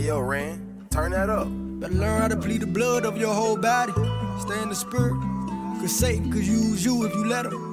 Hey, yo, Ran, turn that up. Better learn how to bleed the blood of your whole body. Stay in the spirit, cause Satan could use you if you let him.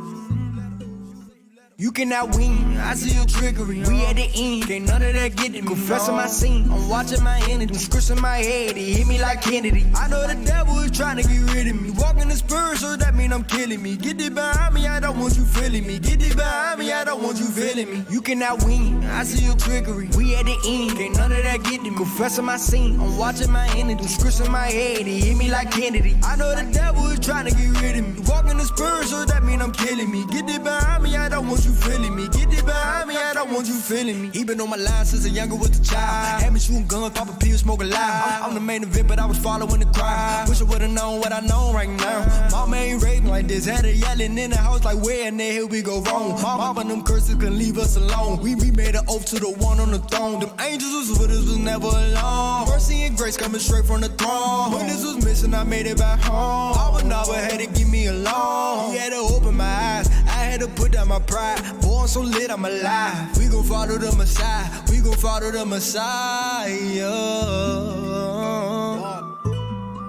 You cannot win, I see your trickery. We at the end, can't none of that get to me. Confessing my sin, I'm watching my enemy. Scripts in my head, it hit me like Kennedy. I know the devil is trying to get rid of me. Walking the spirit, so that mean I'm killing me. Get it behind me, I don't want you feeling me. Get it behind me, I don't want you feeling me. You cannot win, I see your trickery. We at the end, can't none of that get to me. Confessing my sin, I'm watching my enemy. Scripts in my head, it hit me like Kennedy. I know the devil is trying to get rid of me. Walking the spirit, so that mean I'm killing me. Get it behind me, I don't want you feeling me. Get it behind me, I don't want you feeling me. He been on my line since a younger was a child. Had me shooting guns, popping pills, smoking loud. I'm the main event, but I was following the crowd. Wish I would've known what I know right now. Mama ain't raped like this, had her yelling in the house like where in the hell we go wrong. Mama them curses couldn't leave us alone. We made an oath to the one on the throne. Them angels was with us, was never alone. Mercy and grace coming straight from the throne. When this was missing, I made it back home. Mama never had to give me a loan. He had to open my eyes, I had to put down my pride. Boy, I'm so lit, I'm alive. We gon' follow the Messiah. We gon' follow the Messiah.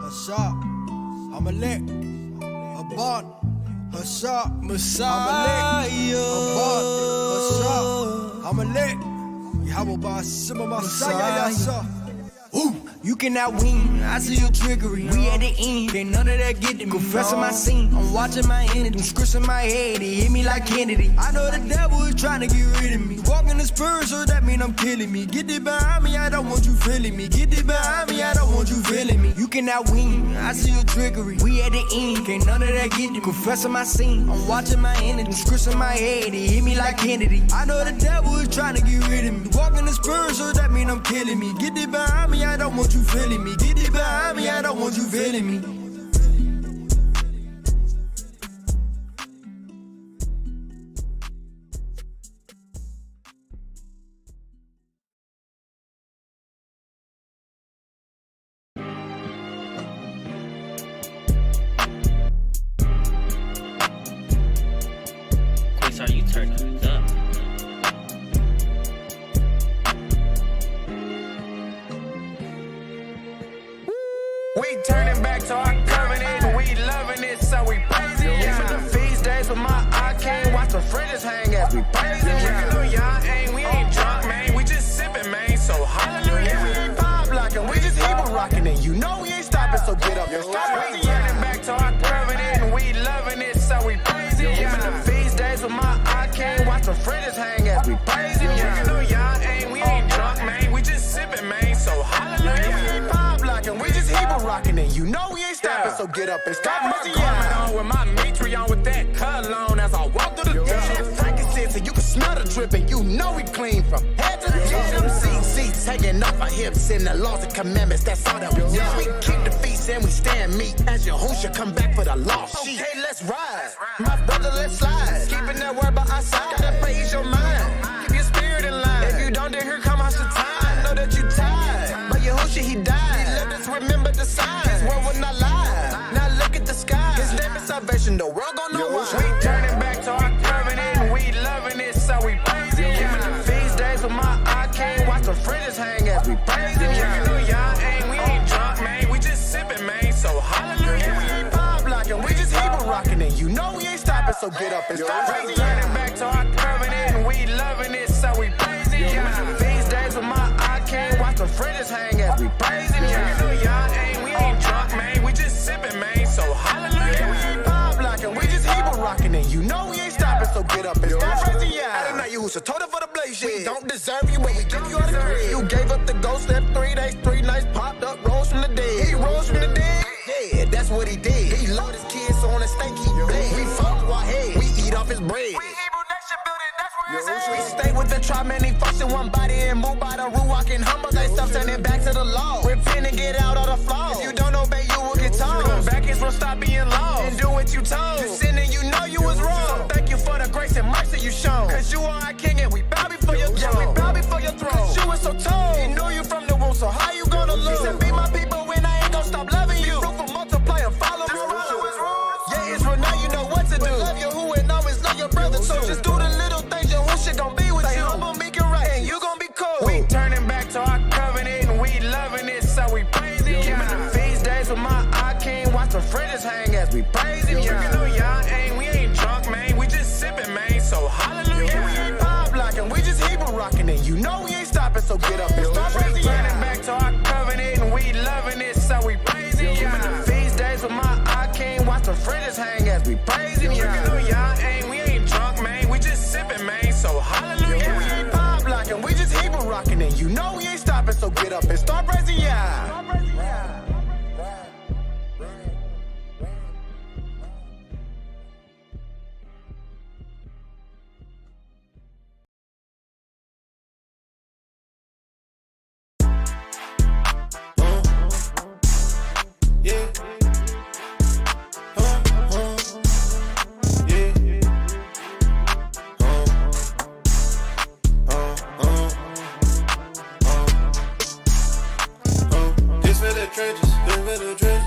Hashah, I'm a lick. Abad, Hashah, Messiah. Abad, Hashah, I'm a lick. Yahweh by Simba Messiah. Ooh, you cannot win, I see your trickery. We at the end, can't none of that get to me. Confessing my sin, I'm watching my enemy. Scripts in my head, it hit me like Kennedy. I know the devil is trying to get rid of me. Walking the spirit, so that mean I'm killing me. Get it behind me, I don't want you feeling me. Get it behind me, I don't want you feeling me. You cannot win, I see your trickery. We at the end, can't none of that get to me. Confessing my sin, I'm watching my enemy. Scripts in my head, it hit me like Kennedy. I know the devil is trying to get rid of me. Walking the spirit, so that mean I'm killing me. Get it behind me, I don't want you feeling me. Get it behind me, I don't want you feeling me. Chris, are you turning it up? We turning back to our covenant, we loving it, so we praise it. Even the feast days with my eye can't watch the fridges hang as we praise it. Hallelujah, we ain't drunk, man, we just sipping, man, so hallelujah. We ain't pop locking, we just Hebrew rocking it. You know we ain't stopping, so get up and stop. We turning back to our covenant, we loving it, so we praise it. Even the feast days with my eye can't watch the fridges hang as we praise it. Hallelujah, we ain't drunk, man, we just sipping, man, so hallelujah. We ain't pop locking, we just Hebrew rocking it. You know we ain't stopping, so get up and stop. My garment on with my mitre on with that cologne as I walk through the door. Frankincense, and you can smell the drip, and you know we clean from head to the toe. Them seats hanging off our hips, and the laws and commandments, that's all that we do. We keep the feast and we stand meat as Yahushua come back for the lost sheep. Okay, let's ride, my brother, let's slide. Keeping that word by our side, gotta praise your mind. Keep your spirit in line. If you don't, then here come Hashatan. I know that you tired, but Yahushua, he died. He let us remember the signs. His word will not lie. Now look at the sky. His name is salvation. The world gon' know why. We turning back to our covenant. We loving it, so we praise it. Even the feast days with my eye can't watch the fridges hang as we praise it. Hallelujah, we ain't drunk, man. We just sipping, man. So hallelujah. We ain't pop locking, we just Hebrew rocking it. You know we ain't stopping, so get up and stop. We turning back to our covenant. We loving it, so we praise it. Even the feast days with my eye can't watch the fridges hang as we praise it. Hallelujah, we ain't drunk, man. We just sipping, man. So hallelujah. We ain't pop locking, we just Hebrew rocking it. You know we ain't stopping, so get up and stop. I don't know you was a total for the blaze shit. We don't deserve you, but we give you all the credit. You gave up the ghost, left 3 days, 3 nights, popped up, rose from the dead. He rose from the dead. Yeah, that's what he did. He loaded his kids on a steak he bled. We fuck our head, we eat off his bread. We Hebrew Nation building, that's where it's at. We stay with the tribe, man, they function one body and move by the Ruach and humble they stuff, sending back to the law. Repent and get out of the flaws. If you don't obey, you will get told. Come back and will stop being lost and do what you told. You sin and you know you was wrong. So thank you for the grace and mercy you shown. Cause you are our king and we bow before your throne. Yeah, we bow before your throne. Cause you were so told. He knew you from the womb, so how you gonna lose? He said, be my people when I ain't gonna stop loving you. Be fruitful, multiply and follow me. Yeah, Israel, now you know what to do. Love your who and always love your brother too. Just do the little things, your who shit gon' be with you. Humble, meek and right, and you gon' be cool. We turning back to our covenant and we love you know we ain't stopping, so get up and start raising. Turning back to our covenant, and we loving it, so we praising. Yeah, the feast days with my eye king, watch the fridges hang as we praising. Yeah, no, y'all ain't, we ain't drunk, man, we just sipping, man, so hallelujah. And we ain't pop blocking, we just Hebrew rocking, and you know we ain't stopping, so get up and start praising. Yeah.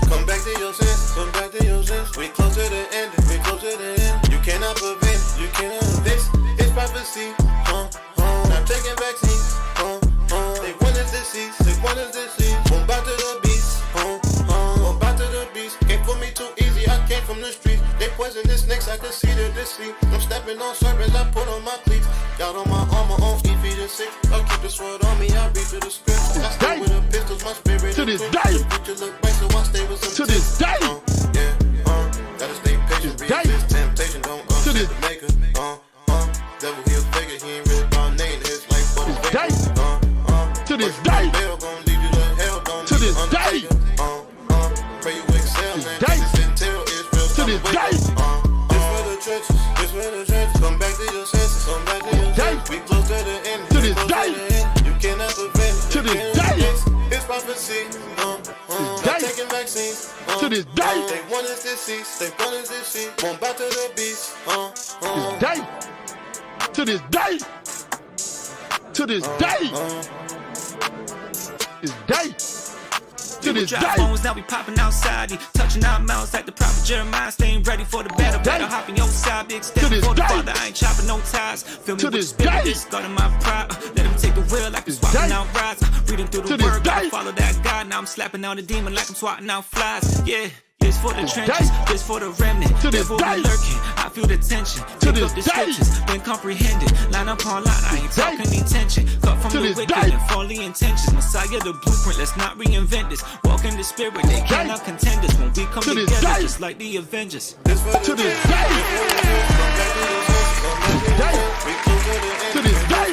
Come back to your senses, come back to your senses. We close to the end, we close to the end. You cannot prevent it, you cannot. This is prophecy, Not taking vaccines, They want us disease, they want us disease. Won't bow to the beast, won't bow to the beast. Came for me too easy, I came from the streets. They poisonous snakes, I could see the deceit. I'm stepping on serpents, I put on my cleats. Got on my armor on E-6. I'll keep the sword on me, I'll beat to the script. I stay with the pistols, my spirit to this day. To this day. Gotta stay patient, resist temptation, don't upset the maker. Devil he a figure, he ain't really about name his life for the faker. To this day. To this day. Pray you excel, man. This intel is real. To this day. This for the trenches, this for the trenches. Come back to your senses, come back to your senses. We close to the end. To this day. You cannot prevent it. To this day. It's prophecy. Not taking vaccines. To this day. They want us deceased. They want us deceased. Won't bow to the beast. This day. To this day. To this day. This day. To this day. Phones, now we popping outside, touching our mouths like the prophet Jeremiah. Staying ready for the battle, better hop in your side, big step for the father. I ain't chopping no ties. Feel me with the spirit, it's guarding my pride. Let him take the wheel like he's swapping out rides. Reading through the word, gotta follow that God. Now I'm slapping out a demon like I'm swatting out flies. Yeah. This for the trenches, this for the remnant. To this Devil day. be lurking, I feel the tension. To Pick this up the day. scriptures, been comprehended. Line upon line, I ain't talking intention. Cut from To the this wicked day. and folly intentions. Messiah the blueprint, let's not reinvent this. Walk in the spirit, they cannot contend us. When we come To this together, day. just like the Avengers. To this day. To this day. To this day.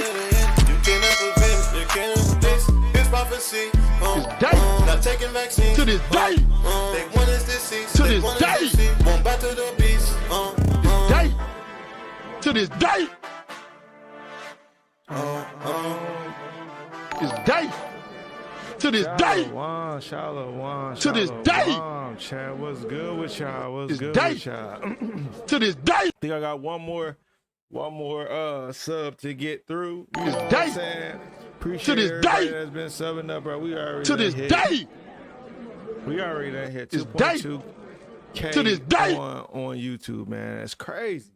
You cannot prevent it. You cannot. This is prophecy. day. Not taking vaccines. To this day. They want us deceased. To They this want us day. deceased. Won't bow to the beast. Day. To this day. This day. To this day. Shalom. To this day. Chad, what's good with y'all? What's This good day. with y'all? To this day. I think I got one more sub to get through. You know what I'm day. saying? Appreciate To this everybody day. that's been subbing up, bro. We already To this hit. day. We already done hit This day. 2.2K To this day. on YouTube, man. That's crazy.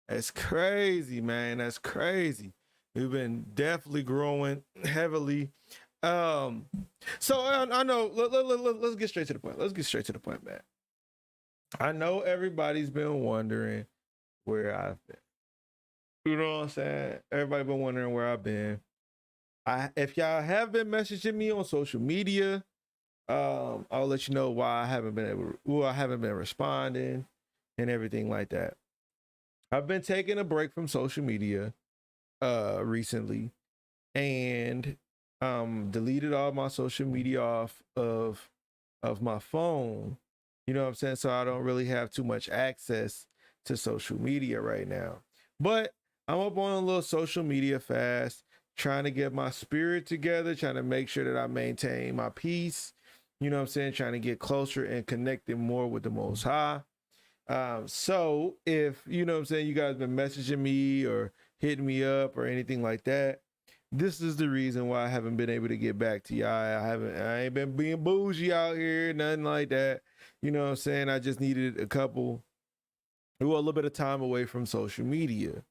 That's crazy, man. That's crazy. We've been definitely growing heavily. So I know. Let's get straight to the point. Let's get straight to the point, man. I know everybody's been wondering where I've been. You know what I'm saying? Everybody been wondering where I've been. If y'all have been messaging me on social media, I'll let you know why I haven't been responding and everything like that. I've been taking a break from social media recently and deleted all my social media off of my phone. You know what I'm saying? So I don't really have too much access to social media right now. But I'm up on a little social media fast, trying to get my spirit together, trying to make sure that I maintain my peace. You know what I'm saying? Trying to get closer and connecting more with the Most High. So if, you know what I'm saying, you guys been messaging me or hitting me up or anything like that, this is the reason why I haven't been able to get back to y'all. I ain't been being bougie out here, nothing like that. You know what I'm saying? I just needed a little bit of time away from social media.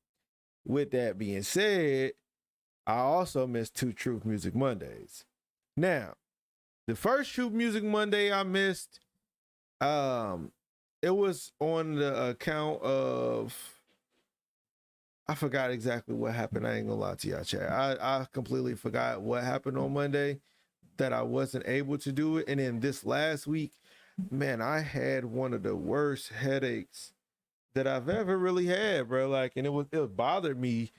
With that being said, I also missed 2 Truth Music Mondays. Now, the first Truth Music Monday I missed, it was on the account of I forgot exactly what happened. I ain't gonna lie to y'all, chat. I completely forgot what happened on Monday, that I wasn't able to do it. And then this last week, man, I had one of the worst headaches that I've ever really had, bro. Like, and it bothered me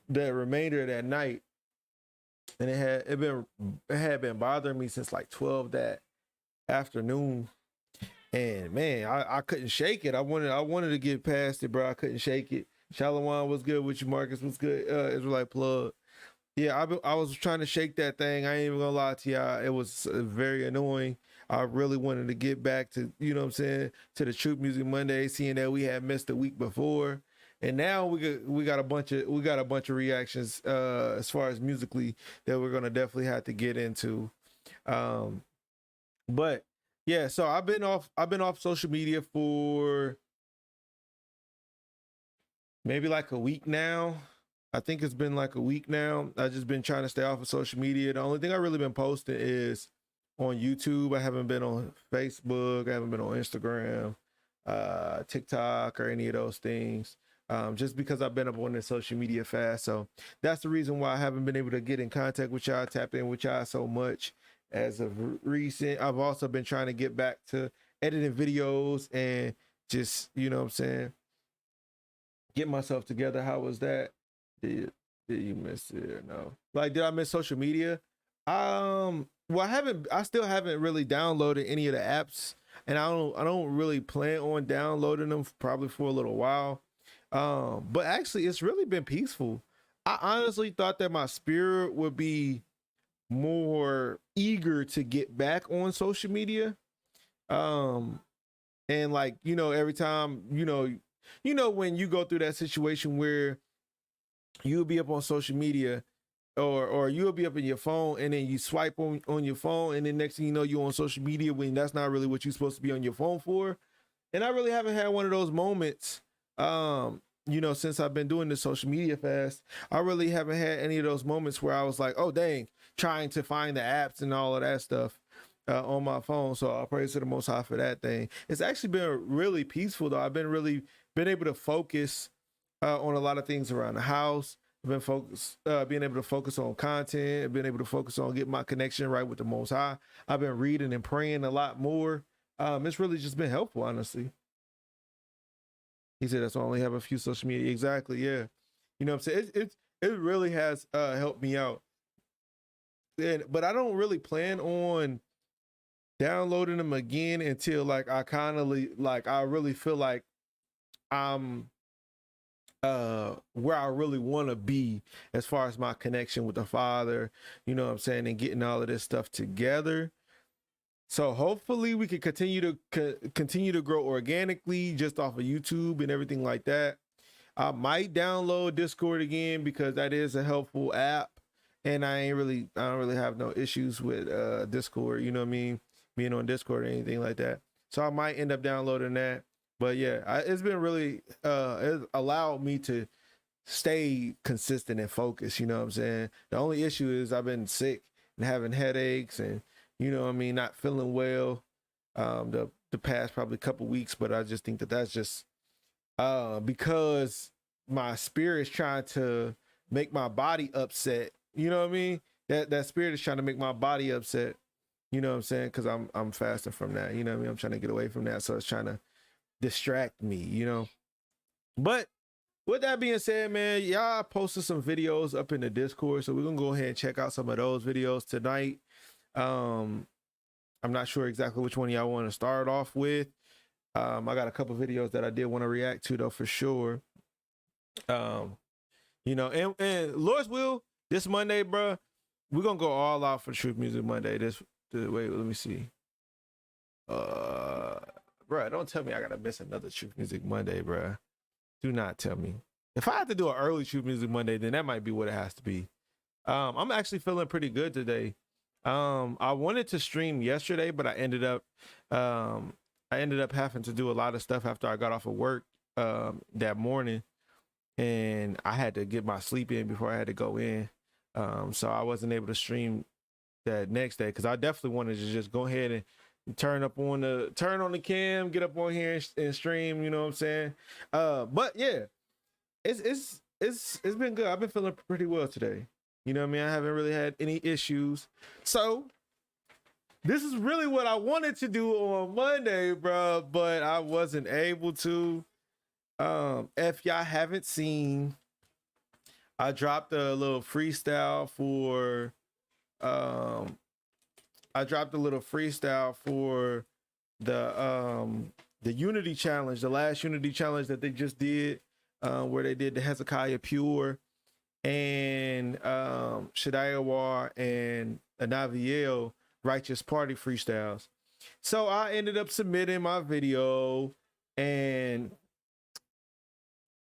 the remainder of that night. And it had been bothering me since like 12 that afternoon. And man, I couldn't shake it. I wanted to get past it, bro. I couldn't shake it. Shalom was good with you, Marcus was good. Israelite plug. Yeah, I was trying to shake that thing. I ain't even gonna lie to y'all. It was very annoying. I really wanted to get back to, you know what I'm saying, to the Truth Music Monday, seeing that we had missed the week before. And now we got a bunch of reactions as far as musically that we're gonna definitely have to get into. But yeah, so I've been off social media for maybe like a week now. I think it's been like a week now. I've just been trying to stay off of social media. The only thing I really been posting is on YouTube. I haven't been on Facebook. I haven't been on Instagram, TikTok, or any of those things. Just because I've been up on this social media fast. So that's the reason why I haven't been able to get in contact with y'all, tap in with y'all so much as of recent. I've also been trying to get back to editing videos and just, you know what I'm saying, get myself together. How was that? Did you miss it or no? Like, did I miss social media? Well, I still haven't really downloaded any of the apps, and I don't really plan on downloading them probably for a little while. But actually it's really been peaceful. I honestly thought that my spirit would be more eager to get back on social media. And like, you know, every time, you know, when you go through that situation where you'll be up on social media or you'll be up in your phone and then you swipe on your phone, and then next thing you know, you're on social media when that's not really what you're supposed to be on your phone for. And I really haven't had one of those moments, you know, since I've been doing this social media fast. I really haven't had any of those moments where I was like, oh dang, trying to find the apps and all of that stuff on my phone. So I'll praise to the Most High for that thing. It's actually been really peaceful though. I've been able to focus on a lot of things around the house. I've been being able to focus on content. I've been able to focus on getting my connection right with the Most High. I've been reading and praying a lot more. It's really just been helpful, honestly. He said that's why I only have a few social media. Exactly, yeah. You know what I'm saying? It really has helped me out. But I don't really plan on downloading them again until like I really feel like I'm where I really want to be as far as my connection with the Father, you know what I'm saying, and getting all of this stuff together. So hopefully we can continue to grow organically just off of YouTube and everything like that. I might download Discord again because that is a helpful app, and I don't really have no issues with Discord, you know what I mean, being on Discord or anything like that. So I might end up downloading that. But yeah, it's been really it allowed me to stay consistent and focused, you know what I'm saying? The only issue is I've been sick and having headaches and, you know what I mean, not feeling well the past probably couple weeks. But I just think that's just because my spirit is trying to make my body upset, you know what I mean? That spirit is trying to make my body upset, you know what I'm saying? Because I'm fasting from that, you know what I mean? I'm trying to get away from that, so it's trying to distract me, you know. But with that being said, man, y'all posted some videos up in the Discord, so we're gonna go ahead and check out some of those videos tonight. I'm not sure exactly which one y'all want to start off with. I got a couple videos that I did want to react to though, for sure. You know, and Lord's will, this Monday, bro, we're gonna go all out for Truth Music Monday. Wait, let me see. Bruh, don't tell me I gotta miss another Truth Music Monday, bruh. Do not tell me. If I have to do an early Truth Music Monday, then that might be what it has to be. I'm actually feeling pretty good today. I wanted to stream yesterday, but I ended up having to do a lot of stuff after I got off of work that morning, and I had to get my sleep in before I had to go in. So I wasn't able to stream that next day because I definitely wanted to just go ahead and turn on the cam, get up on here and stream, you know what I'm saying? But yeah, it's been good. I've been feeling pretty well today. You know what I mean? I haven't really had any issues. So this is really what I wanted to do on Monday, bro, but I wasn't able to. If y'all haven't seen, I dropped a little freestyle for the Unity challenge, the last Unity challenge that they just did, where they did the Hezekiah Pure and Shadiah War and Anaviel Righteous Party freestyles. So I ended up submitting my video, and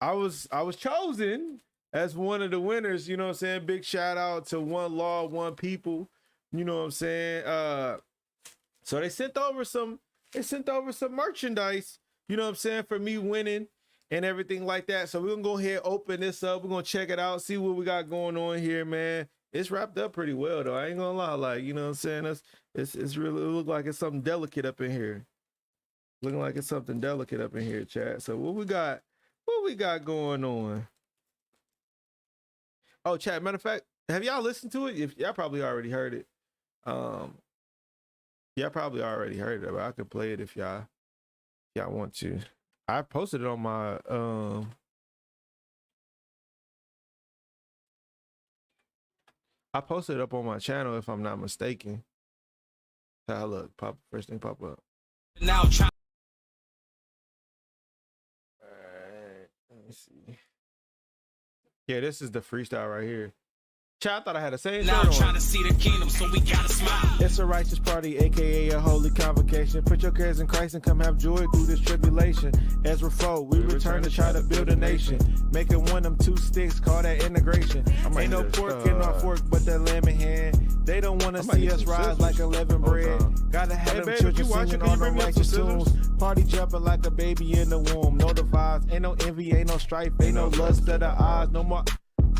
I was chosen as one of the winners. You know what I'm saying? Big shout out to One Law, One People. You know what I'm saying? So they sent over some merchandise, you know what I'm saying, for me winning and everything like that. So we're gonna go ahead, open this up. We're gonna check it out, see what we got going on here, man. It's wrapped up pretty well though. I ain't gonna lie, like, you know what I'm saying? It's really, it look like it's something delicate up in here. Looking like it's something delicate up in here, chat. So what we got going on? Oh, chat, matter of fact, have y'all listened to it? If y'all probably already heard it. Y'all probably already heard it, but I could play it if y'all want to. I posted it on my I posted it up on my channel if I'm not mistaken. Look, first thing pop up. Now try. Alright, let me see. Yeah, this is the freestyle right here. Chat, I thought I had the same Now shirt on. trying to see the kingdom, so we gotta smile. It's a righteous party, aka a holy convocation. Put your cares in Christ and come have joy through this tribulation. Ezra 4, we return to try to build a nation. Making one of them two sticks, call that integration. Ain't no pork in our fork, but that lamb in hand. They don't want to see us rise like 11 bread. Gotta have them children singing on the righteous tunes. Party jumping like a baby in the womb. No divides, ain't no envy, ain't no strife, ain't no lust of the eyes. No more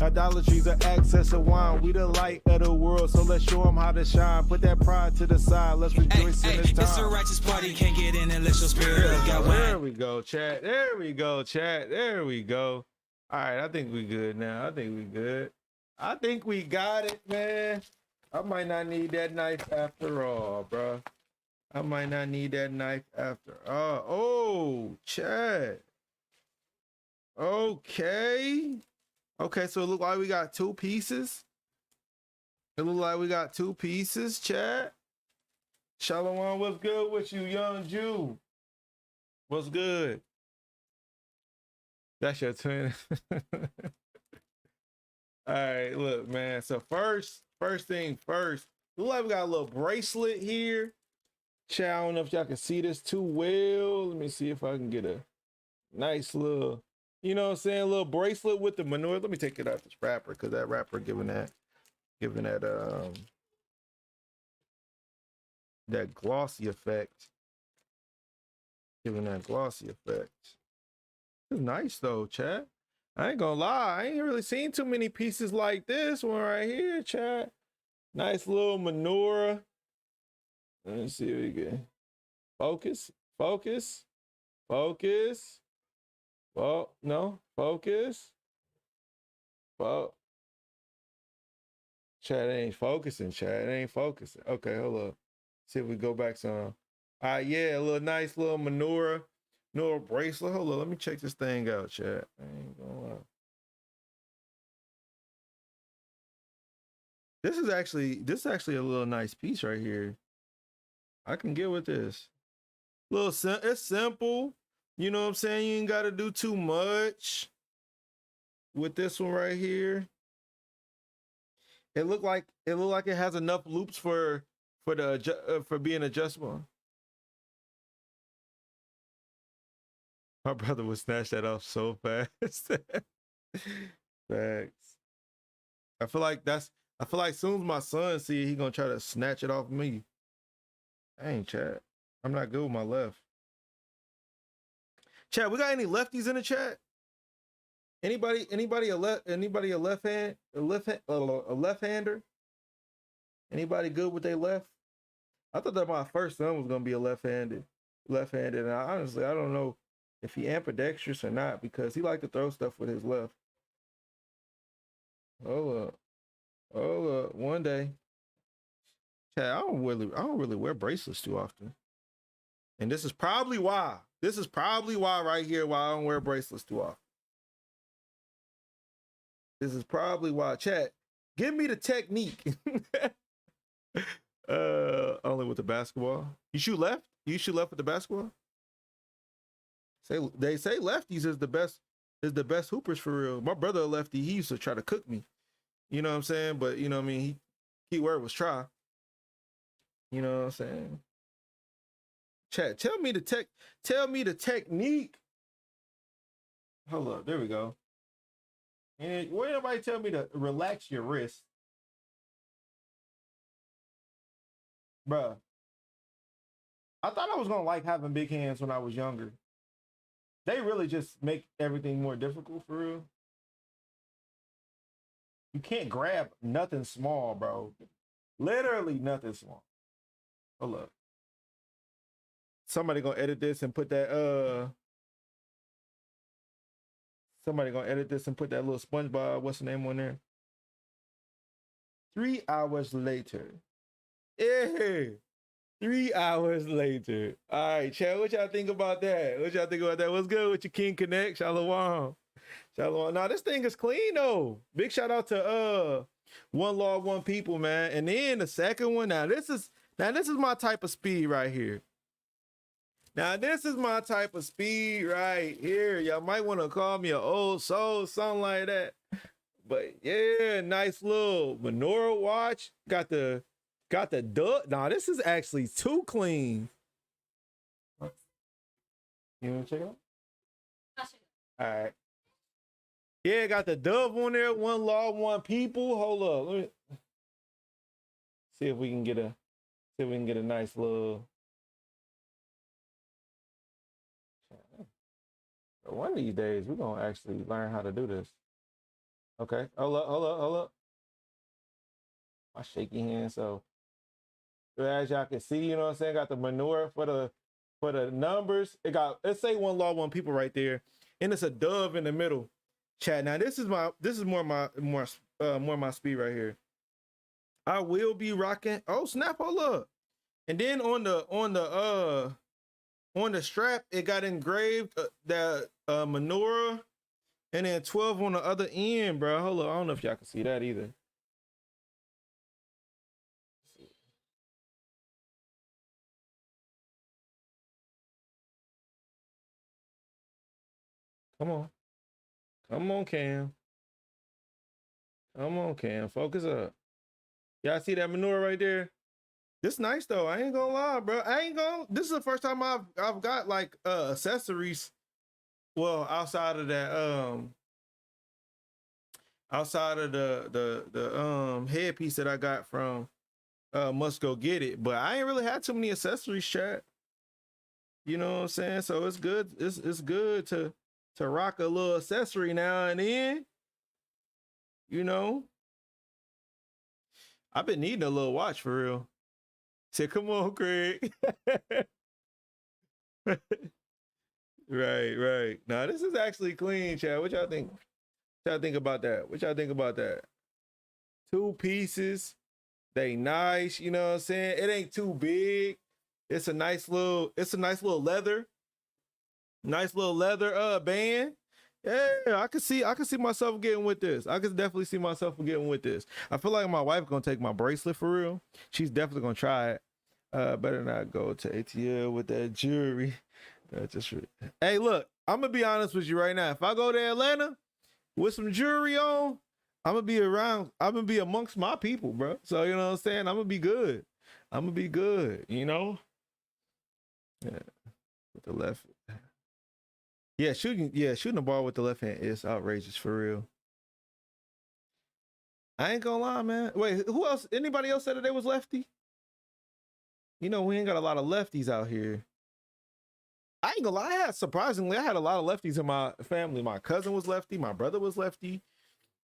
idolatry, the access of wine. We the light of the world, so let's show them how to shine. Put that pride to the side, let's rejoice in this time. It's a righteous party, can't get in unless your spirit got wine. There we go, chat. There we go, chat. There we go. All right, I think we good now. I think we good. I think we got it, man. I might not need that knife after all, bro. I might not need that knife after all. Oh, chat. Okay. Okay, so it look like we got two pieces. It look like we got two pieces, chat. Shalom, what's good with you, young Jew? What's good? That's your twin. All right, look, man. So first thing first, look like we got a little bracelet here. Chat, I don't know if y'all can see this too well. Let me see if I can get a nice little, you know what I'm saying, a little bracelet with the menorah. Let me take it out this wrapper, because that wrapper giving that glossy effect. Giving that glossy effect. It's nice though, chat. I ain't gonna lie, I ain't really seen too many pieces like this one right here, chat. Nice little menorah. Let me see if we can focus. Well, no, focus. Well, chat ain't focusing, chat. It ain't focusing. Okay, hold up. See if we go back some. All right, yeah, a little nice little menorah bracelet. Hold on, let me check this thing out, chat. I ain't gonna lie. This is actually a little nice piece right here. I can get with this. It's simple. You know what I'm saying? You ain't got to do too much with this one right here. It look like it has enough loops for being adjustable. My brother would snatch that off so fast. Facts. I feel like as soon as my son see it, he gonna try to snatch it off me. I ain't chat. I'm not good with my left. Chat, we got any lefties in the chat? Anybody a left-hander? Anybody good with their left? I thought that my first son was gonna be a left-handed. And honestly, I don't know if he ambidextrous or not, because he like to throw stuff with his left. Hold up, one day. Chad, I don't really wear bracelets too often. And this is probably why. This is probably why right here why I don't wear bracelets too often. This is probably why. Chad, give me the technique. Only with the basketball. You shoot left? You shoot left with the basketball? They say lefties is the best hoopers for real. My brother a lefty, he used to try to cook me. You know what I'm saying? But you know what I mean, key word was try. You know what I'm saying? Chat, tell me the technique. Hold up, there we go. And why nobody tell me to relax your wrist? Bruh. I thought I was gonna like having big hands when I was younger. They really just make everything more difficult for real. You can't grab nothing small, bro. Literally nothing small. Hold up. Somebody gonna edit this and put that somebody gonna edit this and put that little SpongeBob, what's the name on there? 3 hours later. Yeah. 3 hours later. All right, Chad, what y'all think about that? What's good with your King Connect? Shalom. Now this thing is clean though. Big shout out to One Law, One People, man. And then the second one, now this is my type of speed right here. Now this is my type of speed right here. Y'all might want to call me an old soul, something like that. But yeah, nice little menorah watch. Got the dub. Nah, this is actually too clean. You wanna check it out? All right. Yeah, got the dove on there. One law, one people. Hold up. Let me see if we can get a nice little. One of these days, we're gonna actually learn how to do this. Okay. Hold up. My shaky hand. So as y'all can see, you know what I'm saying? Got the manure for the numbers. It say one law, one people right there. And it's a dove in the middle. Chat. Now this is more my speed right here. I will be rocking. Oh snap! Hold up. And then on the strap, it got engraved that menorah, and then 12 on the other end, bro. Hold up. I don't know if y'all can see that either. Come on, Cam. Focus up. Y'all see that menorah right there? This nice though. I ain't gonna lie, bro. This is the first time I've got like accessories. Well, outside of that, outside of the headpiece that I got from Must Go Get It, but I ain't really had too many accessories, chat. You know what I'm saying? So it's good. It's good to rock a little accessory now and then. You know, I've been needing a little watch for real. Say, come on, Craig. Right. Now this is actually clean, Chad. What y'all think? What y'all think about that? 2 pieces. They nice, you know what I'm saying? It ain't too big. It's a nice little leather. Nice little leather band. Yeah, I can see myself getting with this. I could definitely see myself getting with this. I feel like my wife gonna take my bracelet for real. She's definitely gonna try it. Better not go to ATL with that jewelry. Hey, look, I'm gonna be honest with you right now. If I go to Atlanta with some jewelry on, I'm gonna be amongst my people, bro. So you know what I'm saying? I'm gonna be good, you know? Yeah. With the left. Yeah, shooting the ball with the left hand is outrageous for real. I ain't gonna lie, man. Wait, who else? Anybody else said that they was lefty? You know, we ain't got a lot of lefties out here. I ain't gonna lie, I had a lot of lefties in my family. My cousin was lefty, my brother was lefty.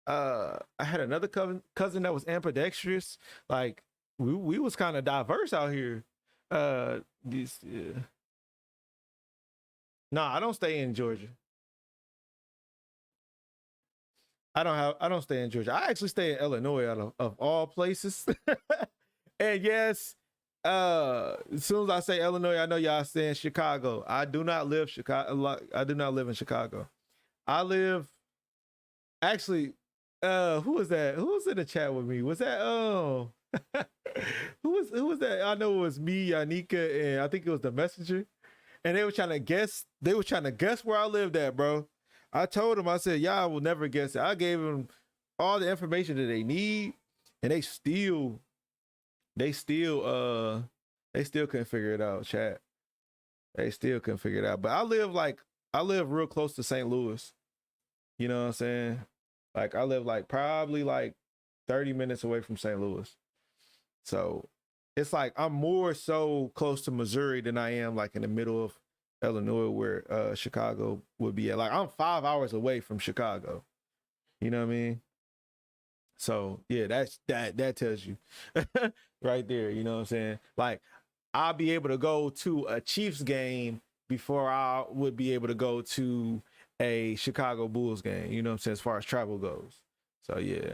I had another cousin that was ambidextrous. Like we was kind of diverse out here. You No, I don't stay in Georgia. I don't stay in Georgia. I actually stay in Illinois of all places. And yes, as soon as I say Illinois, I know y'all stay in Chicago. I do not live Chicago. I do not live in Chicago. I live actually. Who was that? Who was in the chat with me? Was that who was that? I know it was me, Anika, and I think it was the messenger. And they were trying to guess. They were trying to guess where I lived at, bro. I told them, I said, y'all will never guess it. I gave them all the information that they need, and they still couldn't figure it out, chat. They still couldn't figure it out. But I live real close to St. Louis. You know what I'm saying? Like I live like probably like 30 minutes away from St. Louis. So it's like I'm more so close to Missouri than I am like in the middle of Illinois where Chicago would be at. Like I'm 5 hours away from Chicago. You know what I mean? So yeah, that tells you right there, you know what I'm saying? Like I'll be able to go to a Chiefs game before I would be able to go to a Chicago Bulls game, you know what I'm saying, as far as travel goes. So yeah.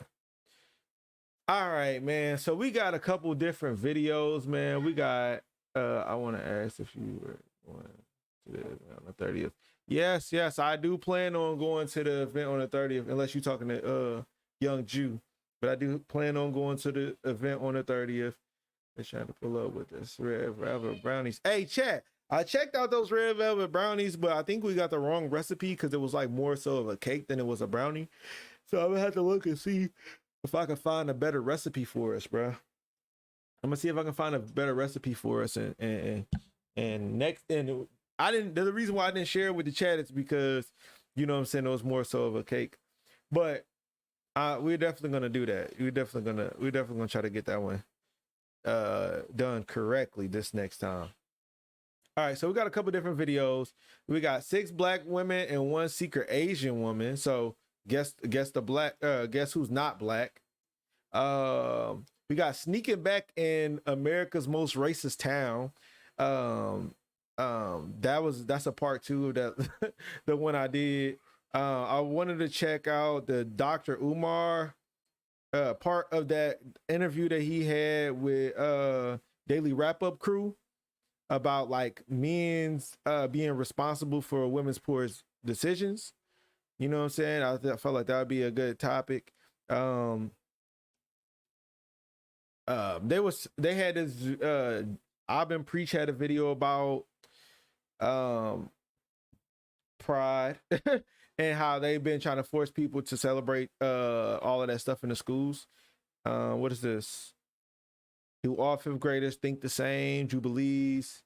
All right, man. So we got a couple different videos, man. We got I want to ask if you were going to the event on the 30th. Yes, I do plan on going to the event on the 30th, unless you're talking to Young Jew. But I do plan on going to the event on the 30th. They're trying to pull up with this red velvet brownies. Hey, chat. I checked out those red velvet brownies, but I think we got the wrong recipe because it was like more so of a cake than it was a brownie. So I'm gonna have to look and see if I can find a better recipe for us, bro. I'm gonna see if I can find a better recipe for us. And next, and I didn't. The reason why I didn't share it with the chat is because, you know what I'm saying, it was more so of a cake. But we're definitely gonna do that. We're definitely gonna try to get that one done correctly this next time. All right, so we got a couple different videos. We got 6 black women and 1 secret Asian woman. So guess the black guess who's not black. We got sneaking back in America's most racist town. That's a part 2 of that the one I did. I wanted to check out the Dr. Umar part of that interview that he had with Daily Wrap Up Crew about like men's being responsible for women's poor decisions. You know what I'm saying? I felt like that would be a good topic. They had this I've been preach had a video about pride and how they've been trying to force people to celebrate all of that stuff in the schools. What is this? Do all 5th graders think the same? Jubilees.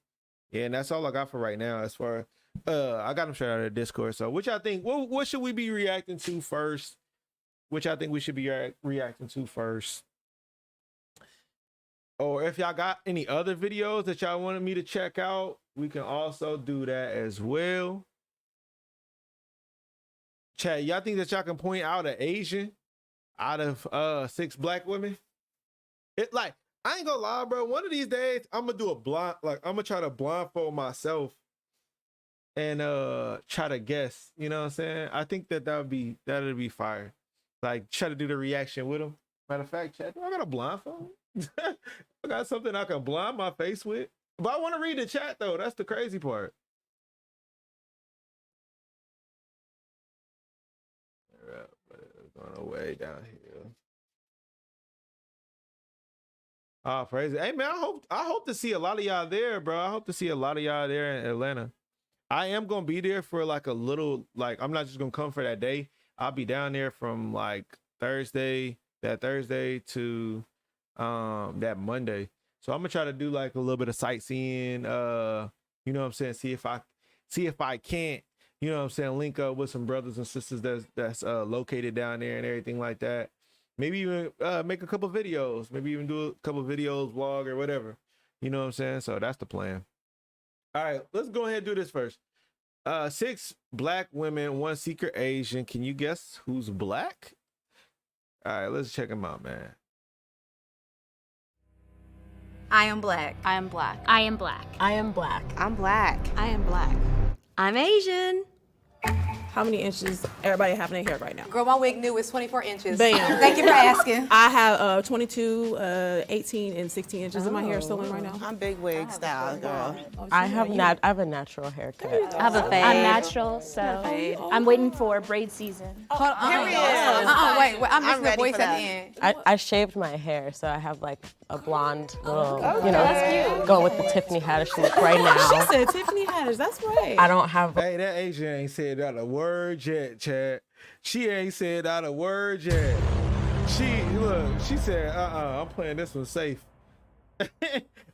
Yeah, and that's all I got for right now. As far I got them straight out of the Discord. So which I think what should we be reacting to first? Which I think we should be reacting to first. Or if y'all got any other videos that y'all wanted me to check out, we can also do that as well. Chat, y'all think that y'all can point out an Asian out of 6 black women? It like, I ain't gonna lie, bro. One of these days, I'm gonna do a blind, like I'm gonna try to blindfold myself and try to guess. You know what I'm saying? I think that'd be fire. Like try to do the reaction with them. Matter of fact, chat, I got a blindfold. I got something I can blind my face with. But I want to read the chat though. That's the crazy part. Going away down here. Oh, praise it. Hey man, I hope to see a lot of y'all there, bro. I hope to see a lot of y'all there in Atlanta. I am gonna be there for like a little, like I'm not just gonna come for that day. I'll be down there from like Thursday to that Monday. So I'm gonna try to do like a little bit of sightseeing, you know what I'm saying, see if I can't, you know what I'm saying, link up with some brothers and sisters that's located down there and everything like that. Maybe even make a couple videos, maybe even do a couple videos, vlog or whatever. You know what I'm saying? So that's the plan. All right, let's go ahead and do this first. 6 black women, 1 secret Asian. Can you guess who's black? All right, let's check them out, man. I am black. I am black. I am black. I am black. I'm black. I am black. I'm Asian. How many inches everybody have in their hair right now? Girl, my wig new is 24 inches. Bam. Thank you for asking. I have 22, 18, and 16 inches of my hair still in right now. I'm big wig style, girl. I have a natural haircut. I have a fade. I'm natural, so I'm waiting for braid season. Hold on. Wait, I'm missing the voice at the end. I shaved my hair, so I have like a blonde little, going with the Tiffany Haddish look right now. She said Tiffany Haddish, that's right. I don't have. Hey, that Asian ain't said not a word yet, Chad. She ain't said not a word yet. She said, I'm playing this one safe.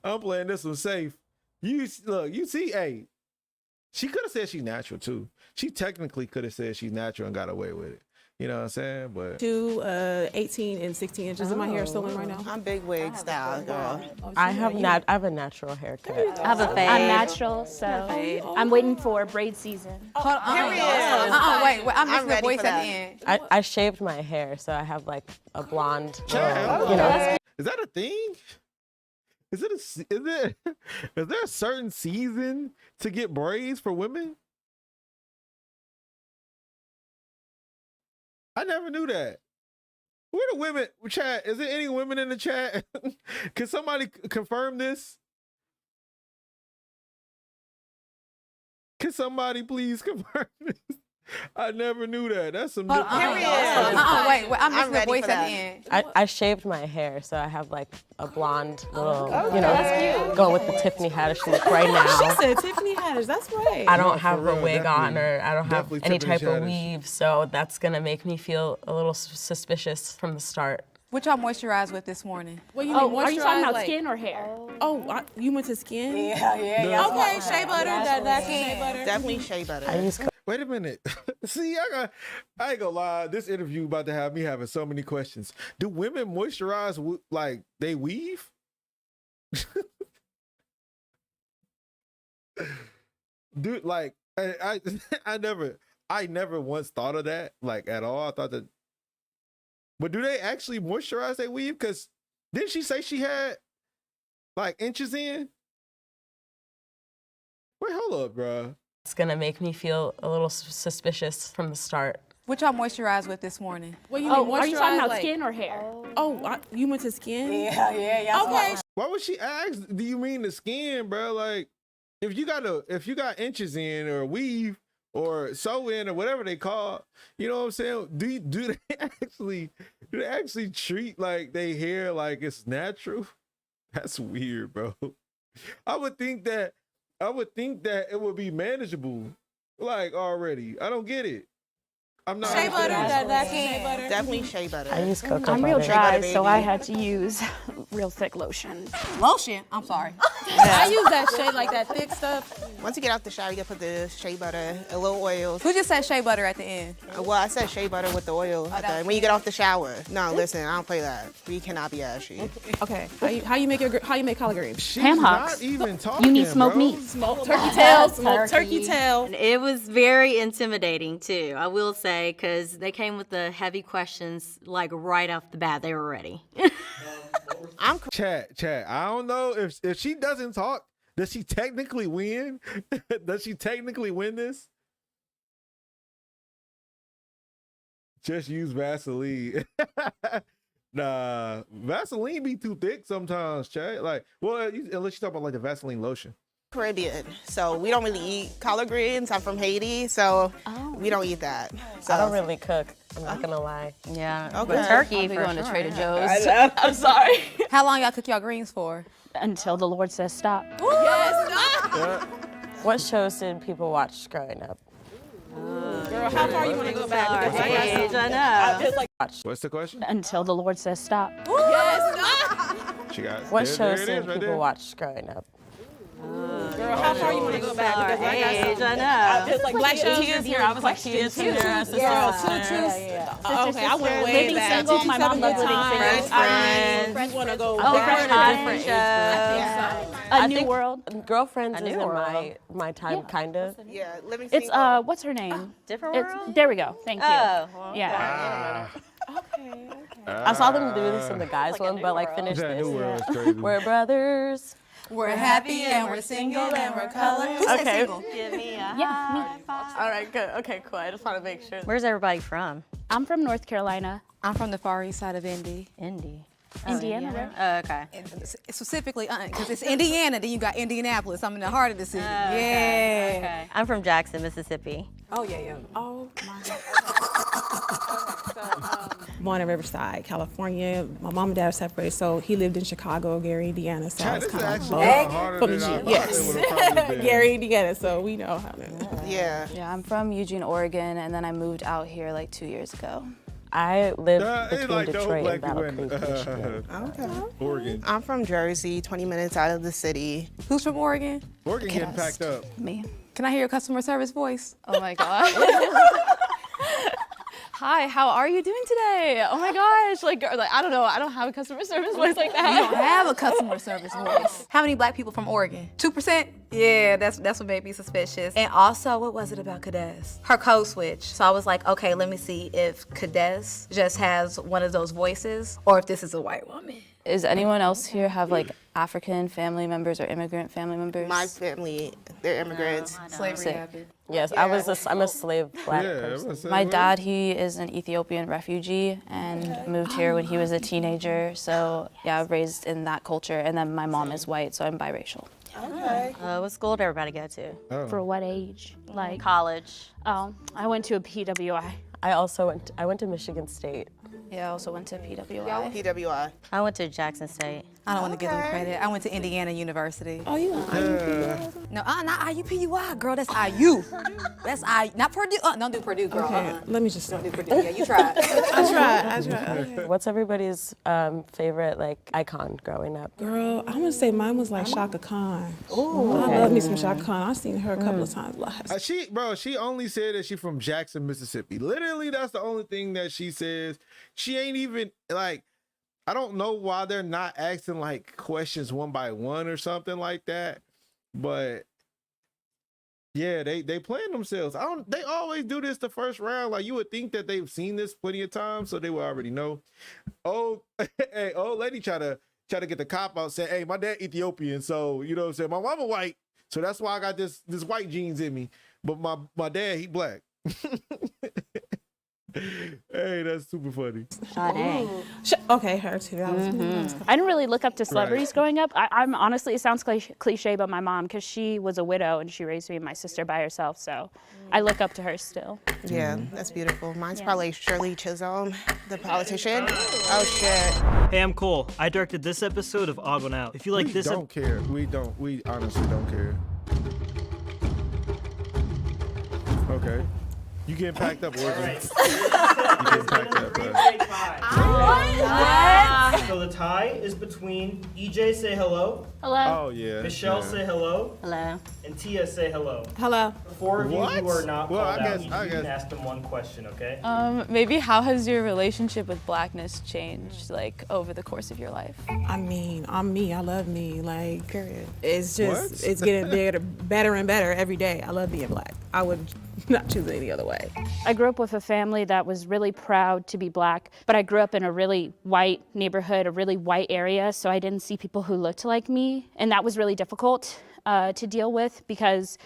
I'm playing this one safe. You see, hey, she could have said she's natural too. She technically could have said she's natural and got away with it. You know what I'm saying? But 18, and 16 inches of my hair still in right now. I'm big wig style, girl. I have a natural haircut. I have a fade. I'm natural, so I'm waiting for braid season. Hold on. Wait, I'm missing the voice at the end. I shaved my hair, so I have like a blonde little, Is that a thing? Is there a certain season to get braids for women? I never knew that. Where the women chat? Is there any women in the chat? Can somebody confirm this? Can somebody please confirm this? I never knew that. That's some. Wait, I'm missing the voice at the end. I shaved my hair, so I have like a blonde little, going with the Tiffany Haddish look right now. She said Tiffany Haddish, that's right. I don't have a wig on, or I don't have any type of weave, so that's gonna make me feel a little suspicious from the start. What y'all moisturize with this morning? What you mean, Are you talking about like, skin or hair? You went to skin? Yeah. Okay, shea butter, that's shea butter. Definitely shea butter. Wait a minute. See, I ain't gonna lie. This interview about to have me having so many questions. Do women moisturize like they weave? Dude, like I never once thought of that like at all. I thought that, but do they actually moisturize their weave? Because didn't she say she had like inches in? Wait, hold up, bro. It's gonna make me feel a little suspicious from the start. What y'all moisturize with this morning? What you mean, Are you talking about like, skin or hair? You went to skin? Yeah. Okay. Why would she ask? Do you mean the skin, bro? Like, if you got inches in or weave or sew in or whatever they call it, you know what I'm saying? Do they actually treat like they hair like it's natural? That's weird, bro. I would think that it would be manageable, like already. I don't get it. I'm not. Shea butter, that's shea butter. Definitely shea butter. I use cocoa I'm real butter. dry, so I had to use real thick lotion. Lotion? I'm sorry. I use that shea, like that thick stuff. Once you get out the shower, you can put the shea butter, a little oil. Who just said shea butter at the end? Well, I said shea butter with the oil. When you get off the shower. No, listen, I don't play that. We cannot be ashy. Okay, how you make collard greens? She's Ham not hocks. even talking. You need smoked bro. meat. Smoked turkey tail, smoked turkey tail. It was very intimidating too, I will say, because they came with the heavy questions like right off the bat. They were ready. Chat. I don't know if she doesn't talk. Does she technically win? Does she technically win this? Just use Vaseline. Nah, Vaseline be too thick sometimes, chat. Like, well, unless you talk about like the Vaseline lotion. Caribbean, so we don't really eat collard greens. I'm from Haiti, so we don't eat that. So I don't really cook. I'm not gonna lie. Yeah. Okay. But turkey I'll be for going to sure. Trader Joe's. I'm sorry. How long y'all cook y'all greens for? Until the Lord says stop. What shows did people watch growing up? Girl, how far you want to go back? Because I know. What's the question? Until the Lord says stop. She got What there shows it did is, right people there. watch growing up? Girl, how far you want to go back? Because I know. It's like black shows. Okay, I went way Living back. single. My mom loves living single. Friends. You want to go Different back? A New World. Girlfriends New isn't World. my type, kind of. Yeah, living It's single. what's her name? Different It's world? there we go. Thank you. Oh, well, Yeah. Okay. I saw them do this in the guys one, but like finish That this. new world is crazy. We're brothers. We're happy and we're single and we're colorful. Who said single? Give me a Yeah, me. All right, good. Okay, cool. I just want to make sure. Where's everybody from? I'm from North Carolina. I'm from the far east side of Indy. Indy. Indiana, Oh, okay. Specifically, because it's Indiana, then you got Indianapolis. I'm in the heart of the city. Yeah. Okay. I'm from Jackson, Mississippi. Oh, yeah. Oh my God. Born in Riverside, California. My mom and dad are separated, so he lived in Chicago, Gary, Indiana. So I was This is kind actually of harder from than the I G. thought it Yes, would have probably been. Gary, Indiana. So we know how to. Yeah. Yeah, I'm from Eugene, Oregon, and then I moved out here like 2 years ago. I live It's between like the Detroit whole and Battle black Creek, Michigan. Okay. Oregon. I'm from Jersey, 20 minutes out of the city. Who's from Oregon? Oregon getting packed up. Me. Can I hear your customer service voice? Oh my God. Hi, how are you doing today? Oh my gosh, like I don't know, I don't have a customer service voice like that. You don't have a customer service voice. How many black people from Oregon? 2%? Yeah, that's what made me suspicious. And also, what was it about Kades? Her code switch. So I was like, okay, let me see if Kades just has one of those voices or if this is a white woman. Is anyone else here have like African family members or immigrant family members? My family, they're immigrants. Slavery happened. Yes, I'm a slave black person. My dad, he is an Ethiopian refugee and moved here when he was a teenager. So yeah, raised in that culture. And then my mom is white, so I'm biracial. Okay. What school did everybody go to? For what age? Like College. I went to a PWI. I went to Michigan State. Yeah, I also went to PWI. PWI. I went to Jackson State. I don't want to give them credit. I went to Indiana University. Oh, you went IUP? No, not IUPUI, girl. That's IU. That's not Purdue. Don't do Purdue, girl. Okay, let me just. Don't do Purdue. Yeah, you tried. I tried. Okay. What's everybody's favorite like icon growing up? Girl, I'm gonna say mine was like Shaka Khan. Ooh, I love me some Shaka Khan. I've seen her a couple of times live. She only said that she's from Jackson, Mississippi. Literally, that's the only thing that she says. She ain't even like, I don't know why they're not asking like questions one by one or something like that. But yeah, they playing themselves. They always do this the first round. Like you would think that they've seen this plenty of times, so they would already know. Oh, hey, old lady try to get the cop out, say, hey, my dad Ethiopian, so you know what I'm saying, my mama white, so that's why I got this white genes in me. But my dad, he black. Hey, that's super funny. Okay, her too. That was I didn't really look up to celebrities growing up. I'm honestly, it sounds cliche, but my mom, because she was a widow and she raised me and my sister by herself, so I look up to her still. Yeah, that's beautiful. Mine's probably Shirley Chisholm, the politician. Oh shit. Hey, I'm Cole. I directed this episode of Odd One Out. If you like We this, don't care. We honestly don't care. Okay. You getting packed up, Oregon. Right. You getting packed up, bro. What? So the tie is between EJ, say hello. Hello. Oh, yeah. Michelle, yeah. say hello. Hello. And Tia, say hello. Hello. The four of you What? who are not Well, called I out, guess- you I can guess- ask them one question, okay? Maybe how has your relationship with blackness changed like over the course of your life? I mean, I'm me. I love me. Like, Period. it's just, What? it's getting better and better every day. I love being black. I would not choose it any other way. I grew up with a family that was really proud to be black, but I grew up in a really white neighborhood, a really white area, so I didn't see people who looked like me, and that was really difficult to deal with because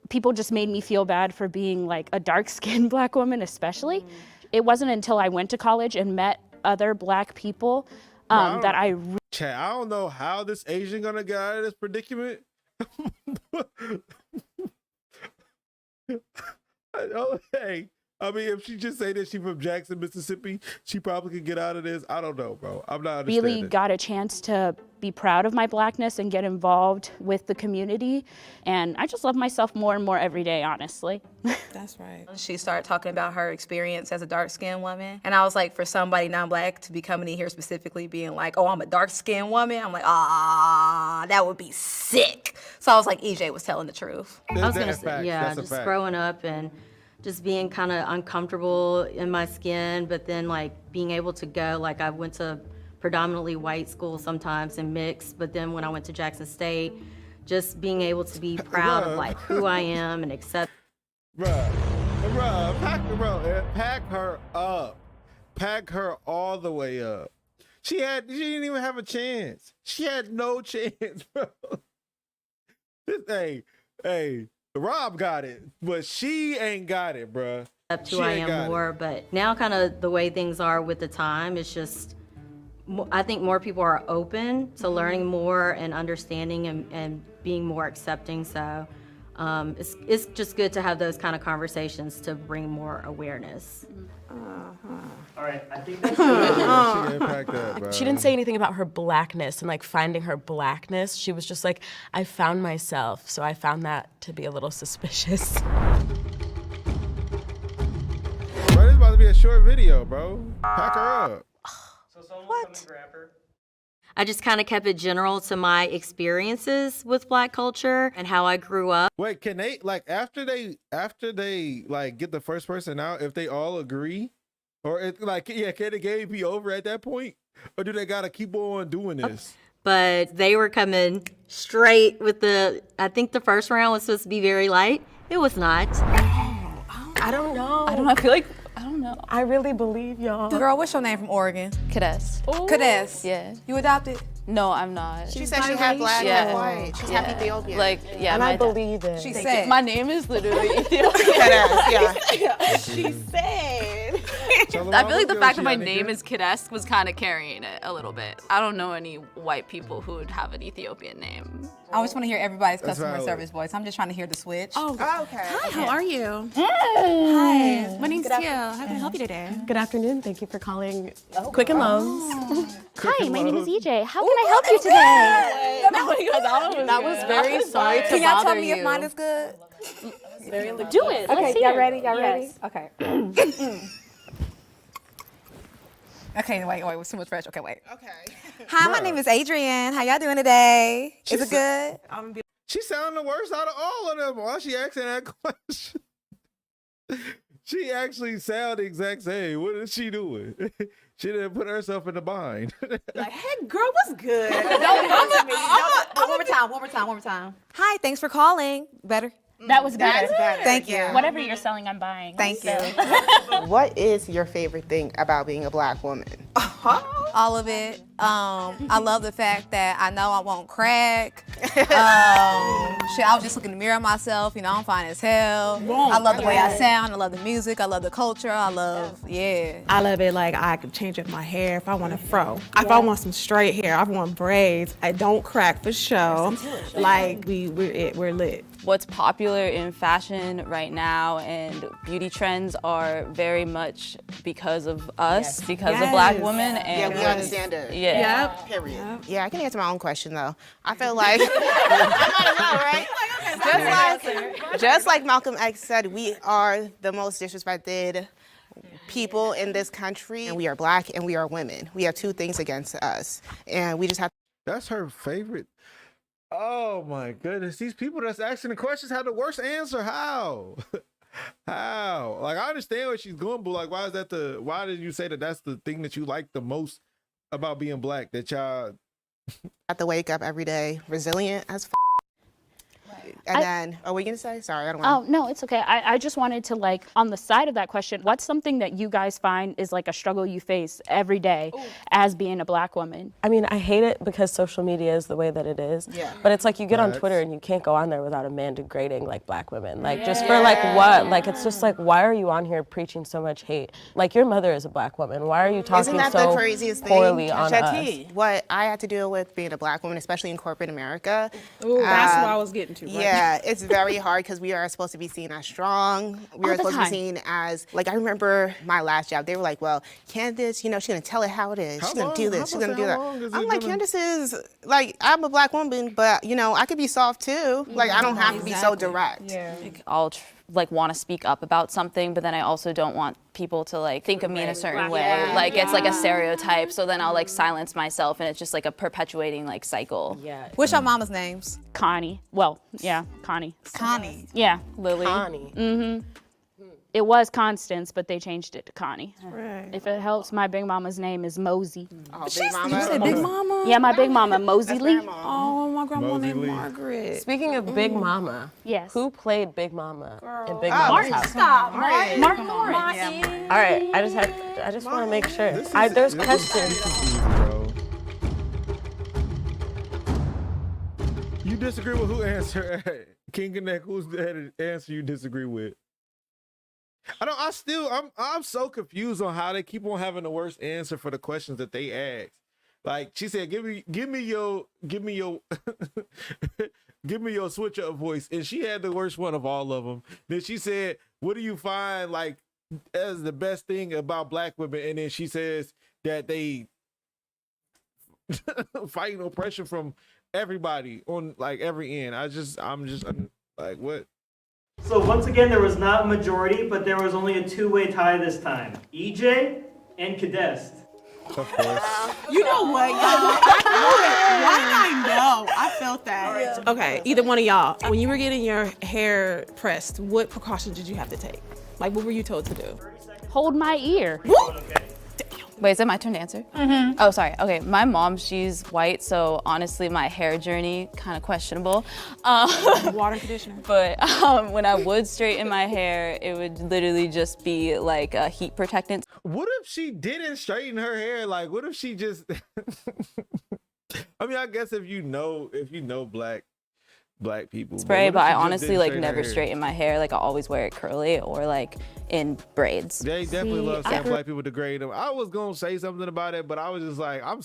people just made me feel bad for being like a dark-skinned black woman especially. It wasn't until I went to college and met other black people that I Chat, I don't know how this Asian gonna get out of this predicament. Hey, I mean, if she just say that she from Jackson, Mississippi, she probably could get out of this. I don't know, bro. I'm not understanding. really got a chance to be proud of my blackness and get involved with the community. And I just love myself more and more every day, honestly. That's right. She started talking about her experience as a dark-skinned woman. And I was like, for somebody non-black to be coming in here specifically being like, oh, I'm a dark-skinned woman, I'm like, that would be sick. So I was like, EJ was telling the truth. I was gonna say, yeah, just growing up and just being kind of uncomfortable in my skin, but then like being able to go, like I went to predominantly white school sometimes and mixed, but then when I went to Jackson State, just being able to be proud of like who I am and accept. Pack her up. pack her all the way up. She didn't even have a chance. She had no chance, bro. Hey, Rob got it, but she ain't got it, bro. Up to I am more, but now kind of the way things are with the time, it's just, I think more people are open to learning more and understanding and being more accepting. So it's just good to have those kind of conversations to bring more awareness. All right, I think She didn't say anything about her blackness and like finding her blackness. She was just like, I found myself. So I found that to be a little suspicious. Bro, this about to be a short video, bro. Pack her up. So someone will come and grab her. I just kind of kept it general to my experiences with Black culture and how I grew up. Wait, can they, like, after they like get the first person out, if they all agree, or it, like, yeah, can the game be over at that point, or do they gotta keep on doing this? But they were coming straight with I think the first round was supposed to be very light. It was not. I don't know. I feel like, I don't know. I really believe y'all. Girl, what's your name from Oregon? Kades. Kades. Yeah. You adopted? No, I'm not. She said she half black, half white. She's half Ethiopian. Like, yeah, and I believe it. She said. My name is literally Ethiopian. She said. I feel like the fact that my name is Kades was kind of carrying it a little bit. I don't know any white people who would have an Ethiopian name. I just want to hear everybody's customer service voice. I'm just trying to hear the switch. Oh, okay. Hi, how are you? Hi. My name's Tia. How can I help you today? Good afternoon. Thank you for calling Quicken Loans. Hi, my name is EJ. How can I help you today? That was very sorry to Can y'all bother tell me you. if mine is good? Do it. Let's see y'all it. ready? Y'all ready? Yes. Okay. Okay, wait, it's too much pressure. Okay, wait. Okay. Hi, my name is Adrienne. How y'all doing today? Is it good? She sounded the worst out of all of them. Why she asking that question? She actually sounded the exact same. What is she doing? She didn't put herself in the bind. Like, hey, girl, what's good? One more time. Hi, thanks for calling. Better? That was good. That's better. Thank you. Whatever you're selling, I'm buying. Thank you. What is your favorite thing about being a Black woman? All of it. I love the fact that I know I won't crack. I was just looking in the mirror at myself. You know, I'm fine as hell. I love the way I sound. I love the music. I love the culture. I love it. Like, I could change up my hair if I want a fro. If I want some straight hair, I want braids. I don't crack for show. Like, we're lit. What's popular in fashion right now and beauty trends are very much because of us, because of Black women. And we understand it. Yeah. Period. Yeah, I can answer my own question though. I feel like I might know, right? Just like Malcolm X said, we are the most disrespected people in this country, and we are Black and we are women. We have two things against us, and we just have. That's her favorite. Oh my goodness. These people that's asking the questions have the worst answer. How? How? Like, I understand what she's going, but like, why did you say that that's the thing that you like the most about being Black, that y'all have to wake up every day resilient as and then, what were you gonna say? Sorry, I don't want. Oh, no, it's okay. I just wanted to, like, on the side of that question, what's something that you guys find is like a struggle you face every day as being a Black woman? I mean, I hate it because social media is the way that it is. Yeah. But it's like you get on Twitter and you can't go on there without a man degrading like Black women. Like just for like what? Like it's just like, why are you on here preaching so much hate? Like your mother is a Black woman. Why are you talking Isn't that so the craziest poorly thing? on Shetty, us? what I had to deal with being a Black woman, especially in corporate America. Ooh, that's what I was getting to. Right? Yeah, it's very hard because we are supposed to be seen as strong. We are supposed to be seen as, like, I remember my last job, they were like, well, Candace, you know, she's gonna tell it how it is. She's gonna do this, she's gonna do that. I'm like, Candace is, like, I'm a Black woman, but, you know, I could be soft too. Like, I don't have to be so direct. Yeah. I'll like want to speak up about something, but then I also don't want people to like think of me in a certain way. Like it's like a stereotype, so then I'll like silence myself, and it's just like a perpetuating like cycle. Yeah. What's your mama's names? Connie. Well, yeah, Connie. Connie. Yeah. Lily. Connie. Mm-hmm. It was Constance, but they changed it to Connie. Right. If it helps, my big mama's name is Mosey. Oh, Big Mama. You said Big Mama? Yeah, my big mama, Mosey Lee. Oh, my grandma Mosey named Lee. Margaret. Speaking of Big Mama, Yes. who played Big Mama in Big Mama's house? Stop, Martin. Martin Lawrence. All right, I just want to make sure. There's questions. Bro. You disagree with who answer? King Connect, who's the answer you disagree with? I'm so confused on how they keep on having the worst answer for the questions that they ask. Like she said, give me your give me your switch up voice, and she had the worst one of all of them. Then she said, what do you find like as the best thing about black women? And then she says that they fighting oppression from everybody on like every end. I'm just like, what? So once again, there was not a majority, but there was only a two-way tie this time. EJ and Kadest. Of course. You know what, y'all? Why did I know? I felt that. Okay, either one of y'all, when you were getting your hair pressed, what precautions did you have to take? Like, what were you told to do? Hold my ear. Wait, is it my turn to answer? Mm-hmm. Oh, sorry. Okay, my mom, she's white, so honestly, my hair journey, kind of questionable. Water conditioner. But when I would straighten my hair, it would literally just be like a heat protectant. What if she didn't straighten her hair? Like, what if she just? I mean, I guess if you know black people. Spray, but I honestly like straighten her never hair? straighten my hair. Like I always wear it curly or like in braids. They definitely love saying black people degrade them. I was gonna say something about it, but I was just like, I'm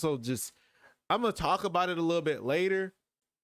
gonna talk about it a little bit later.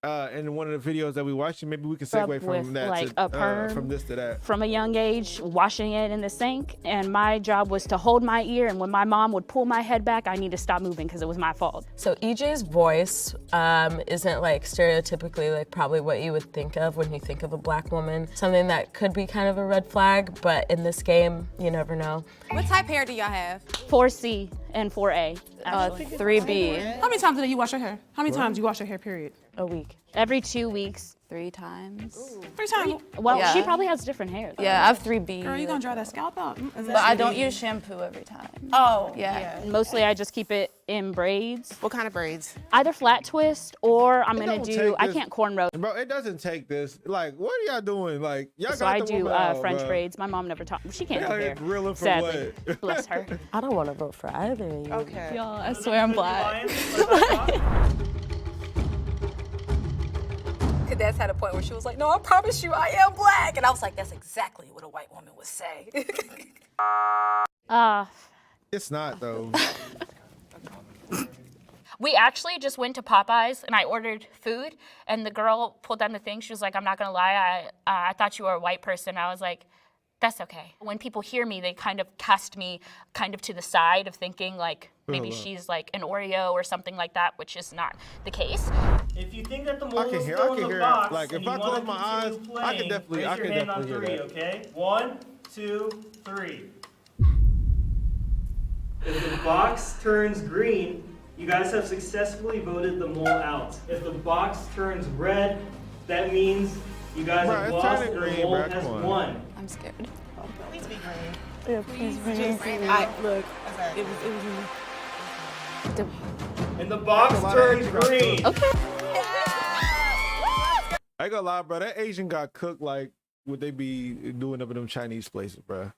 In one of the videos that we watched, maybe we can segue from that like to, a perm from this to that. From a young age, washing it in the sink, and my job was to hold my ear, and when my mom would pull my head back, I need to stop moving because it was my fault. So EJ's voice isn't like stereotypically like probably what you would think of when you think of a black woman. Something that could be kind of a red flag, but in this game, you never know. What type hair do y'all have? 4C and 4A. 3B. How many times did you wash your hair? How many times do you wash your hair, period? A week. Every 2 weeks. 3 times. 3 times? Well, Yeah. she probably has different hair, though. Yeah, I have 3B. Girl, you gonna dry that scalp out. But I don't use shampoo every time. Oh, Yeah. Mostly I just keep it in braids. What kind of braids? Either flat twist or I'm It gonna don't do, take I this- can't cornrow. Bro, it doesn't take this. Like, what are y'all doing? Like, y'all So got I the do woman out, French bro. braids. My mom never taught me. She can't do Y'all hair. ain't grilling for Sadly. what? Bless her. I don't want to vote for either of you. Okay. Y'all, I swear I'm black. Kadez had a point where she was like, no, I promise you I am black. And I was like, that's exactly what a white woman would say. It's not though. We actually just went to Popeyes and I ordered food and the girl pulled down the thing. She was like, I'm not gonna lie, I thought you were a white person. I was like, that's okay. When people hear me, they kind of cast me kind of to the side of thinking like maybe she's like an Oreo or something like that, which is not the case. If you think that the I mole can is hear. still I in can the hear. box Like, and if you I wanna close my eyes, continue I can playing, definitely. I raise can your hand on definitely hear 3, that. okay? 1, 2, 3. If the box turns green, you guys have successfully voted the mole out. If the box turns red, that means you guys Bro, have it's lost turning and the green, mole bro. has Come on. won. I'm scared. Please be green. Yeah, please bring it. Look, it was And the box turns green. Okay. I ain't gonna lie, bro. That Asian got cooked like what they be doing up in them Chinese places, bro.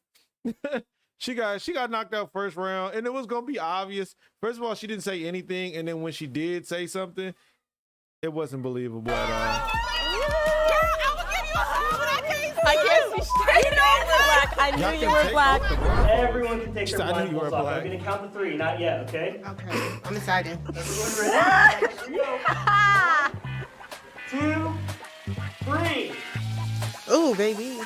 She got knocked out first round, and it was gonna be obvious. First of all, she didn't say anything, and then when she did say something, it wasn't believable at all. I can't see straight. You know you were black. I knew you were black. Everyone can take She their said, "I knew you were blindfolds off. black." I'm gonna count to 3, not yet, okay? Okay. I'm excited. Everyone ready? Here we go. 2, 3. Ooh, baby.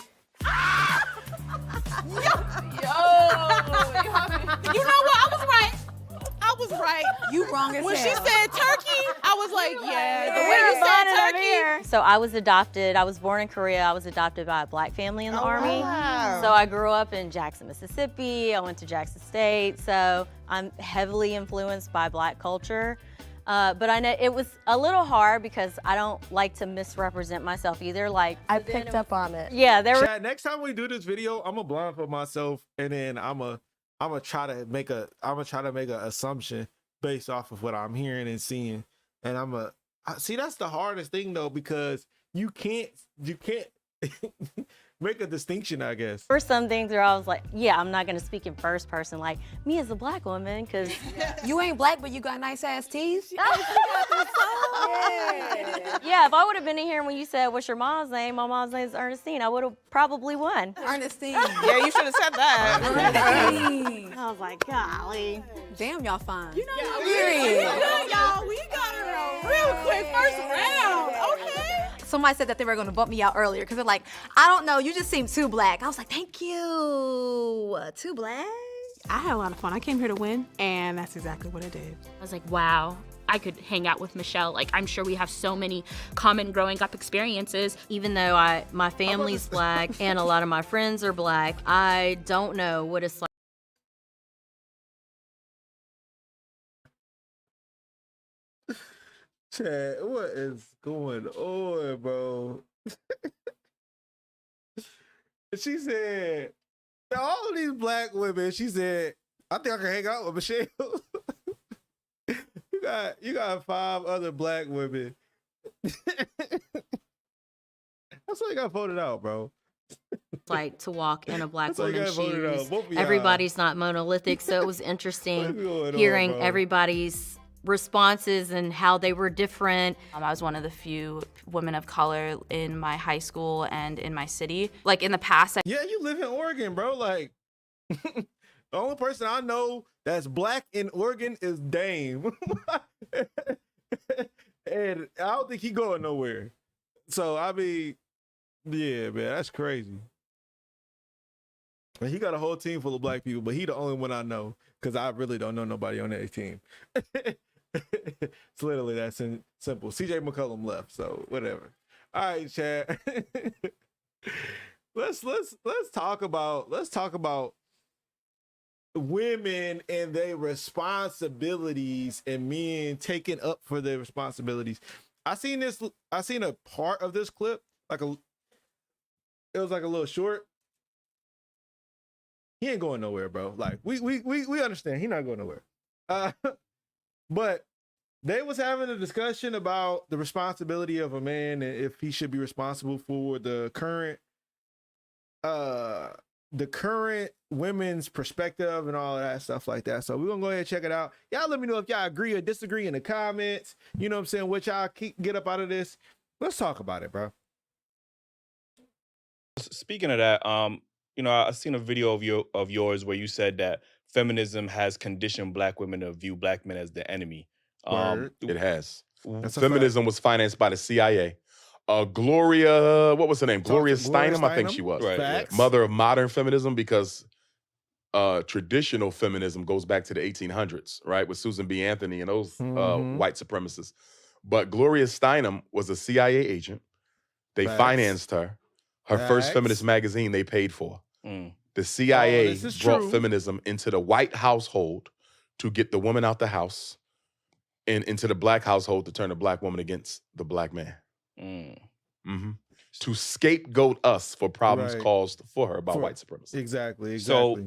You know what? I was right. I was right. You wrong as When she hell. said turkey, I was like, yeah. The way you said turkey. So I was adopted. I was born in Korea. I was adopted by a black family in the Army. wow. So I grew up in Jackson, Mississippi. I went to Jackson State. So I'm heavily influenced by black culture. But I know it was a little hard because I don't like to misrepresent myself either. Like I picked up on it. Yeah, there were. Chad, next time we do this video, I'm gonna blindfold myself, and then I'm gonna try to make an assumption based off of what I'm hearing and seeing, and see that's the hardest thing though, because you can't make a distinction, I guess. For some things where I was like, yeah, I'm not gonna speak in first person, like me as a black woman, because You ain't black, but you got nice ass teeth. yeah, if I would have been in here when you said, what's your mom's name? My mom's name is Ernestine. I would have probably won. Ernestine. Yeah, you should have said that. Ernestine. I was like, golly. Damn, y'all fine. You know what? Period. Y'all, we got it real quick first round. Okay. Somebody said that they were going to bump me out earlier because they're like, I don't know, you just seem too black. I was like, thank you. Too black? I had a lot of fun. I came here to win, and that's exactly what I did. I was like, wow, I could hang out with Michelle. Like, I'm sure we have so many common growing up experiences. Even though my family's black and a lot of my friends are black, I don't know what it's like. Chad, what is going on, bro? She said, all of these black women, she said, I think I can hang out with Michelle. you got 5 other black women. That's why you got voted out, bro. Like to walk in a black That's why you woman's got voted out. shoes. Both of y'all. Everybody's not monolithic, so it was What's interesting going on, hearing bro? everybody's responses and how they were different. I was one of the few women of color in my high school and in my city. Like in the past, Yeah, you live in Oregon, bro. Like, the only person I know that's black in Oregon is Dame. And I don't think he going nowhere. So, I mean, yeah, man, that's crazy. And he got a whole team full of black people, but he the only one I know because I really don't know nobody on that team. It's literally that simple. CJ McCollum left, so whatever. All right, Chad. let's talk about women and their responsibilities and men taking up for their responsibilities. I seen a part of this clip, it was like a little short. He ain't going nowhere, bro. Like we understand he not going nowhere. But they was having a discussion about the responsibility of a man and if he should be responsible for the current women's perspective and all of that stuff like that. So we're gonna go ahead and check it out. Y'all let me know if y'all agree or disagree in the comments. You know what I'm saying? What y'all get up out of this. Let's talk about it, bro. Speaking of that, I've seen a video of yours where you said that feminism has conditioned black women to view black men as the enemy. It has. That's a Feminism was financed by the CIA. Gloria, what was her name? Gloria Steinem, I think she was. Right, yeah. Mother of modern feminism, because traditional feminism goes back to the 1800s, right? With Susan B. Anthony and those white supremacists. But Gloria Steinem was a CIA agent. They financed her. Her first feminist magazine they paid for. The CIA brought feminism into the white household to get the woman out the house and into the black household to turn the black woman against the black man. To scapegoat us for problems caused for her by white supremacy. Exactly. So,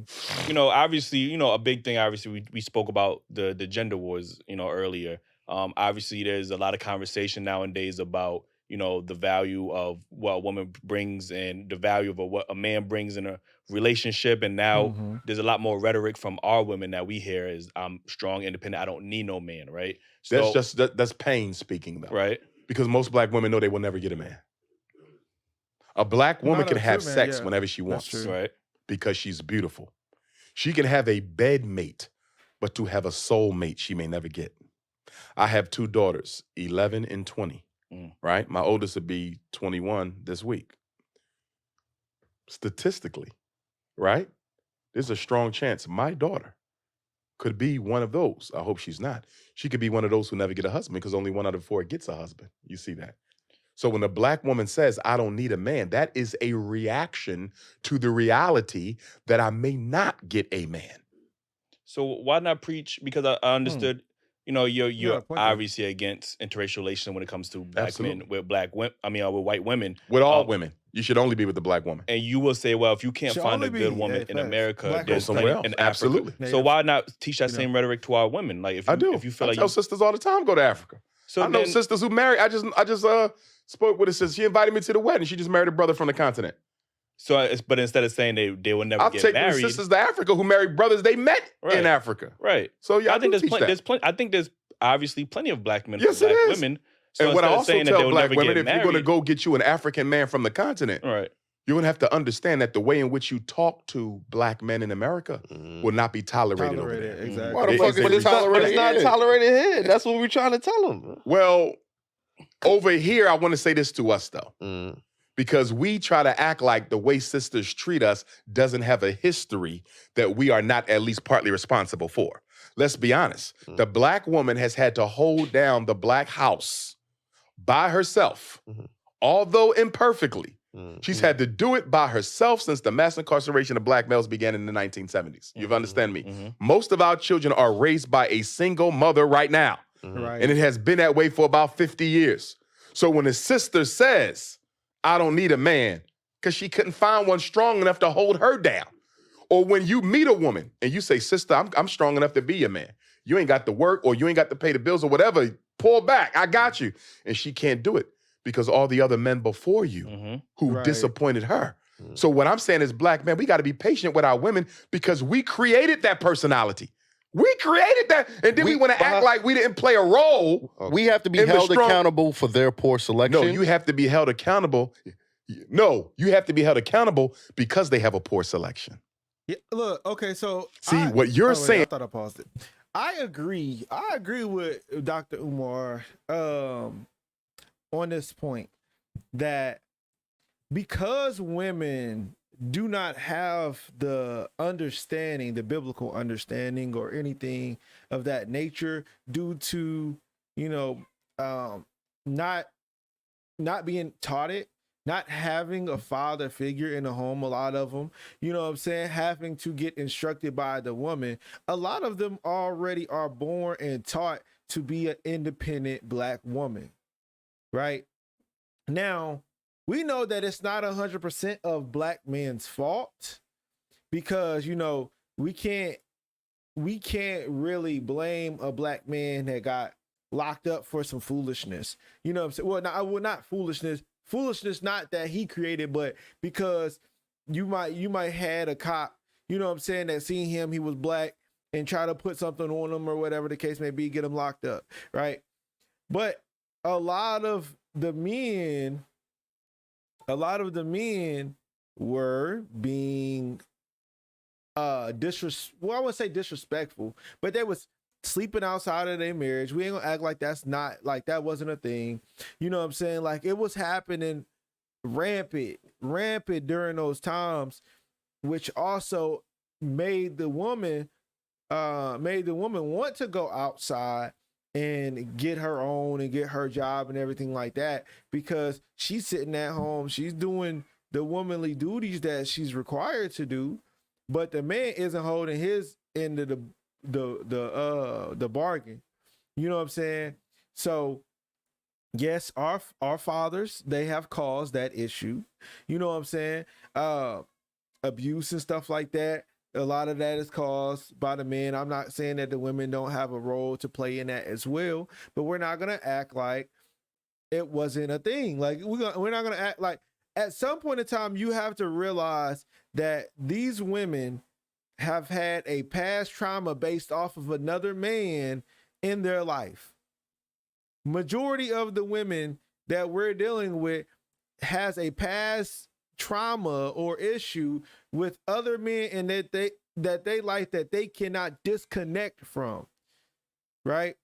obviously, a big thing, obviously, we spoke about the gender wars, earlier. Obviously, there's a lot of conversation nowadays about, the value of what a woman brings and the value of what a man brings in a relationship. And now there's a lot more rhetoric from our women that we hear is, I'm strong, independent, I don't need no man, right? So, that's pain speaking, though. Right. Because most black women know they will never get a man. A black woman can have sex whenever she wants. Right. Because she's beautiful. She can have a bed mate, but to have a soul mate, she may never get. I have 2 daughters, 11 and 20, right? My oldest would be 21 this week. Statistically, right? There's a strong chance my daughter could be one of those. I hope she's not. She could be one of those who never get a husband because only 1 out of 4 gets a husband. You see that? So when a black woman says, I don't need a man, that is a reaction to the reality that I may not get a man. So why not preach? Because I understood, you know, you're Yeah, point obviously against interracial relations when it comes to black men with black women. I mean, with white women. With all women, you should only be with the black woman. And you will say, well, if you can't Should find a only good be, woman yeah, in facts. America, Black there's women. plenty Somewhere else. in Africa. Absolutely. So why not teach that same rhetoric to our women? Like, if you, I do. if you feel I like tell sisters all the time, go to Africa. So I know then- sisters who marry. I just spoke with a sister. She invited me to the wedding. She just married a brother from the continent. So, but instead of saying they will never I've get taken married, sisters to Africa who married brothers they met in Africa. right? So yeah, I think do there's teach plenty. that. There's plenty. I think there's obviously plenty of black men Yes, for it black is. women. So And what I instead of also saying that tell they'll black never women, get if you're married, going to go get you an African man from the continent, right, you're going to have to understand that the way in which you talk to black men in America will not be tolerated over there. Exactly. Why the fuck is it tolerated? It's not tolerated here. That's what we're trying to tell them. Well, over here, I want to say this to us, though. Because we try to act like the way sisters treat us doesn't have a history that we are not at least partly responsible for. Let's be honest. The black woman has had to hold down the black house by herself, although imperfectly. She's had to do it by herself since the mass incarceration of black males began in the 1970s. You understand me? Most of our children are raised by a single mother right now. Right. And it has been that way for about 50 years. So when a sister says, I don't need a man, because she couldn't find one strong enough to hold her down. Or when you meet a woman and you say, sister, I'm strong enough to be your man. You ain't got to work or you ain't got to pay the bills or whatever. Pull back, I got you. And she can't do it because all the other men before you who disappointed her. So what I'm saying is, black men, we got to be patient with our women because we created that personality. We created that, and then we want to act like we didn't play a role. We have to be held accountable for their poor selection. No, you have to be held accountable. No, you have to be held accountable because they have a poor selection. Yeah, look, okay, so See, what you're saying. I thought I paused it. I agree with Dr. Umar on this point that because women do not have the understanding, the biblical understanding or anything of that nature due to, not being taught it, not having a father figure in the home, a lot of them, having to get instructed by the woman. A lot of them already are born and taught to be an independent black woman, right? Now, we know that it's not 100% of black men's fault because, we can't really blame a black man that got locked up for some foolishness. You know what I'm saying? Well, not foolishness. Foolishness, not that he created, but because you might had a cop, that seen him, he was black, and try to put something on him or whatever the case may be, get him locked up, right? But a lot of the men were being I wouldn't say disrespectful, but they was sleeping outside of their marriage. We ain't gonna act like that wasn't a thing. You know what I'm saying? Like it was happening rampant during those times, which also made the woman want to go outside and get her own and get her job and everything like that, because she's sitting at home, she's doing the womanly duties that she's required to do, but the man isn't holding his end of the bargain. You know what I'm saying? So yes, our fathers, they have caused that issue. You know what I'm saying? Abuse and stuff like that. A lot of that is caused by the men. I'm not saying that the women don't have a role to play in that as well, but we're not going to act like it wasn't a thing. Like we're not going to act like at some point in time, you have to realize that these women have had a past trauma based off of another man in their life. Majority of the women that we're dealing with has a past trauma or issue with other men, and that they like that they cannot disconnect from, right?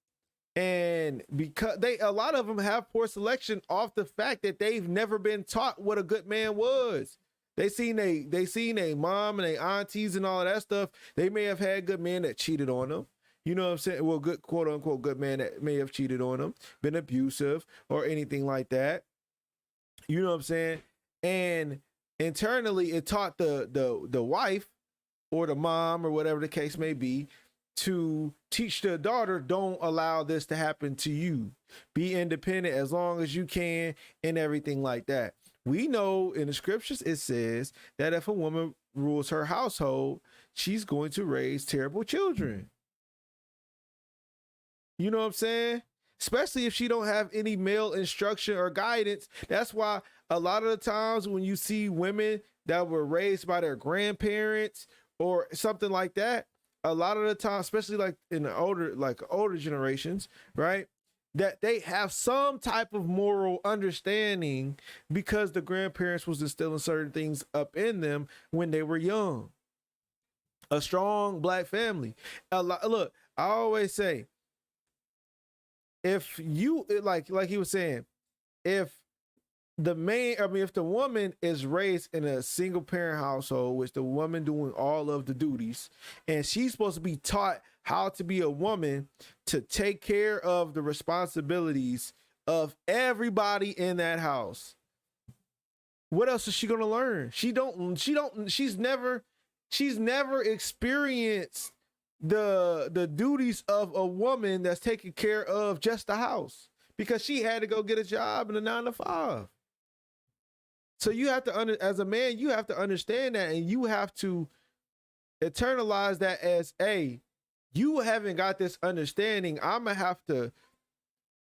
And because a lot of them have poor selection off the fact that they've never been taught what a good man was. They seen a mom and a aunties and all of that stuff. They may have had good men that cheated on them. You know what I'm saying? Well, good quote unquote good man that may have cheated on them, been abusive or anything like that. You know what I'm saying? And internally, it taught the wife or the mom or whatever the case may be to teach their daughter, don't allow this to happen to you. Be independent as long as you can and everything like that. We know in the scriptures it says that if a woman rules her household, she's going to raise terrible children. You know what I'm saying? Especially if she don't have any male instruction or guidance. That's why a lot of the times when you see women that were raised by their grandparents or something like that, a lot of the time, especially like in the older generations, right? That they have some type of moral understanding because the grandparents was instilling certain things up in them when they were young. A strong black family. Look, I always say, if you like he was saying, if the woman is raised in a single parent household, which the woman doing all of the duties, and she's supposed to be taught how to be a woman to take care of the responsibilities of everybody in that house, what else is she gonna learn? She's never experienced the duties of a woman that's taking care of just the house, because she had to go get a job in a 9 to 5. So you have to, as a man, you have to understand that, and you have to internalize that as, hey, you haven't got this understanding. I'm gonna have to,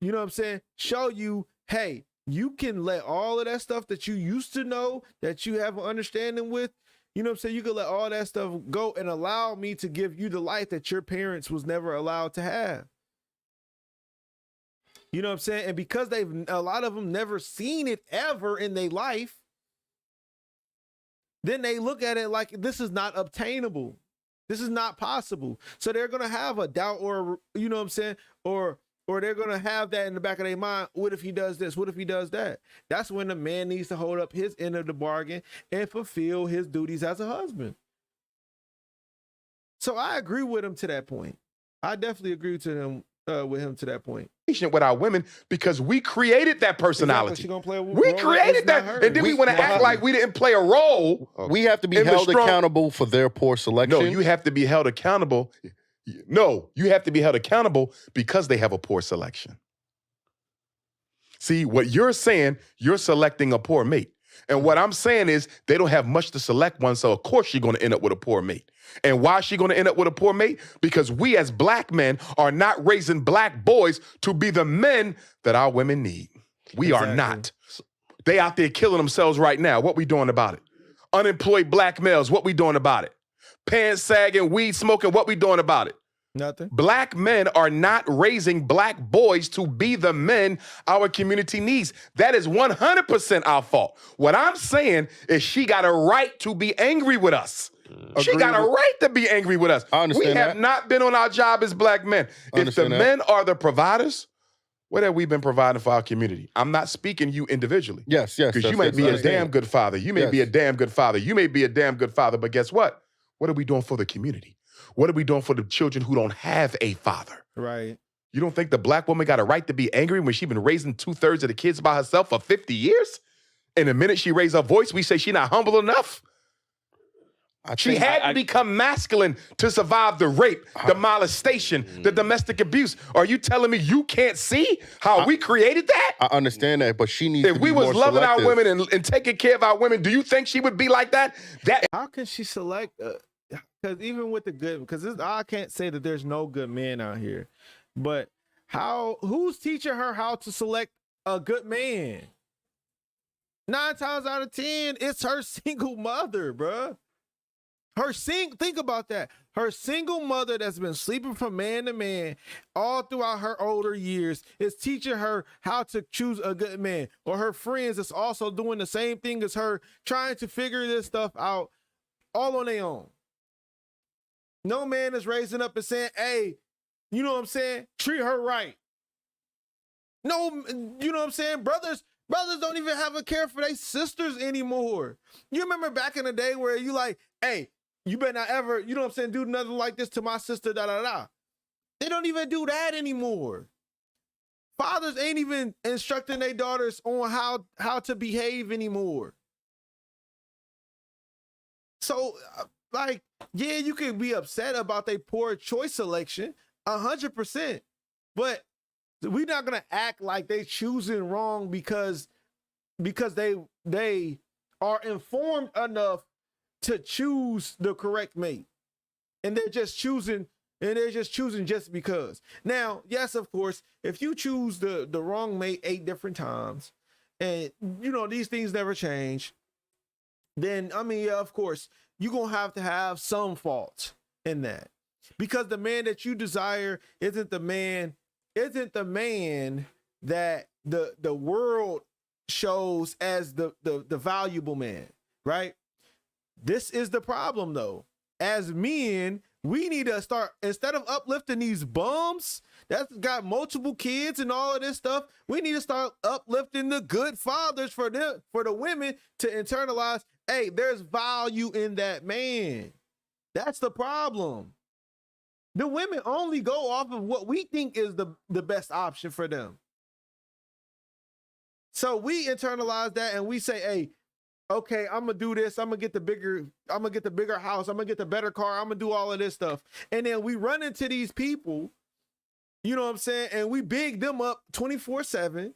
you know what I'm saying, show you, hey, you can let all of that stuff that you used to know, that you have an understanding with, you know what I'm saying, you can let all that stuff go and allow me to give you the life that your parents was never allowed to have. You know what I'm saying? And because a lot of them never seen it ever in their life, then they look at it like this is not obtainable. This is not possible. So they're going to have a doubt, or, you know what I'm saying? Or they're going to have that in the back of their mind. What if he does this? What if he does that? That's when the man needs to hold up his end of the bargain and fulfill his duties as a husband. So I agree with him to that point. I definitely agree with him to that point. With our women, because we created that personality. Exactly. We created that, and then we want to act like we didn't play a role. We have to be held accountable for their poor selection. No, you have to be held accountable. No, you have to be held accountable because they have a poor selection. See, what you're saying, you're selecting a poor mate. And what I'm saying is they don't have much to select one, so of course you're going to end up with a poor mate. And why is she going to end up with a poor mate? Because we as black men are not raising black boys to be the men that our women need. We are not. They out there killing themselves right now. What we doing about it? Unemployed black males, what we doing about it? Pants sagging, weed smoking, what we doing about it? Nothing. Black men are not raising black boys to be the men our community needs. That is 100% our fault. What I'm saying is she got a right to be angry with us. She got a right to be angry with us. I understand we have not been on our job as black men. If the men are the providers, what have we been providing for our community? I'm not speaking you individually. Yes. Because you may be a damn good father. You may be a damn good father. You may be a damn good father. But guess what? What are we doing for the community? What are we doing for the children who don't have a father? Right. You don't think the black woman got a right to be angry when she's been raising 2/3 of the kids by herself for 50 years? And the minute she raised her voice, we say she's not humble enough? She had to become masculine to survive the rape, the molestation, the domestic abuse. Are you telling me you can't see how we created that? I understand that, but she needs to be more If we was loving selective. our women and taking care of our women, do you think she would be like that? How can she select? Because even with the good, because I can't say that there's no good men out here, but who's teaching her how to select a good man? 9 times out of 10, it's her single mother, bruh. Think about that. Her single mother that's been sleeping from man to man all throughout her older years is teaching her how to choose a good man. Or her friends that's also doing the same thing as her, trying to figure this stuff out all on their own. No man is raising up and saying, hey, you know what I'm saying? Treat her right. No, you know what I'm saying? Brothers don't even have a care for their sisters anymore. You remember back in the day where you like, hey, you better not ever, you know what I'm saying, do nothing like this to my sister, da-da-da. They don't even do that anymore. Fathers ain't even instructing their daughters on how to behave anymore. So like, yeah, you can be upset about their poor choice selection, 100%. But we're not gonna act like they choosing wrong because they are informed enough to choose the correct mate, and they're just choosing just because. Now, yes, of course, if you choose the wrong mate 8 different times, and these things never change, then I mean, yeah, of course, you're gonna have some fault in that, because the man that you desire isn't the man that the world shows as the valuable man, right? This is the problem, though. As men, we need to start, instead of uplifting these bums that's got multiple kids and all of this stuff, we need to start uplifting the good fathers for the women to internalize, hey, there's value in that man. That's the problem. The women only go off of what we think is the best option for them. So we internalize that and we say, hey, okay, I'm gonna do this. I'm gonna get the bigger house. I'm gonna get the better car. I'm gonna do all of this stuff. And then we run into these people, you know what I'm saying? And we big them up 24/7.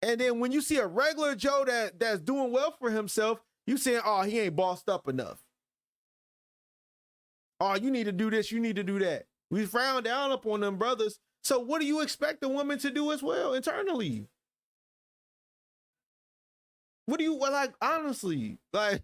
And then when you see a regular Joe that's doing well for himself, you saying, oh, he ain't bossed up enough. Oh, you need to do this. You need to do that. We frown down upon them brothers. So what do you expect the woman to do as well internally? What do you, like, honestly, like,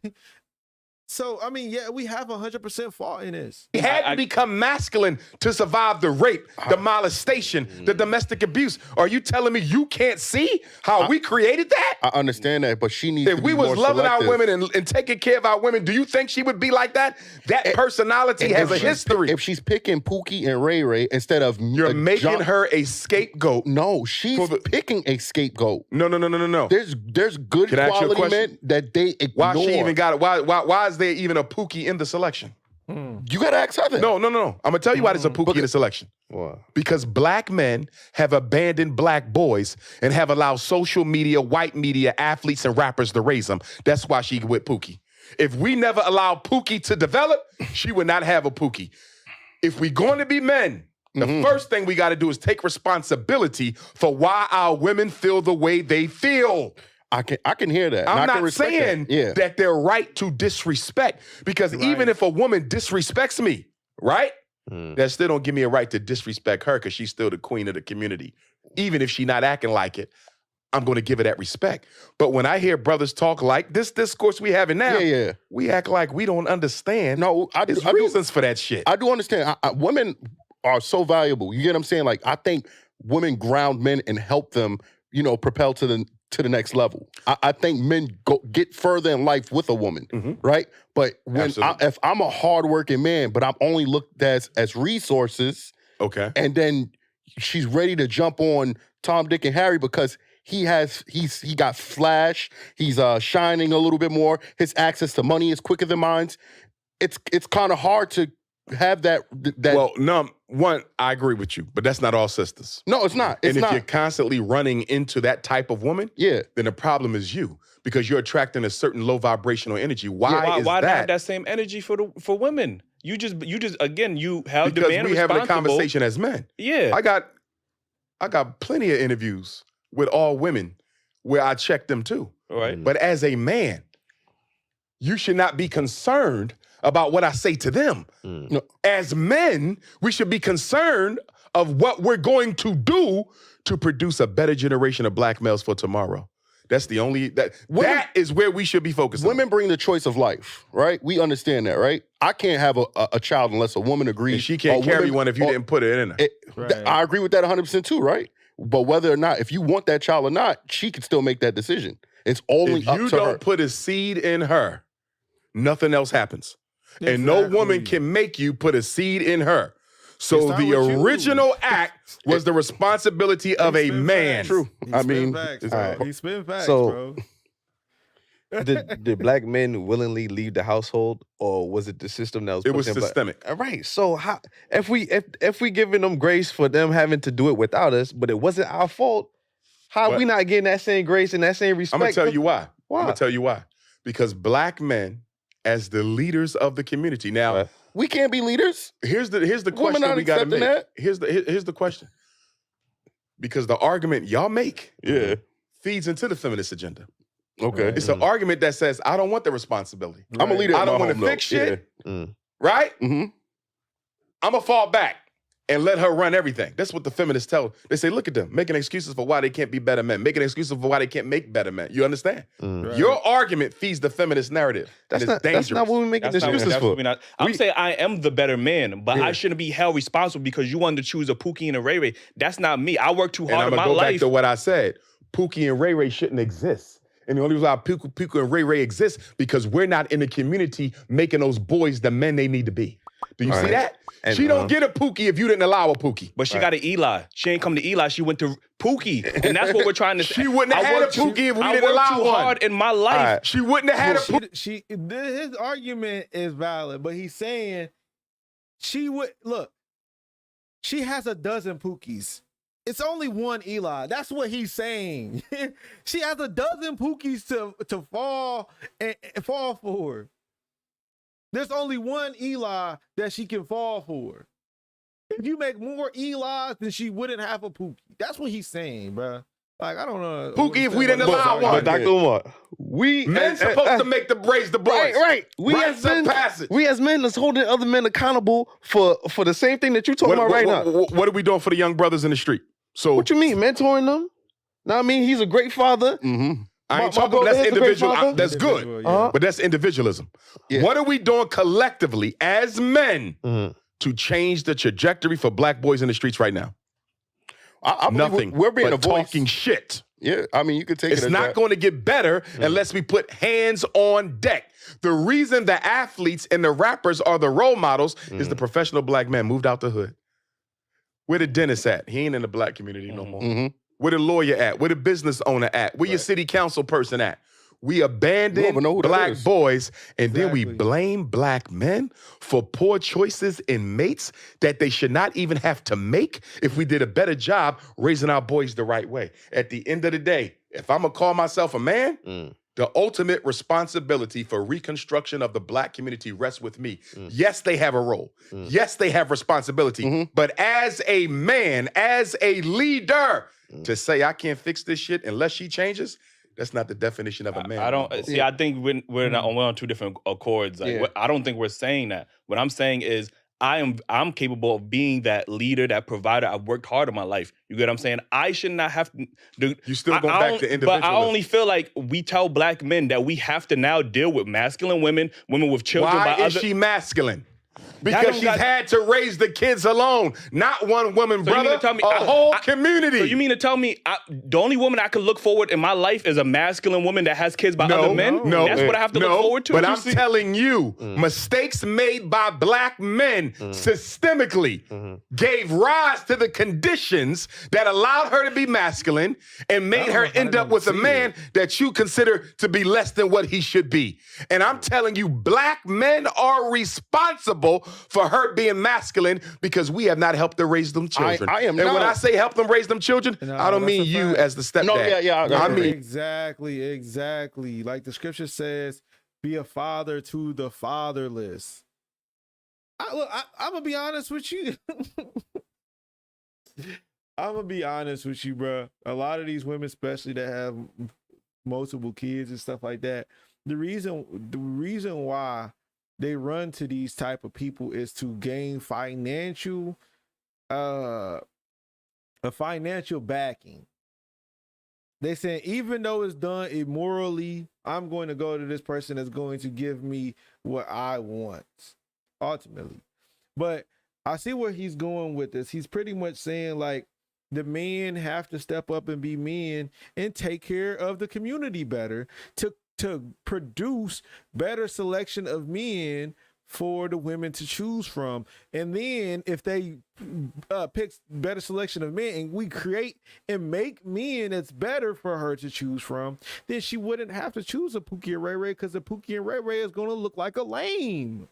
so, I mean, yeah, we have 100% fault in this. He had to become masculine to survive the rape, the molestation, the domestic abuse. Are you telling me you can't see how we created that? I understand that, but she needs to be If we was more loving selective. our women and taking care of our women, do you think she would be like that? That personality has a history. If she's picking Pookie and Ray Ray instead of You're making her a scapegoat. No, she's picking a scapegoat. No. There's good Can I ask you a quality question? men that they ignore. Why she even got it? Why is there even a Pookie in the selection? You gotta ask her that. No. I'm gonna tell you why there's a Pookie in the selection. Why? Because black men have abandoned black boys and have allowed social media, white media, athletes, and rappers to raise them. That's why she with Pookie. If we never allowed Pookie to develop, she would not have a Pookie. If we're going to be men, the first thing we got to do is take responsibility for why our women feel the way they feel. I can hear that. I'm I can not respect saying that they're right to disrespect, because even if a woman disrespects me, right, that still don't give me a right to disrespect her, because she's still the queen of the community. Even if she not acting like it, I'm going to give her that respect. But when I hear brothers talk like this discourse we having now, we act like we don't understand. No, There's reasons for that shit. I do understand. Women are so valuable. You get what I'm saying? Like, I think women ground men and help them, propel to the next level. I think men get further in life with a woman, right? But if I'm a hardworking man, but I'm only looked at as resources, okay, and then she's ready to jump on Tom, Dick, and Harry because he got flash, he's shining a little bit more, his access to money is quicker than mine. It's kind of hard to have that. Well, no, one, I agree with you, but that's not all sisters. No, it's not. And if you're constantly running into that type of woman, then the problem is you, because you're attracting a certain low vibrational energy. Why is why that? not have that same energy for women? You just again, you held the Because man we having a responsible. conversation as men. Yeah. I got plenty of interviews with all women where I check them too. All right. But as a man, you should not be concerned about what I say to them. No. As men, we should be concerned of what we're going to do to produce a better generation of black males for tomorrow. That's the only, that is where we should be focusing. Women bring the choice of life, right? We understand that, right? I can't have a child unless a woman agrees. And she can't carry one if you didn't put it in her. I agree with that 100% too, right? But whether or not, if you want that child or not, she can still make that decision. It's only if up you to her. don't put a seed in her, nothing else happens. And no woman can make you put a seed in her. So the original act was the responsibility of a man. True. I mean, He spin facts, So- bro. Did black men willingly leave the household, or was it the system that was? It was pushing systemic. All right. So how, if we giving them grace for them having to do it without us, but it wasn't our fault, how are we not getting that same grace and that same respect? I'm gonna tell you why. Why? I'm gonna tell you why. Because black men as the leaders of the community. Now, we can't be leaders. Here's the Women question aren't we got to accepting make. that. Here's the question. Because the argument y'all make feeds into the feminist agenda. Okay. It's an argument that says, I don't want the responsibility. I'm a leader. I don't want to fix shit. Right? Mm-hmm. I'm going to fall back and let her run everything. That's what the feminists tell. They say, look at them, making excuses for why they can't be better men, making excuses for why they can't make better men. You understand? Your argument feeds the feminist narrative. That's and it's dangerous. That's not what we're making excuses for. I'm saying I am the better man, but I shouldn't be held responsible because you wanted to choose a Pookie and a Ray Ray. That's not me. I worked too hard in my go life. Back to what I said. Pookie and Ray Ray shouldn't exist. And the only reason why Pookie and Ray Ray exist because we're not in the community making those boys the men they need to be. Do you see that? And, she don't get a Pookie if you didn't allow a Pookie. But she got an Eli. She ain't come to Eli. She went to Pookie. And that's what we're trying to say. She wouldn't have had a Pookie if we didn't allow one. I worked too hard in my life. She wouldn't have had a Pookie. His argument is valid, but he's saying she would, look, she has a dozen Pookies. It's only one Eli. That's what he's saying. She has a dozen Pookies to fall and fall for. There's only one Eli that she can fall for. If you make more Elis, then she wouldn't have a Pookie. That's what he's saying, bro. Like, I don't know. Pookie, if we didn't allow one. Dr. Umar, men supposed to raise the boys. Right. We as men is holding other men accountable for the same thing that you're talking about right now. What are we doing for the young brothers in the street? So what you mean, mentoring them? Now, I mean, he's a great father. I ain't talking about that's individual. That's good. But that's individualism. Yeah. What are we doing collectively as men to change the trajectory for black boys in the streets right now? Nothing. We're being but talking shit. Yeah, I mean, you could take it. It's not going to get better unless we put hands on deck. The reason the athletes and the rappers are the role models is the professional black man moved out the hood. Where the dentist at? He ain't in the black community no more. Where the lawyer at? Where the business owner at? Where your city council person at? We abandon black boys and then we blame black men for poor choices in mates that they should not even have to make if we did a better job raising our boys the right way. At the end of the day, if I'm gonna call myself a man, the ultimate responsibility for reconstruction of the black community rests with me. Yes, they have a role. Yes, they have responsibility. But as a man, as a leader, to say I can't fix this shit unless she changes, that's not the definition of a man. I don't see. I think we're on two different accords. Like, I don't think we're saying that. What I'm saying is I'm capable of being that leader, that provider. I've worked hard in my life. You get what I'm saying? I should not have to. You still go back to individualism. But I only feel like we tell black men that we have to now deal with masculine women, women with children. Why is she masculine? Because she's had to raise the kids alone. Not one woman, so brother, a whole community. So you mean to tell me the only woman I could look forward in my life is a masculine woman that has kids by other men? No, that's what I have to look forward to? But I'm telling you, mistakes made by black men systemically gave rise to the conditions that allowed her to be masculine and made her end up with a man that you consider to be less than what he should be. And I'm telling you, black men are responsible for her being masculine because we have not helped her raise them children. And when I say help them raise them children, I don't mean you as the stepdad. No, I mean exactly. Like the scripture says, be a father to the fatherless. I'm gonna be honest with you. I'm gonna be honest with you, bro. A lot of these women, especially that have multiple kids and stuff like that, the reason why they run to these type of people is to gain financial backing. They say, even though it's done immorally, I'm going to go to this person that's going to give me what I want, ultimately. But I see where he's going with this. He's pretty much saying, like, the men have to step up and be men and take care of the community better to produce better selection of men for the women to choose from. And then if they pick better selection of men and we create and make men that's better for her to choose from, then she wouldn't have to choose a Pookie and Ray Ray because the Pookie and Ray Ray is going to look like a lame.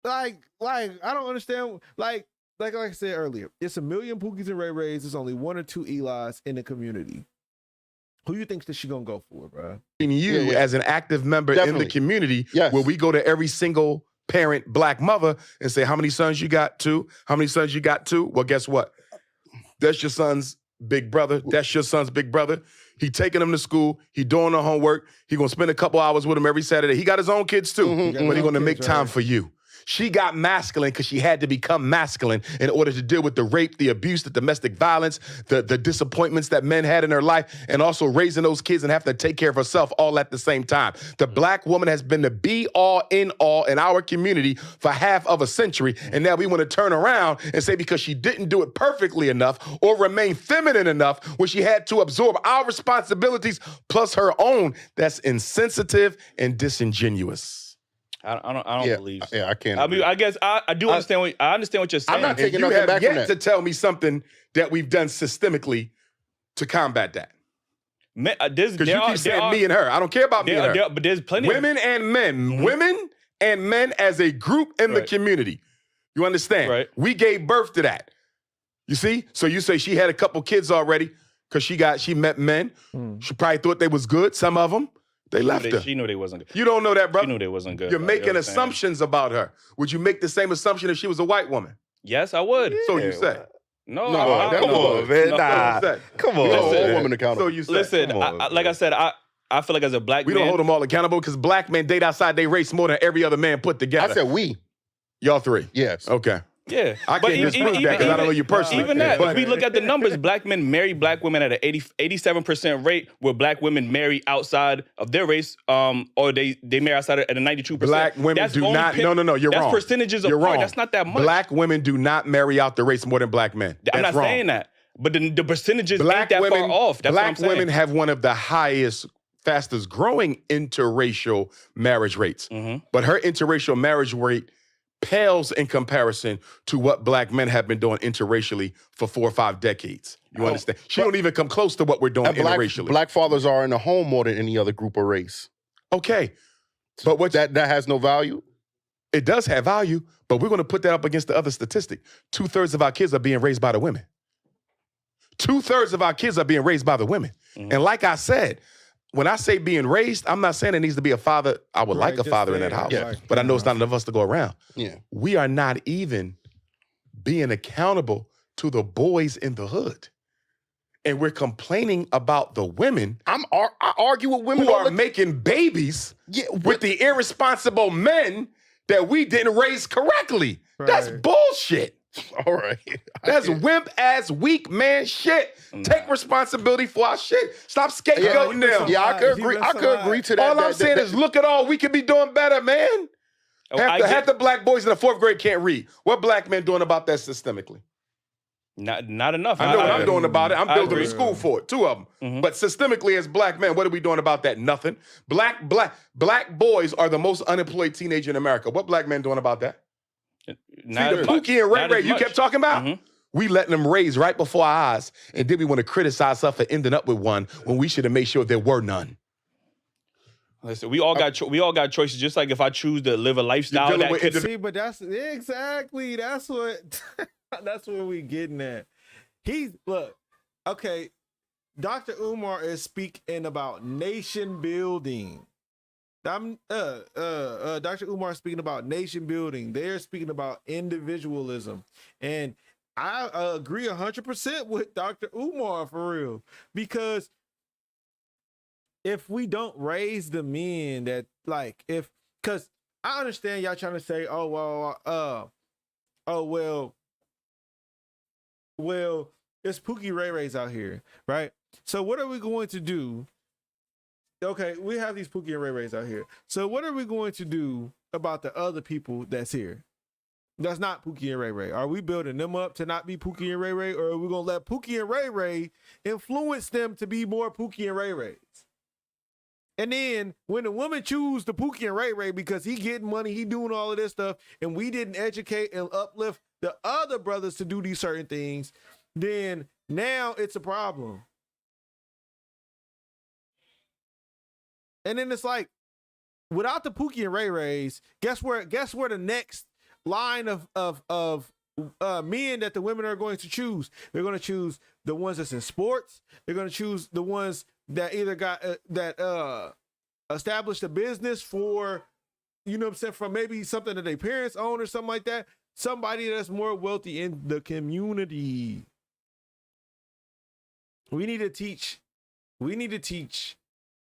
Like I don't understand. Like I said earlier, it's a million Pookies and Ray Rays. There's only one or two Elis in the community. Who you think that she gonna go for, bro? You as an active member in the community, where we go to every single parent black mother and say, how many sons you got? 2. How many sons you got? 2. Well, guess what? That's your son's big brother. That's your son's big brother. He taking them to school. He doing the homework. He gonna spend a couple hours with him every Saturday. He got his own kids too, but he gonna make time for you. She got masculine because she had to become masculine in order to deal with the rape, the abuse, the domestic violence, the disappointments that men had in her life, and also raising those kids and having to take care of herself all at the same time. The black woman has been the be-all, in-all in our community for half of a century, and now we want to turn around and say because she didn't do it perfectly enough or remain feminine enough when she had to absorb our responsibilities plus her own, that's insensitive and disingenuous. I don't believe so. Yeah, I can't. I mean, I guess I do understand what you're saying. I'm not taking nothing back from that. You have yet to tell me something that we've done systemically to combat that. Because you keep saying me and her. I don't care about me and her. But there's plenty women and men. Women and men as a group in the community. You understand? Right. We gave birth to that. You see? So you say she had a couple kids already because she met men. She probably thought they was good, some of them. They left her. She knew they wasn't good. You don't know that, bro. She knew they wasn't good. You're making assumptions about her. Would you make the same assumption if she was a white woman? Yes, I would. So you say. No, come on, man. Come on. Listen, woman accountable. So you say. Listen, like I said, I feel like as a black we man, don't hold them all accountable because black men date outside their race more than every other man put together. I said we. Y'all 3. Yes. Okay. Yeah, I can't disprove that because I don't know you personally. Even that, if we look at the numbers, black men marry black women at an 87% rate, where black women marry outside of their race, or they marry outside at a 92%. Black women do not. No, you're wrong. That's percentages of wrong. That's not that much. Black women do not marry out the race more than black men. I'm not saying that, but the percentages ain't that far off. That's what I'm saying. Black women have one of the highest, fastest growing interracial marriage rates, but her interracial marriage rate pales in comparison to what black men have been doing interracially for 4 or 5 decades. You understand? She don't even come close to what we're doing interracially. Black fathers are in the home more than any other group or race. Okay. But what that has no value? It does have value, but we're going to put that up against the other statistic. 2/3 of our kids are being raised by the women. 2/3 of our kids are being raised by the women. And like I said, when I say being raised, I'm not saying it needs to be a father. I would like a father in that house, but I know it's not enough of us to go around. Yeah. We are not even being accountable to the boys in the hood. And we're complaining about the women. I argue with women who are making babies with the irresponsible men that we didn't raise correctly. Right. That's bullshit. All right. That's wimp-ass, weak man shit. Take responsibility for our shit. Stop scapegoating them. Yeah, I could agree. I could agree to that. All I'm saying is look at all we could be doing better, man. Half the black boys in the 4th grade can't read. What black men doing about that systemically? Not enough. I know what I'm doing about it. I'm building a school for it, 2 of them. But systemically, as black men, what are we doing about that? Nothing. Black boys are the most unemployed teenager in America. What black men doing about that? See, the Pookie and Ray Ray you kept talking about? We letting them raise right before our eyes, and then we want to criticize us for ending up with one when we should have made sure there were none. Listen, we all got choices. Just like if I choose to live a lifestyle See, but that's exactly that's what that's where we getting at. Okay. Dr. Umar is speaking about nation building. Dr. Umar is speaking about nation building. They're speaking about individualism. And I agree 100% with Dr. Umar for real. Because if we don't raise the men that because I understand y'all trying to say, well, it's Pookie Ray Rays out here, right? So what are we going to do? Okay, we have these Pookie and Ray Rays out here. So what are we going to do about the other people that's here? That's not Pookie and Ray Ray. Are we building them up to not be Pookie and Ray Ray, or are we going to let Pookie and Ray Ray influence them to be more Pookie and Ray Rays? And then when the woman choose the Pookie and Ray Ray because he getting money, he doing all of this stuff, and we didn't educate and uplift the other brothers to do these certain things, then now it's a problem. And then it's like, without the Pookie and Ray Rays, guess where the next line of men that the women are going to choose? They're going to choose the ones that's in sports. They're going to choose the ones that either got established a business for, you know what I'm saying, from maybe something that their parents own or something like that. Somebody that's more wealthy in the community. We need to teach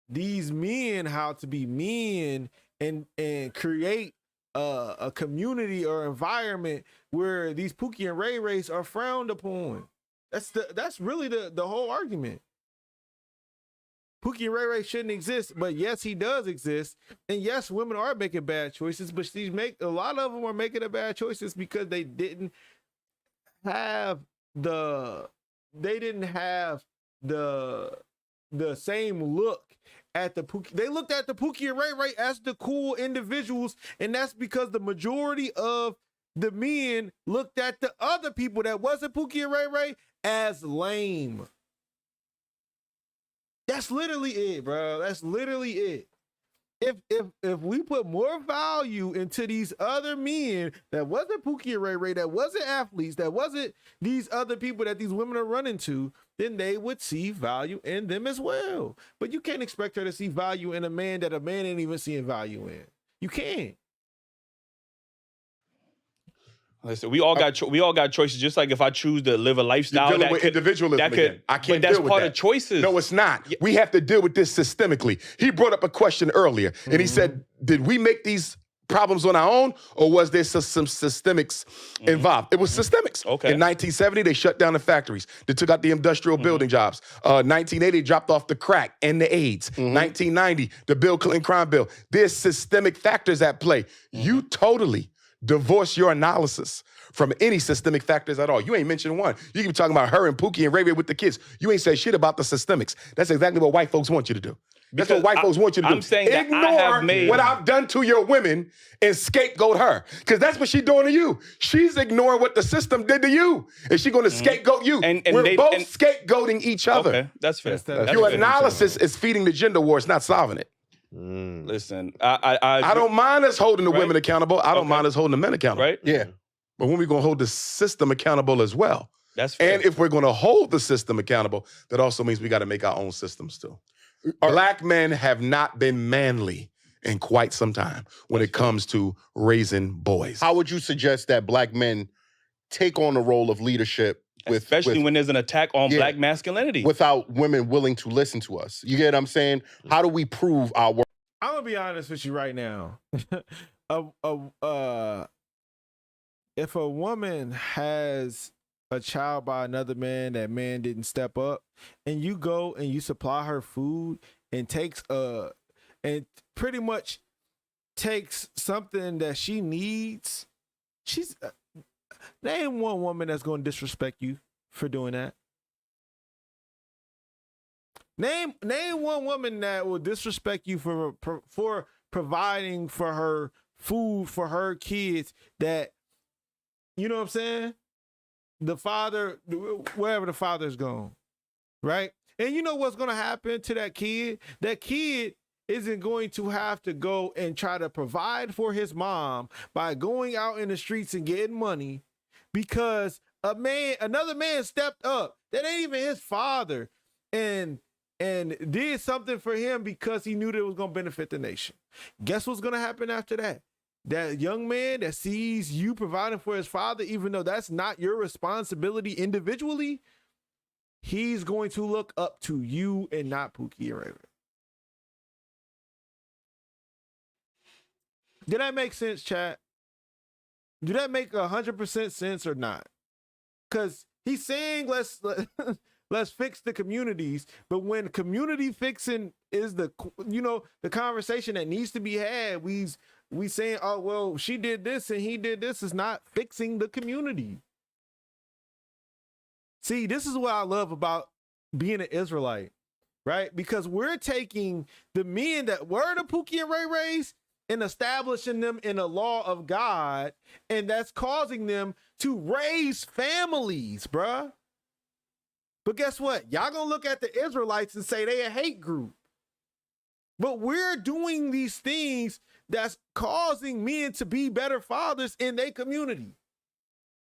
these men how to be men and create a community or environment where these Pookie and Ray Rays are frowned upon. That's really the whole argument. Pookie and Ray Ray shouldn't exist, but yes, he does exist. And yes, women are making bad choices, but a lot of them are making the bad choices because they didn't have the same look at the Pookie. They looked at the Pookie and Ray Ray as the cool individuals, and that's because the majority of the men looked at the other people that wasn't Pookie and Ray Ray as lame. That's literally it, bro. That's literally it. If we put more value into these other men that wasn't Pookie and Ray Ray, that wasn't athletes, that wasn't these other people that these women are running to, then they would see value in them as well. But you can't expect her to see value in a man that a man ain't even seeing value in. You can't. Listen, we all got choices. Just like if I choose to live a lifestyle, You're dealing with individualism again. I can't deal with that. That's part of choices. No, it's not. Yeah. We have to deal with this systemically. He brought up a question earlier, and he said, "Did we make these problems on our own, or was there some systemics involved?" It was systemics. Okay. In 1970, they shut down the factories. They took out the industrial building jobs. 1980, dropped off the crack and the AIDS. 1990, the Bill Clinton crime bill. There's systemic factors at play. You totally divorce your analysis from any systemic factors at all. You ain't mentioned one. You keep talking about her and Pookie and Ray Ray with the kids. You ain't said shit about the systemics. That's exactly what white folks want you to do. That's what white folks want you to do. I'm saying that ignore I have made what I've done to your women and scapegoat her. Because that's what she's doing to you. She's ignoring what the system did to you. And she's going to scapegoat you. And we're both scapegoating each other. Okay, that's fair. Your analysis is feeding the gender war. It's not solving it. Listen, I don't mind us holding the women accountable. I don't mind us holding the men accountable. Right? Yeah. But when we're going to hold the system accountable as well. That's fair. And if we're going to hold the system accountable, that also means we got to make our own systems too. Black men have not been manly in quite some time when it comes to raising boys. How would you suggest that black men take on the role of leadership, especially when there's an attack on black masculinity, without women willing to listen to us? You get what I'm saying? How do we prove our work? I'm gonna be honest with you right now. If a woman has a child by another man, that man didn't step up, and you go and you supply her food and and pretty much takes something that she needs, she's name one woman that's going to disrespect you for doing that. Name one woman that will disrespect you for providing for her food for her kids, that, you know what I'm saying? The father, wherever the father's gone, right? And you know what's going to happen to that kid? That kid isn't going to have to go and try to provide for his mom by going out in the streets and getting money because another man stepped up that ain't even his father and did something for him because he knew that it was going to benefit the nation. Guess what's going to happen after that? That young man that sees you providing for his father, even though that's not your responsibility individually, he's going to look up to you and not Pookie or Ray Ray. Did that make sense, chat? Do that make 100% sense or not? Because he's saying let's fix the communities, but when community fixing is the conversation that needs to be had, we saying, oh, well, she did this and he did this, is not fixing the community. See, this is what I love about being an Israelite, right? Because we're taking the men that were the Pookie and Ray Rays and establishing them in the law of God, and that's causing them to raise families, bruh. But guess what? Y'all gonna look at the Israelites and say they a hate group. But we're doing these things that's causing men to be better fathers in their community,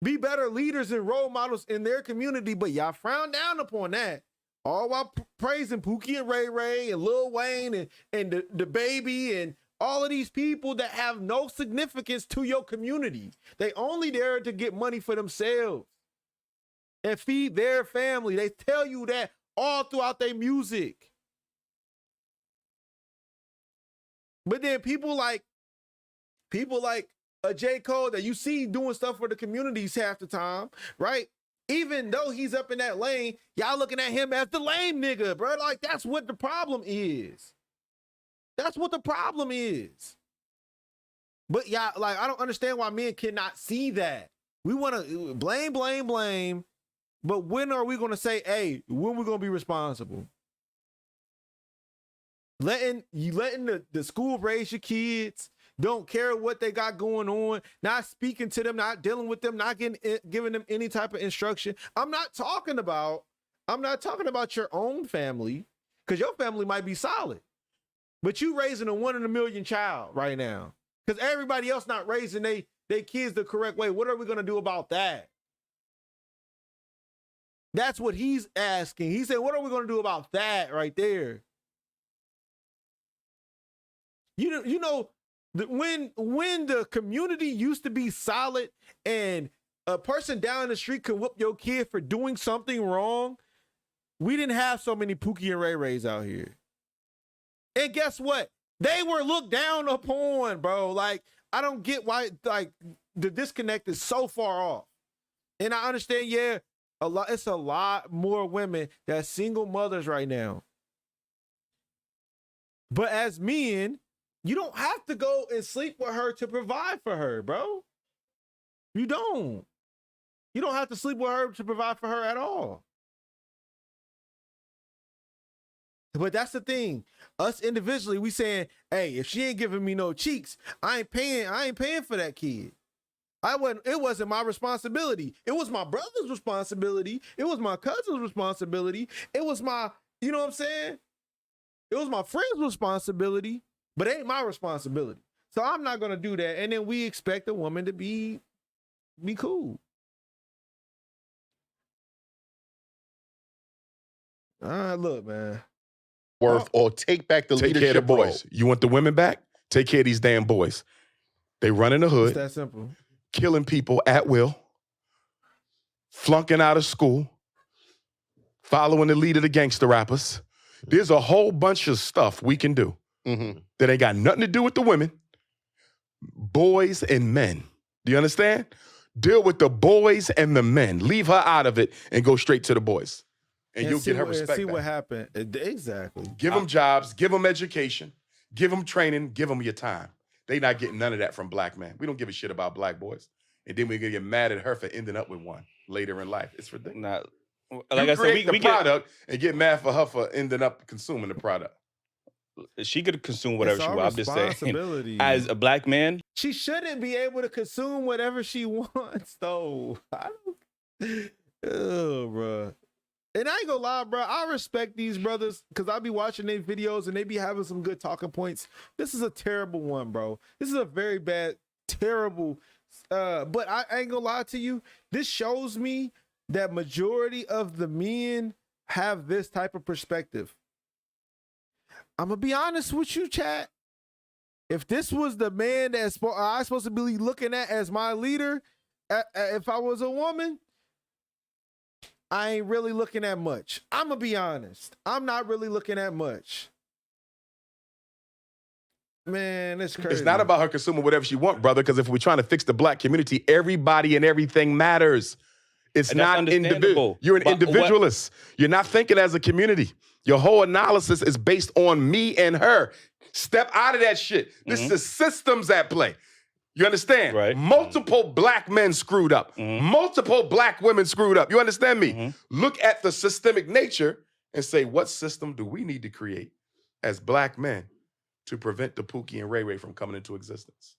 be better leaders and role models in their community, but y'all frown down upon that. all while praising Pookie and Ray Ray and Lil Wayne and the baby and all of these people that have no significance to your community. They only there to get money for themselves and feed their family. They tell you that all throughout their music. But then people like a J. Cole that you see doing stuff for the communities half the time, right? Even though he's up in that lane, y'all looking at him as the lame nigga, bro. Like, that's what the problem is. That's what the problem is. But y'all, like, I don't understand why men cannot see that. We want to blame. But when are we going to say, hey, when we going to be responsible? Letting the school raise your kids, don't care what they got going on, not speaking to them, not dealing with them, not giving them any type of instruction. I'm not talking about your own family, because your family might be solid, but you raising a 1 in a million child right now, because everybody else not raising they kids the correct way. What are we gonna do about that? That's what he's asking. He said, what are we gonna do about that right there? You know, when the community used to be solid and a person down the street could whoop your kid for doing something wrong, we didn't have so many Pookie and Ray Rays out here. And guess what? They were looked down upon, bro. Like, I don't get why, like, the disconnect is so far off. And I understand, yeah, it's a lot more women that's single mothers right now. But as men, you don't have to go and sleep with her to provide for her, bro. You don't. You don't have to sleep with her to provide for her at all. But that's the thing. Us individually, we saying, hey, if she ain't giving me no cheeks, I ain't paying for that kid. It wasn't my responsibility. It was my brother's responsibility. It was my cousin's responsibility. It was my, you know what I'm saying? It was my friend's responsibility. But it ain't my responsibility. So I'm not going to do that. And then we expect a woman to be cool. All right, look, man. Or take back the leadership care of the boys. role. You want the women back? Take care of these damn boys. They run in the hood. It's that simple. Killing people at will. Flunking out of school. Following the lead of the gangster rappers. There's a whole bunch of stuff we can do. Mm-hmm. That ain't got nothing to do with the women, boys and men. Do you understand? Deal with the boys and the men. Leave her out of it and go straight to the boys. And you'll get her respect See back. what happened. Exactly. Give them jobs, give them education, give them training, give them your time. They not getting none of that from black men. We don't give a shit about black boys. And then we're going to get mad at her for ending up with one later in life. It's ridiculous. Like I said, we product and get mad for her for ending up consuming the product. She could consume whatever she wants. I'm just saying, as a black man, she shouldn't be able to consume whatever she wants, though. Oh, bro. And I ain't gonna lie, bro. I respect these brothers because I be watching their videos and they be having some good talking points. This is a terrible one, bro. This is a very bad, terrible. But I ain't gonna lie to you. This shows me that majority of the men have this type of perspective. I'm gonna be honest with you, chat. If this was the man that I'm supposed to be looking at as my leader, if I was a woman, I ain't really looking at much. I'm gonna be honest. I'm not really looking at much. Man, it's crazy. It's not about her consuming whatever she wants, brother, because if we're trying to fix the black community, everybody and everything matters. It's not individual. You're an individualist. You're not thinking as a community. Your whole analysis is based on me and her. Step out of that shit. This is systems at play. You understand? Right. Multiple black men screwed up. Multiple black women screwed up. You understand me? Look at the systemic nature and say, what system do we need to create as black men to prevent the Pookie and Ray Ray from coming into existence?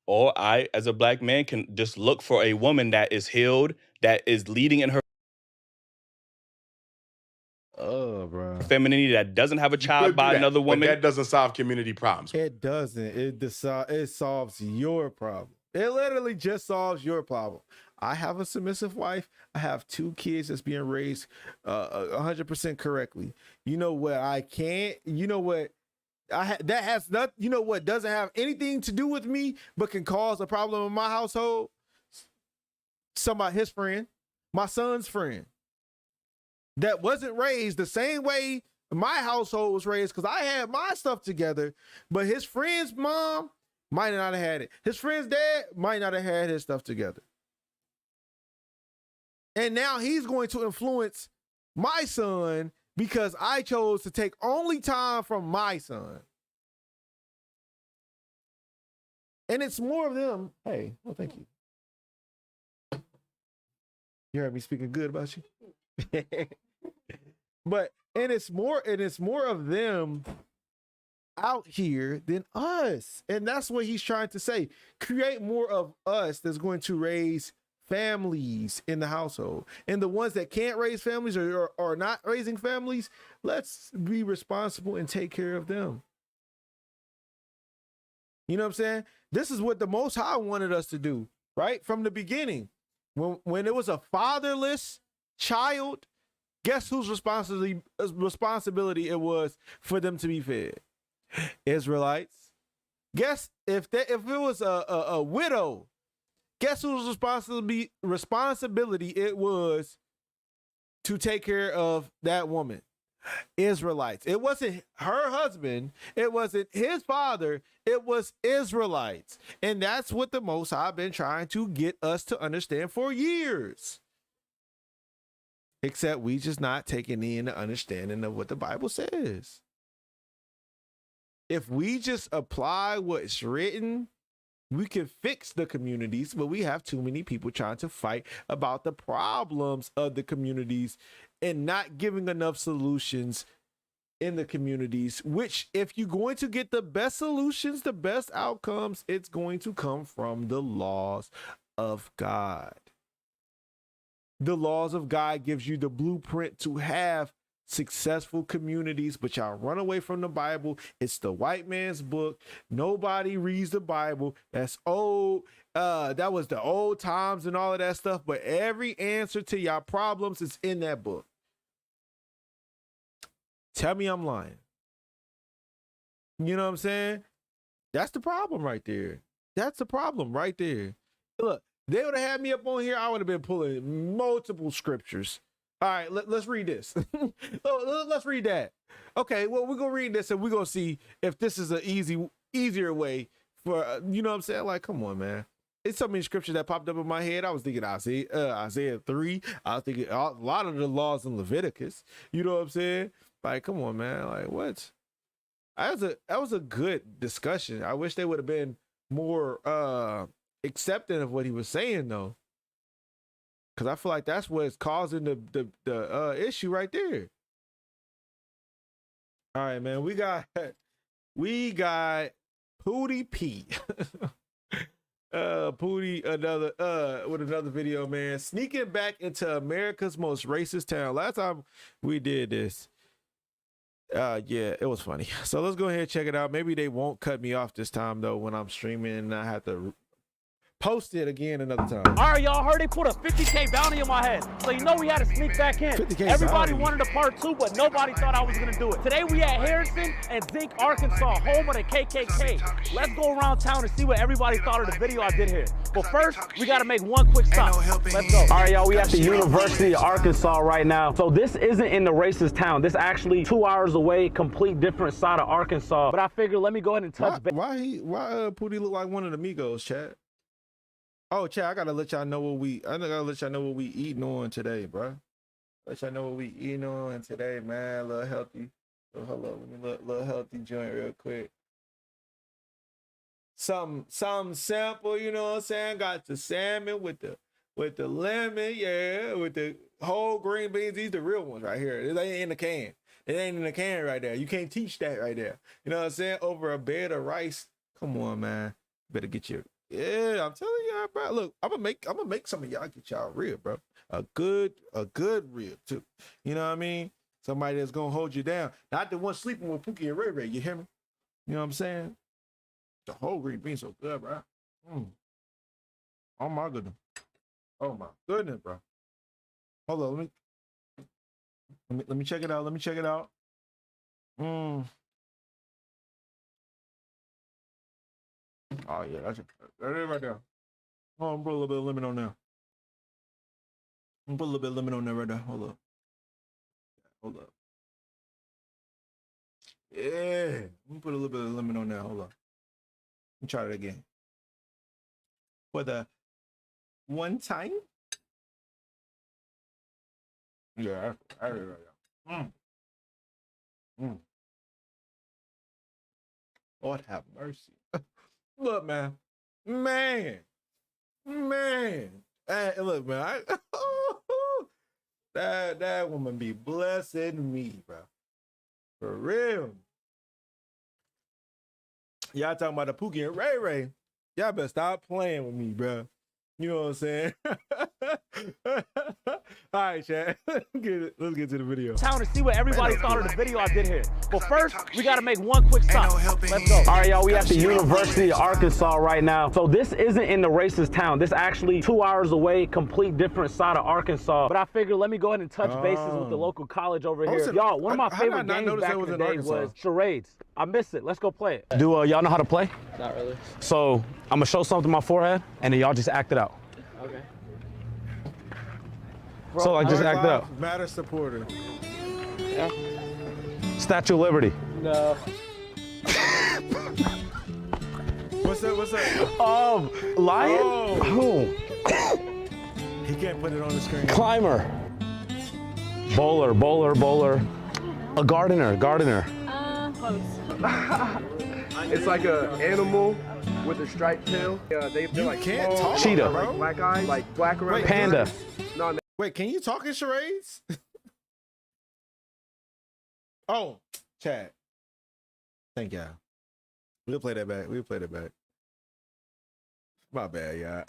Or I, as a black man, can just look for a woman that is healed, that is leading in her femininity, that doesn't have a child by another woman. But that doesn't solve community problems. It doesn't. It solves your problem. It literally just solves your problem. I have a submissive wife. I have 2 kids that's being raised 100% correctly. You know what I can't, you know what that has not, you know what doesn't have anything to do with me, but can cause a problem in my household? Somebody, his friend, my son's friend, that wasn't raised the same way my household was raised, because I had my stuff together, but his friend's mom might not have had it. His friend's dad might not have had his stuff together. And now he's going to influence my son because I chose to take only time from my son. And it's more of them. Hey, well, thank you. You heard me speaking good about you. And it's more of them out here than us. And that's what he's trying to say. Create more of us that's going to raise families in the household. And the ones that can't raise families or are not raising families, let's be responsible and take care of them. You know what I'm saying? This is what the Most High wanted us to do, right? From the beginning. When it was a fatherless child, guess whose responsibility it was for them to be fed? Israelites. Guess if it was a widow, guess whose responsibility it was to take care of that woman? Israelites. It wasn't her husband. It wasn't his father. It was Israelites. And that's what the Most High been trying to get us to understand for years. Except we just not taking in the understanding of what the Bible says. If we just apply what's written, we can fix the communities, but we have too many people trying to fight about the problems of the communities and not giving enough solutions in the communities, which if you're going to get the best solutions, the best outcomes, it's going to come from the laws of God. The laws of God gives you the blueprint to have successful communities, but y'all run away from the Bible. It's the white man's book. Nobody reads the Bible. That's old. That was the old times and all of that stuff, but every answer to y'all problems is in that book. Tell me I'm lying. You know what I'm saying? That's the problem right there. That's the problem right there. Look, they would have had me up on here. I would have been pulling multiple scriptures. All right, let's read this. Let's read that. Okay, well, we're going to read this and we're going to see if this is an easier way for, you know what I'm saying? Like, come on, man. It's so many scriptures that popped up in my head. I was thinking Isaiah 3. I was thinking a lot of the laws in Leviticus. You know what I'm saying? Like, come on, man. Like, what? That was a good discussion. I wish they would have been more accepting of what he was saying, though. Because I feel like that's what's causing the issue right there. All right, man. We got Pootie P. Pootie with another video, man. Sneaking back into America's most racist town. Last time we did this, yeah, it was funny. So let's go ahead and check it out. Maybe they won't cut me off this time though when I'm streaming and I have to post it again another time. All right, y'all heard they put a 50K bounty on my head. So you know we had to sneak back in. Everybody wanted a part 2, but nobody thought I was gonna do it. Today we at Harrison and Zinc, Arkansas, home of the KKK. Let's go around town and see what everybody thought of the video I did here. But first, we gotta make one quick stop. Let's go. All right, y'all, we at the University of Arkansas right now. So this isn't in the racist town. This actually 2 hours away, complete different side of Arkansas. But I figured let me go ahead and touch base. Why Pootie look like one of the Migos, Chad? Oh, Chad, I gotta let y'all know what we eating on today, bro. Let y'all know what we eating on today, man. A little healthy. Oh, hold up, let me little healthy joint real quick. Some sample, you know what I'm saying? Got the salmon with the lemon, yeah, with the whole green beans. These the real ones right here. They ain't in the can. It ain't in the can right there. You can't teach that right there. You know what I'm saying? Over a bed of rice. Come on, man. Better get your. Yeah, I'm telling y'all, bro. Look, I'm gonna make some of y'all get y'all rib, bro. A good rib too. You know what I mean? Somebody that's gonna hold you down. Not the one sleeping with Pookie and Ray Ray. You hear me? You know what I'm saying? The whole green bean so good, bro. Oh my goodness. Oh my goodness, bro. Hold on, let me check it out. Let me check it out. Oh yeah, that's it right there. Oh, I'm put a little bit of lemon on there. I'm put a little bit of lemon on there right there. Hold up. Hold up. Yeah. Let me put a little bit of lemon on there. Hold up. Let me try it again. For the one time. Yeah, I right there. Lord have mercy. Look, man. Hey, look, man. That woman be blessing me, bro. For real. Y'all talking about the Pookie and Ray Ray. Y'all better stop playing with me, bro. You know what I'm saying? All right, Chad. Let's get to the video. Town to see what everybody thought of the video I did here. But first, we gotta make one quick stop. Let's go. All right, y'all, we at the University of Arkansas right now. So this isn't in the racist town. This actually 2 hours away, complete different side of Arkansas. But I figured let me go ahead and touch bases with the local college over here. Y'all, one of my favorite games back in the day was charades. I miss it. Let's go play it. Do y'all know how to play? Not really. So I'm gonna show something to my forehead, and then y'all just act it out. Okay. So like just act it out. Matter supporter. Yeah. Statue of Liberty. No. What's up? Lion? Oh. He can't put it on the screen. Climber. Bowler. A gardener. Close. It's like an animal with a striped tail. They're like can't small, talk, cheetah. like black eyes, like black around. Panda. No, Wait, can you talk in charades? Oh, Chad. Thank y'all. We'll play that back. My bad, y'all.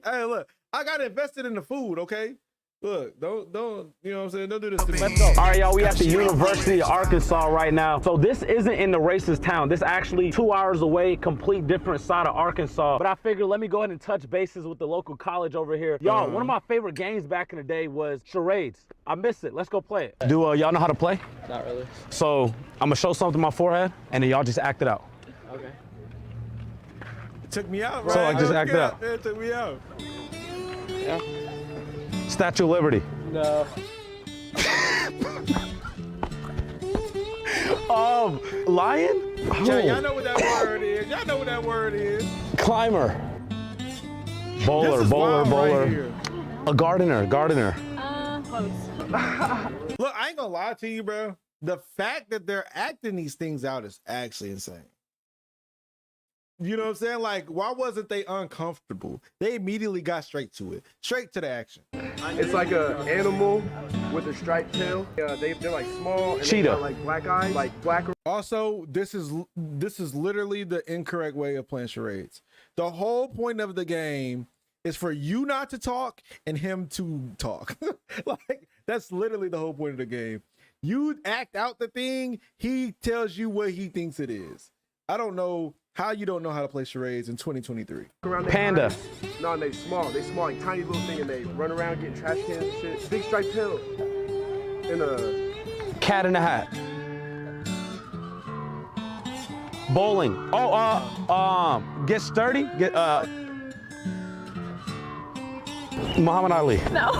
Hey, look, I got invested in the food, okay? Look, don't, you know what I'm saying? Don't do this to me. Let's go. All right, y'all, we at the University of Arkansas right now. So this isn't in the racist town. This actually 2 hours away, complete different side of Arkansas. But I figured let me go ahead and touch bases with the local college over here. Y'all, one of my favorite games back in the day was charades. I miss it. Let's go play it. Do y'all know how to play? Not really. So I'm gonna show something to my forehead, and then y'all just act it out. Okay. It took me out, right? So like just act it out. It took me out. Yeah. Statue of Liberty. No. Lion? Chad, y'all know what that word is. Climber. Bowler. Right here. A gardener. Close. Look, I ain't gonna lie to you, bro. The fact that they're acting these things out is actually insane. You know what I'm saying? Like, why wasn't they uncomfortable? They immediately got straight to it. Straight to the action. It's like an animal with a striped tail. They're like small. And cheetah. Got like black eyes, like black. Also, this is literally the incorrect way of playing charades. The whole point of the game is for you not to talk and him to talk. Like, that's literally the whole point of the game. You act out the thing, he tells you what he thinks it is. I don't know how you don't know how to play charades in 2023. Panda. No, they small, like tiny little thing, and they run around getting trash cans and shit. Big striped tail. And a Cat in the Hat. Bowling. Get sturdy. Muhammad Ali. no.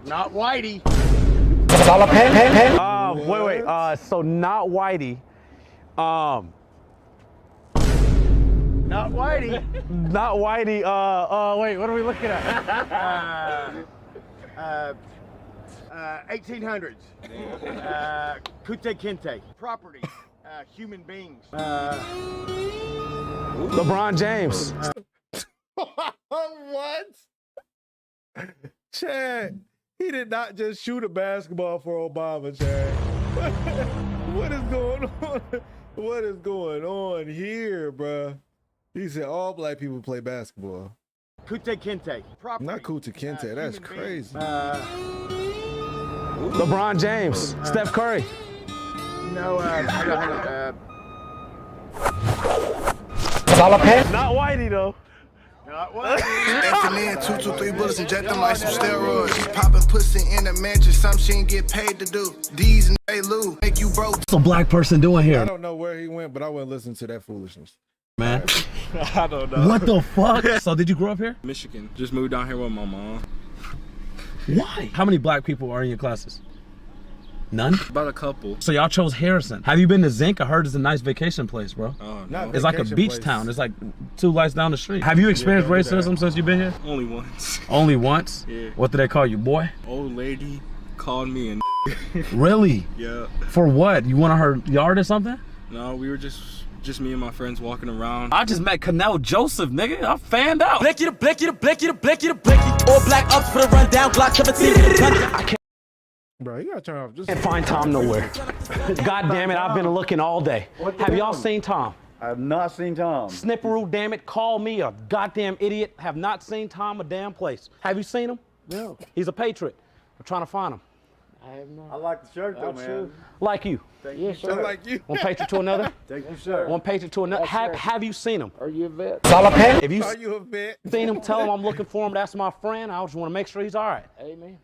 Not Whitey. Wait. So not Whitey. Not Whitey. Not Whitey. Wait, what are we looking at? 1800s. Kute Kinte. Property. Human beings. LeBron James. What? Chad, he did not just shoot a basketball for Obama, Chad. What is going on? What is going on here, bruh? He said all black people play basketball. Kute Kinte. Property. Not Kute Kinte, that's crazy. LeBron James. Steph Curry. No, Not Whitey though. Effing in 223 bullets, inject them like some steroids. Popping pussy in the mansion, some she ain't get paid to do. D's and they lose, make you broke. What's a black person doing I here, don't know where he went, but I wouldn't listen to that foolishness. man? I don't know. What the fuck? So did you grow up here? Michigan. Just moved down here with my mom. Why? How many black people are in your classes? None? About a couple. So y'all chose Harrison. Have you been to Zinc? I heard it's a nice vacation place, bro. Oh, no. It's like a beach town. It's like 2 lights down the street. Have you experienced racism since you've been here? Only once. Only once? Yeah. What do they call you, boy? Old lady called me a Really? Yeah. For what? You went on her yard or something? No, we were just me and my friends walking around. I just met Canal Joseph, nigga. I'm fanned out. Blicky the blicky the blicky the blicky the blicky. All black ups for the rundown. Glock 17. I can't. Bro, you gotta turn off. Just Can't find Tom nowhere. God damn it, I've been looking all day. Have y'all seen Tom? I have not seen Tom. Snipperoo, damn it, call me a goddamn idiot. Have not seen Tom a damn place. Have you seen him? No. He's a patriot. I'm trying to find him. I have not. I like the shirt though, man. Like you. Thank you, sir. like you. One patriot to another? Thank you, sir. One patriot to another. Yes, sir. Have you seen him? Are you a vet? If you Are you a vet? seen him, tell him I'm looking for him. That's my friend. I just want to make sure he's all right. Amen.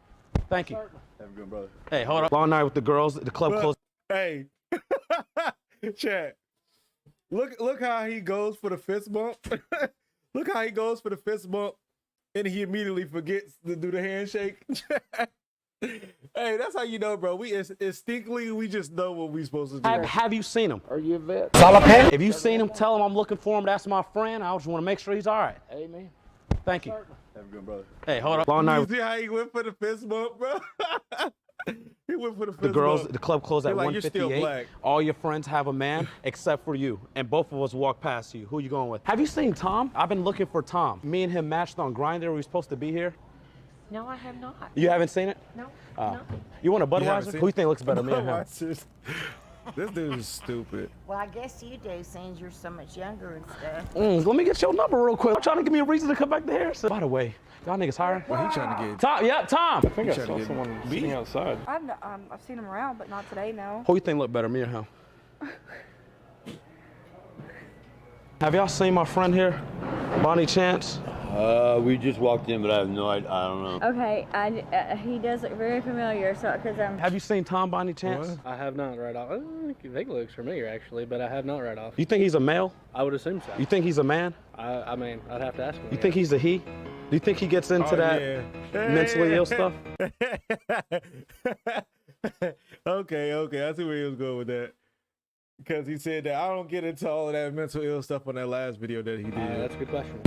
Thank you. Have a good brother. Hey, hold up. Long night with the girls. The club Look, closed. Hey, Chad. Look how he goes for the fist bump. Look how he goes for the fist bump, and he immediately forgets to do the handshake. Hey, that's how you know, bro. We instinctively we just know what we supposed to do. Have you seen him? Are you a vet? If you seen him, tell him I'm looking for him. That's my friend. I just want to make sure he's all right. Amen. Thank you. Have a good brother. Hey, hold up. Long night You with see how he went for the fist bump, bro? He went for the fist the girls. bump. The club closed at They're like, "You're still 1:58. black." All your friends have a man except for you, and both of us walk past you. Who you going with? Have you seen Tom? I've been looking for Tom. Me and him matched on Grindr. Were we supposed to be here? No, I have not. You haven't seen it? No. No. You want a Budweiser? Who you think looks better, me or him? Budweiser's- This dude is stupid. Well, I guess you do, since you're so much younger and stuff. Let me get your number real quick. I'm trying to give me a reason to come back to Harrison. By the way, y'all niggas hiring? Well, he trying to get Tom. Yep, Tom. I think I saw someone sitting outside. I've seen him around, but not today, no. Who you think look better, me or him? Have y'all seen my friend here, Bonnie Chance? We just walked in, but I have no idea. I don't know. Okay, he does look very familiar, so because Have you seen Tom Bonnie Chance? I have not right off. I think he looks familiar actually, but I have not right off. You think he's a male? I would assume so. You think he's a man? I mean, I'd have to ask him. You think he's a he? Do you think he gets into that mentally ill stuff? Okay, I see where he was going with that. Because he said that I don't get into all of that mental ill stuff on that last video that he did. That's a good question.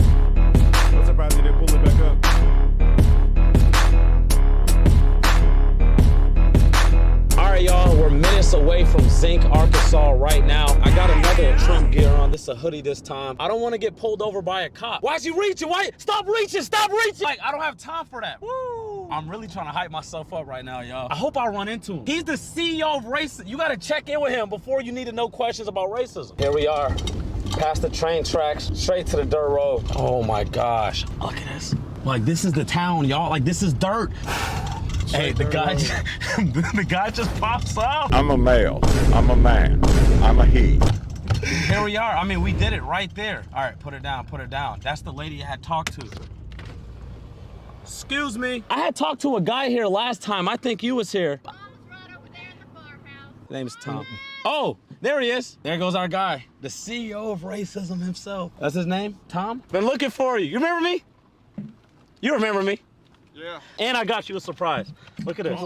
I'm surprised he didn't pull it back up. All right, y'all, we're minutes away from Zinc, Arkansas right now. I got another Trump gear on. This is a hoodie this time. I don't want to get pulled over by a cop. Why is he reaching? Why? Stop reaching! Stop reaching! Like, I don't have time for that. Woo! I'm really trying to hype myself up right now, y'all. I hope I run into him. He's the CEO of racism. You got to check in with him before you need to know questions about racism. Here we are. Past the train tracks, straight to the dirt road. Oh my gosh, look at this. Like, this is the town, y'all. Like, this is dirt. Hey, the guy, the guy just pops up. I'm a male. I'm a man. I'm a he. Here we are. I mean, we did it right there. All right, put her down, put her down. That's the lady I had talked to. Excuse me. I had talked to a guy here last time. I think you was here. Mom was right over there in the farmhouse. His name's Tom. Oh, there he is. There goes our guy, the CEO of racism himself. That's his name, Tom? Been looking for you. You remember me? You remember me? Yeah. And I got you a surprise. Look at this.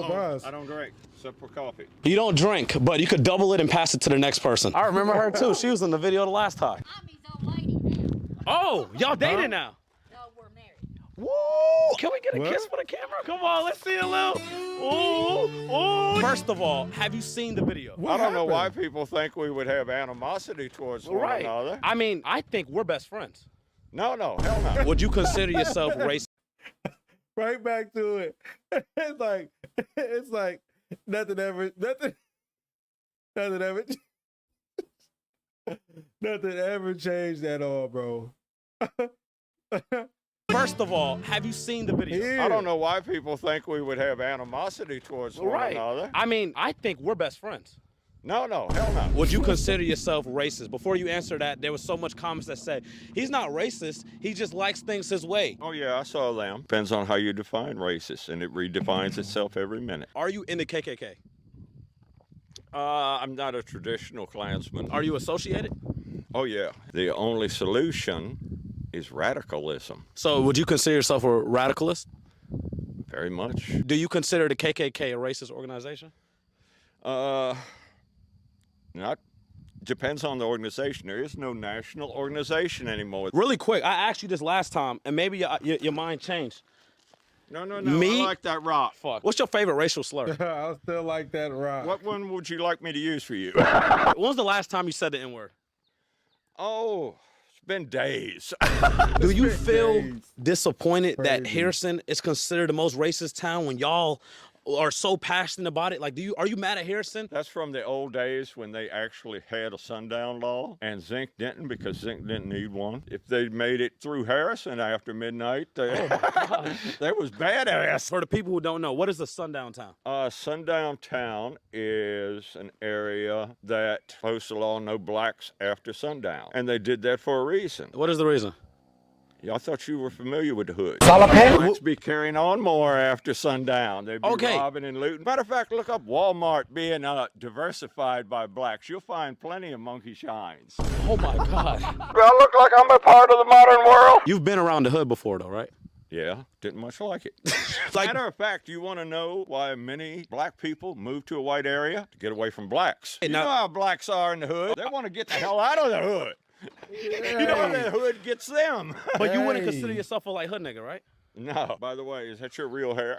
I don't drink, except for coffee. You don't drink, but you could double it and pass it to the next person. I remember her too. She was in the video the last time. I'm his old lady now. Oh, y'all dating now? No, we're married. Woo! Can we get a kiss for the camera? Come on, let's see a little. Ooh, ooh. First of all, have you seen the video? I don't know why people think we would have animosity towards one another. I mean, I think we're best friends. No, hell no. Would you consider yourself racist? Right back to it. It's like nothing ever changed at all, bro. First of all, have you seen the video? I don't know why people think we would have animosity towards one another. I mean, I think we're best friends. No, hell no. Would you consider yourself racist? Before you answer that, there was so much comments that say, he's not racist, he just likes things his way. Oh yeah, I saw them. Depends on how you define racist, and it redefines itself every minute. Are you in the KKK? I'm not a traditional Klansman. Are you associated? Oh yeah. The only solution is radicalism. So would you consider yourself a radicalist? Very much. Do you consider the KKK a racist organization? Not. Depends on the organization. There is no national organization anymore. Really quick, I asked you this last time, and maybe your mind changed. No. Me? I like that rock. Fuck. What's your favorite racial slur? I still like that rock. What one would you like me to use for you? When was the last time you said the N-word? Oh, it's been days. Do you feel disappointed that Harrison is considered the most racist town when y'all are so passionate about it? Like, are you mad at Harrison? That's from the old days when they actually had a sundown law, and Zinc didn't, because Zinc didn't need one. If they made it through Harrison after midnight, they was badass. For the people who don't know, what is a sundown town? Sundown town is an area that posts the law, no blacks after sundown, and they did that for a reason. What is the reason? Yeah, I thought you were familiar with the hood. Blacks be carrying on more after sundown. They'd be robbing and looting. Matter of fact, look up Walmart being diversified by blacks. You'll find plenty of monkey shines. Oh my God. Do I look like I'm a part of the modern world? You've been around the hood before though, right? Yeah, didn't much like it. Matter of fact, you want to know why many black people move to a white area? To get away from blacks. You know how blacks are in the hood? They want to get the hell out of the hood. You know, the hood gets them. But you wouldn't consider yourself a like hood nigga, right? No. By the way, is that your real hair?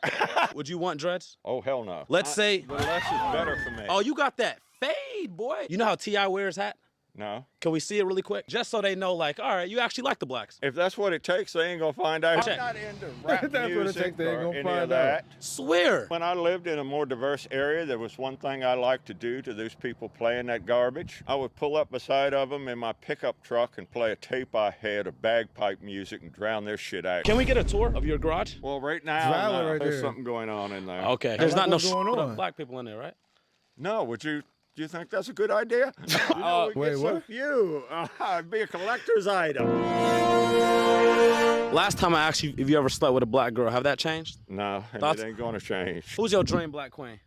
Would you want dreads? Oh, hell no. Let's say... The less is better for me. Oh, you got that fade, boy. You know how T.I. wears hat? No. Can we see it really quick? Just so they know, like, all right, you actually like the blacks. If that's what it takes, they ain't gonna find out. I'm not into rap That's what it music takes, they ain't or gonna any find of that. Swear. When I lived in a more diverse area, there was one thing I liked to do to those people playing that garbage. I would pull up beside of them in my pickup truck and play a tape I had of bagpipe music and drown their shit out. Can we get a tour of your garage? Well, right now, no, right there's there. something going on in there. Okay. There's not no going on? black people in there, right? No, do you think that's a good idea? You know, we wait, get so what? few. It'd be a collector's item. Last time I asked you if you ever slept with a black girl, have that changed? No, and Thoughts? it ain't gonna change. Who's your dream black queen?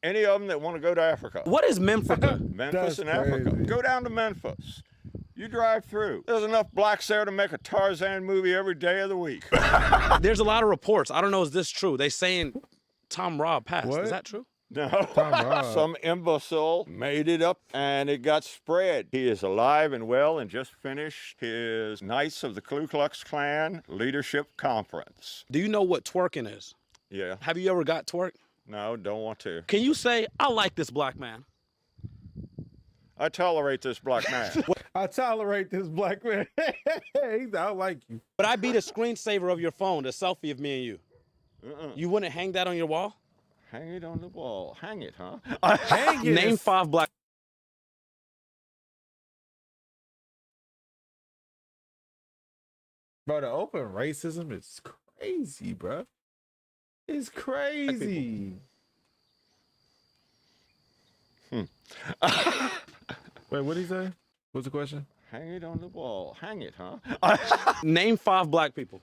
Any of them that want to go to Africa. What is Memphis? Memphis and Africa. Go down to Memphis. You drive through. There's enough blacks there to make a Tarzan movie every day of the week. There's a lot of reports. I don't know, is this true? They saying Tom Robb passed. What? Is that true? No, some imbecile made it up and it got spread. He is alive and well and just finished his Knights of the Ku Klux Klan Leadership Conference. Do you know what twerking is? Yeah. Have you ever got twerk? No, don't want to. Can you say, I like this black man? I tolerate this black man. I tolerate this black man. I like you. But I be the screensaver of your phone, the selfie of me and you. You wouldn't hang that on your wall? Hang it on the wall. Hang it, huh? Hang it. Name 5 black. Bro, the open racism is crazy, bro. It's crazy. Wait, what did he say? What's the question? Hang it on the wall. Hang it, huh? Name 5 black people.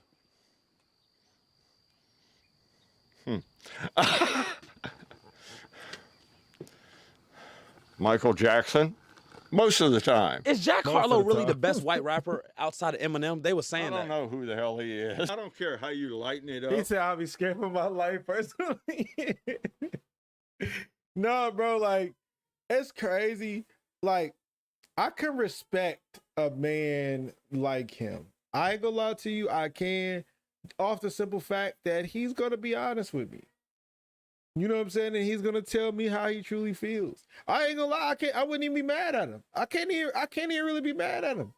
Michael Jackson, most of the time. Is Jack Harlow really the best white rapper outside of Eminem? They were saying I don't know who the hell he is. I don't care how you lighten it up. He said, I'll be scared for my life personally. No, bro, like, it's crazy. Like, I can respect a man like him. I ain't gonna lie to you, I can, off the simple fact that he's gonna be honest with me. You know what I'm saying? And he's gonna tell me how he truly feels. I ain't gonna lie, I wouldn't even be mad at him. I can't even really be mad at him.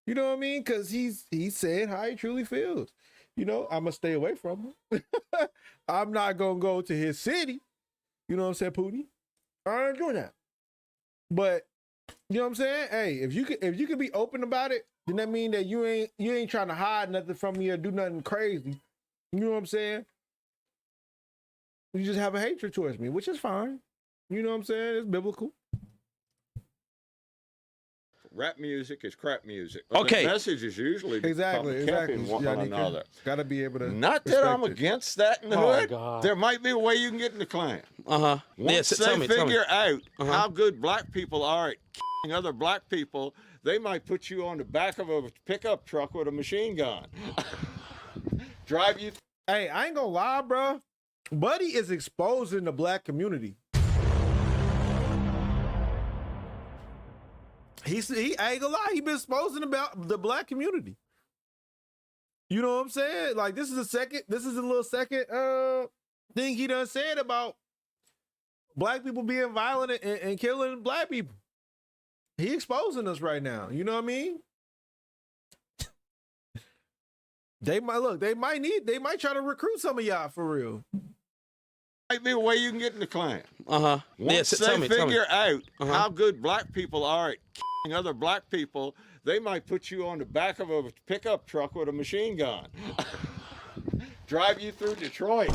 You know what I mean? Because he's saying how he truly feels. You know, I'm gonna stay away from him. I'm not gonna go to his city. You know what I'm saying, Pootie? I ain't doing that. But you know what I'm saying? Hey, if you could be open about it, then that mean that you ain't trying to hide nothing from me or do nothing crazy. You know what I'm saying? You just have a hatred towards me, which is fine. You know what I'm saying? It's biblical. Rap music is crap music. Okay. The message is usually Exactly. one another. Got to be able to. Not that I'm against that in the Oh, hood. God. There might be a way you can get in the Klan. Uh-huh. Once tell they me. figure out Uh-huh. how good black people are at other black people, they might put you on the back of a pickup truck with a machine gun. Drive you. Hey, I ain't gonna lie, bro. Buddy is exposing the black community. I ain't gonna lie, he been exposing about the black community. You know what I'm saying? Like this is a little second thing he done said about black people being violent and killing black people. He exposing us right now. You know what I mean? They might try to recruit some of y'all for real. Might be a way you can get in the Klan. Uh-huh. Once they figure out how good black people are at other black people, they might put you on the back of a pickup truck with a machine gun. Drive you through Detroit.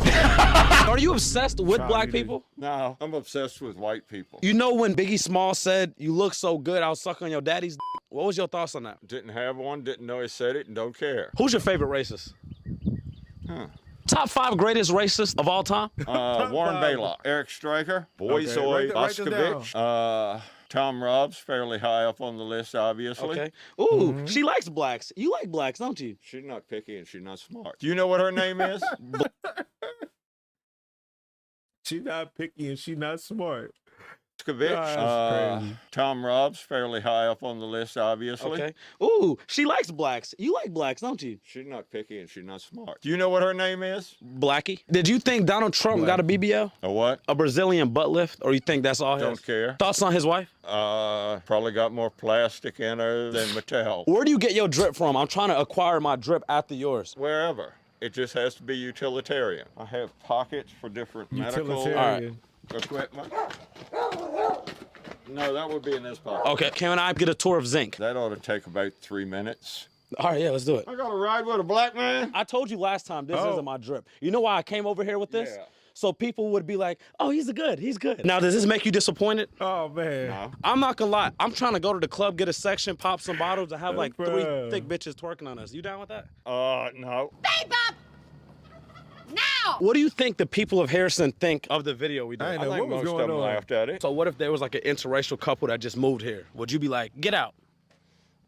Are you obsessed with black people? No, I'm obsessed with white people. You know when Biggie Smalls said, "You look so good, I'll suck on your daddy's d-"? What was your thoughts on that? Didn't have one, didn't know he said it, and don't care. Who's your favorite racist? Top 5 greatest racists of all time? Warren Baylock, Eric Stryker, Boyzoid, Boscovich, Tom Robb's fairly high up on the list, obviously. Okay. Ooh, she likes blacks. You like blacks, don't you? She's not picky and she's not smart. Do you know what her name is? She's not picky and she's not smart. Boscovich, Tom Robb's fairly high up on the list, obviously. Okay. Ooh, she likes blacks. You like blacks, don't you? She's not picky and she's not smart. Do you know what her name is? Blackie. Did you think Donald Trump got a BBL? A what? A Brazilian butt lift? Or you think that's all his? Don't care. Thoughts on his wife? Probably got more plastic in her than Mattel. Where do you get your drip from? I'm trying to acquire my drip after yours. Wherever. It just has to be utilitarian. I have pockets for different medical equipment. No, that would be in this pocket. Okay, can I get a tour of Zinc? That ought to take about 3 minutes. All right, yeah, let's do it. I got to ride with a black man? I told you last time, this isn't my drip. You know why I came over here with this? Yeah. So people would be like, oh, he's good. Now, does this make you disappointed? Oh, man. No. I'm not gonna lie. I'm trying to go to the club, get a section, pop some bottles, and have like 3 thick bitches twerking on us. You down with that? No. Now! What do you think the people of Harrison think of the video we did? I I think most of them laughed at it. So what if there was like an interracial couple that just moved here? Would you be like, get out?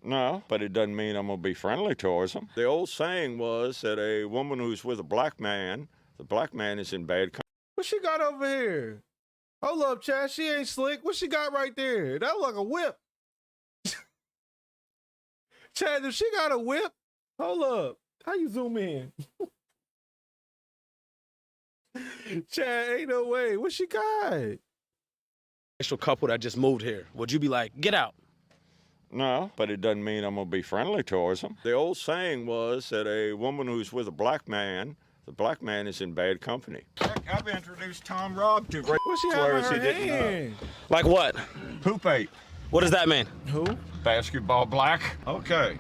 No, but it doesn't mean I'm going to be friendly towards them. The old saying was that a woman who's with a black man, the black man is in bad company. What she got over here? Hold up, Chad. She ain't slick. What she got right there? That look like a whip. Chad, if she got a whip, hold up. How you zoom in? Chad, ain't no way. What she got? Interracial couple that just moved here. Would you be like, get out? No, but it doesn't mean I'm going to be friendly towards them. The old saying was that a woman who's with a black man, the black man is in bad company. I've introduced Tom Robb to What she have in her hand? Like what? Hoop ape. What does that mean? Who? Basketball black. Okay.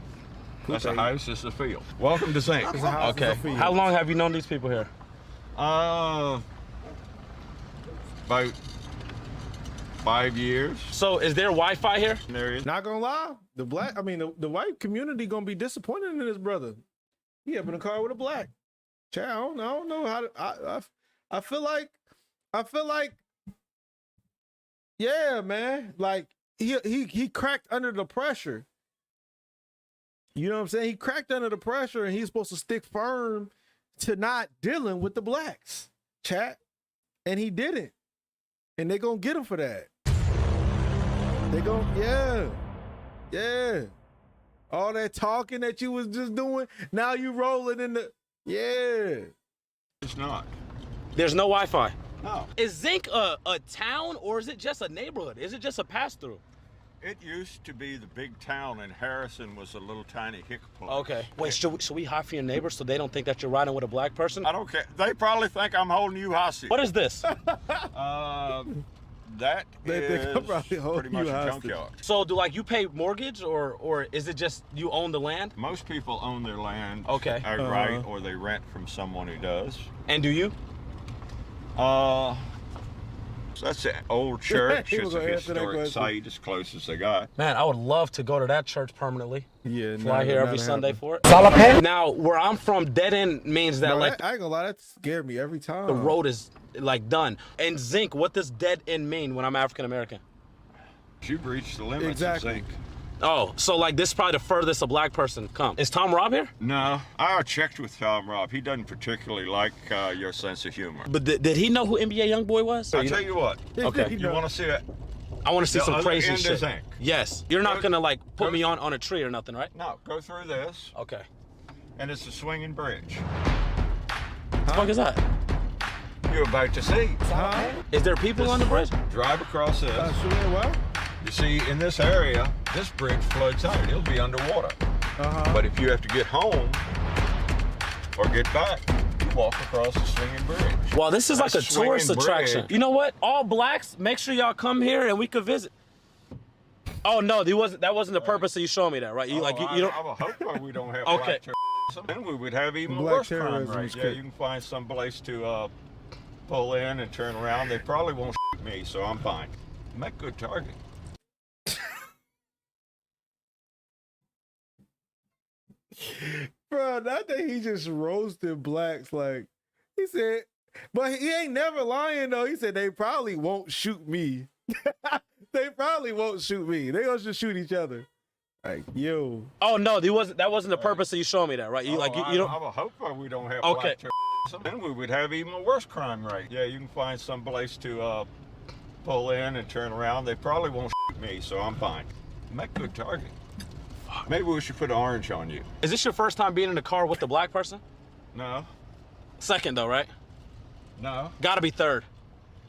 That's a house, this is a field. Welcome to Zinc. Okay. How long have you known these people here? About 5 years. So is there Wi-Fi here? There is. Not gonna lie, the white community gonna be disappointed in his brother. He up in a car with a black. Chad, I don't know how to. I feel like, yeah, man. Like he cracked under the pressure. You know what I'm saying? He cracked under the pressure, and he's supposed to stick firm to not dealing with the blacks, chat, and he didn't. And they gonna get him for that. They gonna, yeah. All that talking that you was just doing, now you rolling in the, It's not. There's no Wi-Fi. No. Is Zinc a town or is it just a neighborhood? Is it just a pass-through? It used to be the big town, and Harrison was a little tiny hick place. Okay. Wait, should we hide for your neighbors so they don't think that you're riding with a black person? I don't care. They probably think I'm holding you hostage. What is this? That is pretty much a junkyard. So do you pay mortgage or is it just you own the land? Most people own their land outright or they rent from someone who does. And do you? That's an old church. He was It's a gonna answer that historic question. site as close as they got. Man, I would love to go to that church permanently. Yeah, Fly here every Sunday happen. for it. Now, where I'm from, dead end means that Bro, like I ain't gonna lie, that scared me every time. the road is like done. And zinc, what does dead end mean when I'm African American? You've reached the limits Exactly. of zinc. Oh, so like this is probably the furthest a black person come. Is Tom Robb here? No, I checked with Tom Robb. He doesn't particularly like your sense of humor. But did he know who NBA Youngboy was? I'll tell you what. Okay. You want to see it? I want to see The some other crazy end shit. is zinc. Yes. You're not gonna like put me on a tree or nothing, right? No, go through this. Okay. And it's a swinging bridge. What the fuck is that? You're about to see. Is there people on the bridge? Drive across this. What? You see, in this area, this bridge floods out. It'll be underwater. But if you have to get home or get back, you walk across the swinging bridge. Well, this is like a That swinging tourist attraction. bridge- You know what? All blacks, make sure y'all come here and we could visit. Oh no, that wasn't the purpose of you showing me that, right? You you don't. I would hope we don't have Okay. black terrorism. Then we would have even Black worse crime terrorism rate. is Yeah, good. you can find some place to pull in and turn around. They probably won't shoot me, so I'm fine. Make good target. Bro, not that he just roasted blacks, like he said, but he ain't never lying though. He said they probably won't shoot me. They probably won't shoot me. They gonna just shoot each other. Like, yo. Oh no, that wasn't the purpose of you showing me that, right? You you don't. I would hope we don't have Okay. black terrorism. Then we would have even a worse crime rate. Yeah, you can find some place to pull in and turn around. They probably won't shoot me, so I'm fine. Make good target. Maybe we should put orange on you. Is this your first time being in a car with a black person? No. Second though, right? No. Gotta be third.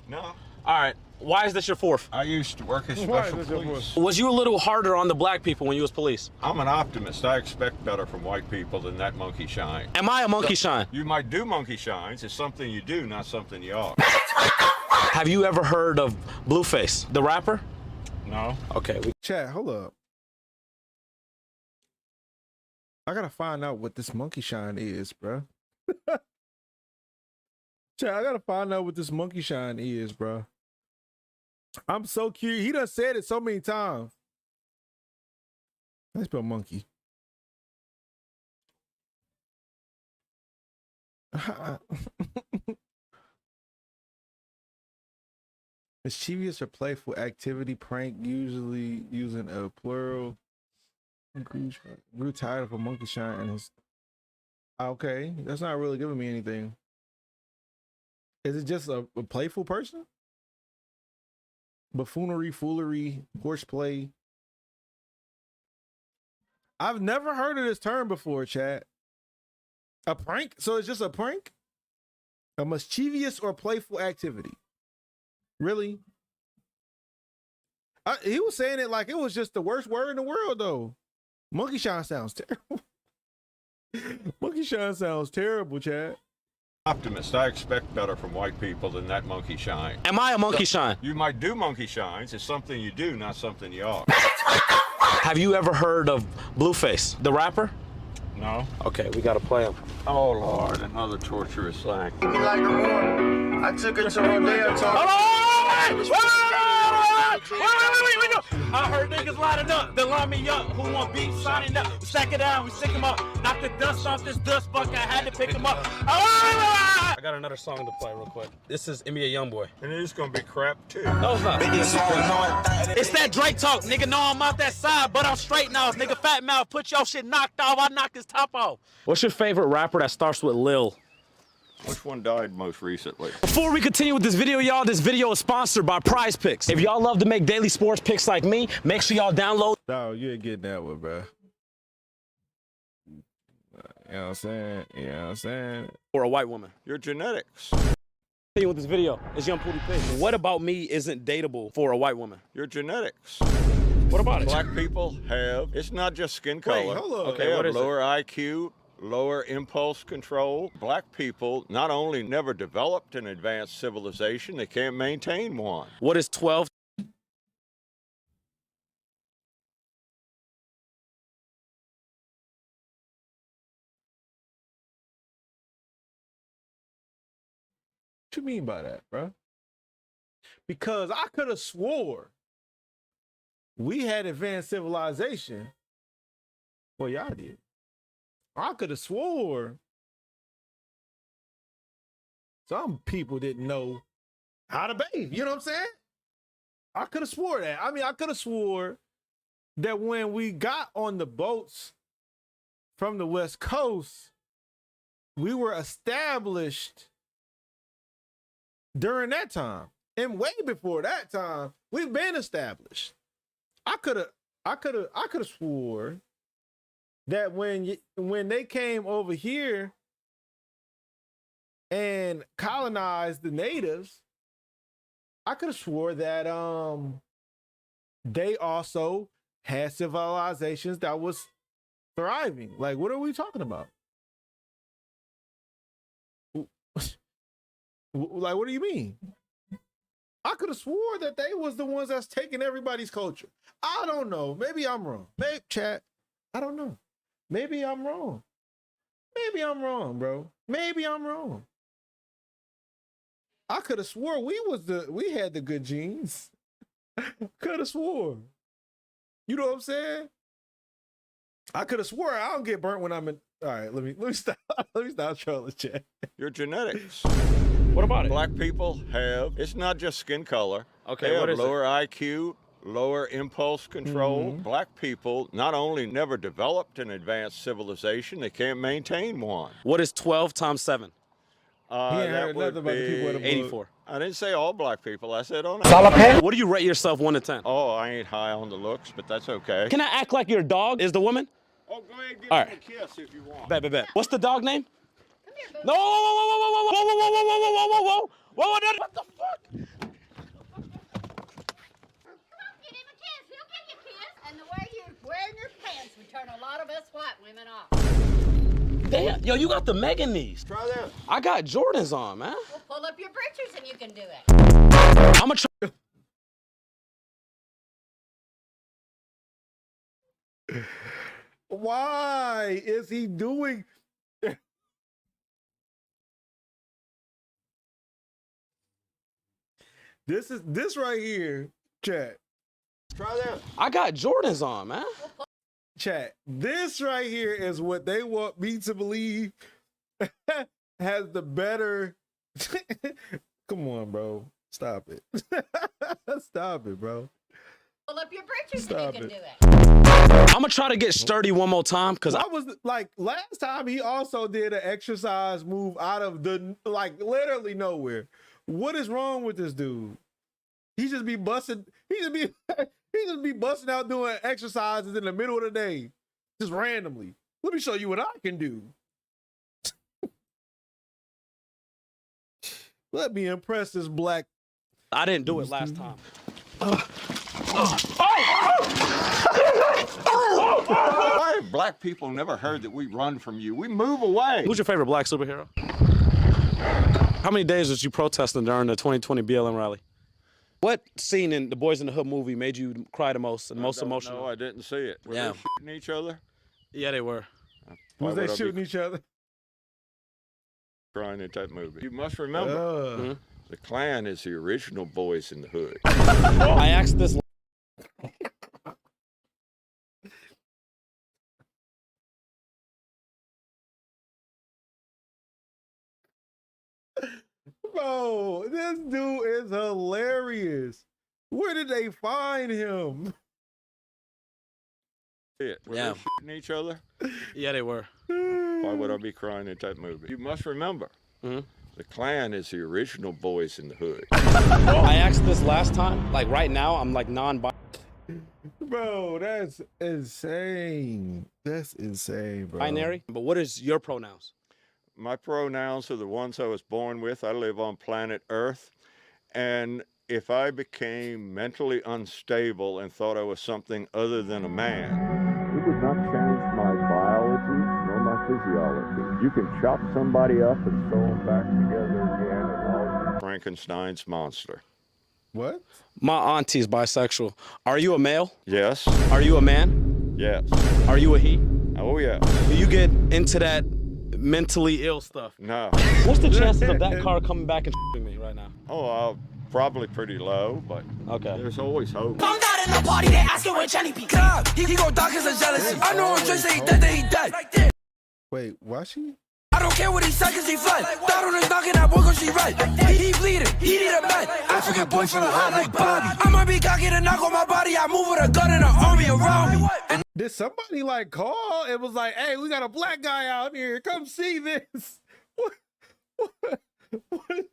No. All right. Why is this your fourth? I used to work as Why is special this your police. Was you a little harder on the black people when you was police? I'm an optimist. I expect better from white people than that monkey shine. Am I a monkey shine? You might do monkey shines. It's something you do, not something you are. Have you ever heard of Blueface, the rapper? No. Okay. Chat, hold up. I gotta find out what this monkey shine is, bro. Chat, I gotta find out what this monkey shine is, bro. I'm so curious. He done said it so many times. Let's spell monkey. Mischievous or playful activity, prank, usually using a plural. Grew tired of a monkey shine and his. Okay, that's not really giving me anything. Is it just a playful person? Buffoonery, foolery, horseplay. I've never heard of this term before, chat. A prank? So it's just a prank? A mischievous or playful activity? Really? He was saying it like it was just the worst word in the world, though. Monkey shine sounds terrible. Monkey shine sounds terrible, Chad. Optimist. I expect better from white people than that monkey shine. Am I a monkey shine? You might do monkey shines. It's something you do, not something you are. Have you ever heard of Blueface, the rapper? No. Okay, we gotta play him. Oh Lord, another torturous thing. Me like a horn. I took it to Rodeo I heard niggas lining up, they line me up. Who want beef signing up? We stack it down, we stick them up. Knock the dust off this dust bucket, I had to pick them up. I got another song to play real quick. This is NBA Youngboy. And it's gonna be crap too. No, it's not. It's that Drake talk. Nigga know I'm out that side, but I'm straight now. Nigga fat mouth, put your shit knocked off. I knocked his top off. What's your favorite rapper that starts with Lil? Which one died most recently? Before we continue with this video, y'all, this video is sponsored by Prize Picks. If y'all love to make daily sports picks like me, make sure y'all download. No, you ain't getting that one, bro. You know what I'm saying? You know what I'm saying? Or a white woman. Your genetics. Continue with this video. It's Young Pooty Pig. What about me isn't dateable for a white woman? Your genetics. What about it? Black people have, it's not just skin color. Wait, hold on. Okay, They what have is it? lower IQ, lower impulse control. Black people not only never developed an advanced civilization, they can't maintain one. What is 12? What you mean by that, bro? because I could have swore we had advanced civilization. Well, y'all did. I could have swore some people didn't know how to bathe. You know what I'm saying? I could have swore that. I mean, I could have swore that when we got on the boats from the West Coast, we were established during that time. And way before that time, we've been established. I could have swore that when they came over here and colonized the natives, I could have swore that they also had civilizations that was thriving. Like, what are we talking about? Like, what do you mean? I could have swore that they was the ones that's taking everybody's culture. I don't know. Maybe I'm wrong. Maybe, chat. I don't know. Maybe I'm wrong. Maybe I'm wrong, bro. Maybe I'm wrong. I could have swore we had the good genes. Could have swore. You know what I'm saying? I could have swore I don't get burnt when I'm in. All right, let me stop. Let me stop trolling, chat. Your genetics. What about it? Black people have, it's not just skin color. Okay, they have what is lower IQ, lower impulse control. Black people not only never developed an advanced civilization, they can't maintain one. What is 12 times 7? That would be 84. I didn't say all black people. I said on average. What do you rate yourself 1 to 10? Oh, I ain't high on the looks, but that's okay. Can I act like your dog is the woman? Oh, go ahead and give All me right. a kiss if you want. Bet. What's the dog name? No, whoa, what the fuck? And the way you're wearing your pants would turn a lot of us white women off. Damn, yo, you got the Megan knees. Try this. I got Jordans on, man. Well, pull up your britches and you can do it. I'm gonna try. Why is he doing? This right here, chat. Try this. I got Jordans on, man. Chat. This right here is what they want me to believe has the better. Come on, bro. Stop it. Stop it, bro. Pull up your britches Stop and you it. can do it. I'm gonna try to get sturdy one more time because I was like last time he also did an exercise move out of the literally nowhere. What is wrong with this dude? He just be busting. He just be busting out doing exercises in the middle of the day, just randomly. Let me show you what I can do. Let me impress this black. I didn't do it last time. Why have black people never heard that we run from you? We move away. Who's your favorite black superhero? How many days was you protesting during the 2020 BLM rally? What scene in the Boys in the Hood movie made you cry the most and most emotional? No, I didn't see it. Were they shooting each other? Yeah, they were. Was they shooting each other? Crying at that movie. You must remember, the Klan is the original Boys in the Hood. I asked this. Bro, this dude is hilarious. Where did they find him? Were they shooting each other? Yeah, they were. Why would I be crying at that movie? You must remember, the Klan is the original Boys in the Hood. I asked this last time. Like right now, I'm like non-binary. Bro, that's insane. That's insane, bro. Binary. But what is your pronouns? My pronouns are the ones I was born with. I live on planet Earth. And if I became mentally unstable and thought I was something other than a man, it would not change my biology nor my physiology. You can chop somebody up and sew them back together again and all Frankenstein's monster. What? My auntie's bisexual. Are you a male? Yes. Are you a man? Yes. Are you a he? Oh, yeah. Do you get into that mentally ill stuff? No. What's the chances of that car coming back and me right now? Oh, Probably pretty low, but there's always hope. I'm not in the party, they asking where Jenny be. He go dark cause of jealousy. I know him just ain't dead, then he dead. Wait, why she? I don't care what he said cause he fled. Thought on his knocking at work cause she right. He bleeding, he need a med. African boy from the hot like Bobby. I might be cocky to knock on my body. I move with a gun and an army around me. And did somebody like call? It was like, hey, we got a black guy out here. Come see this. What is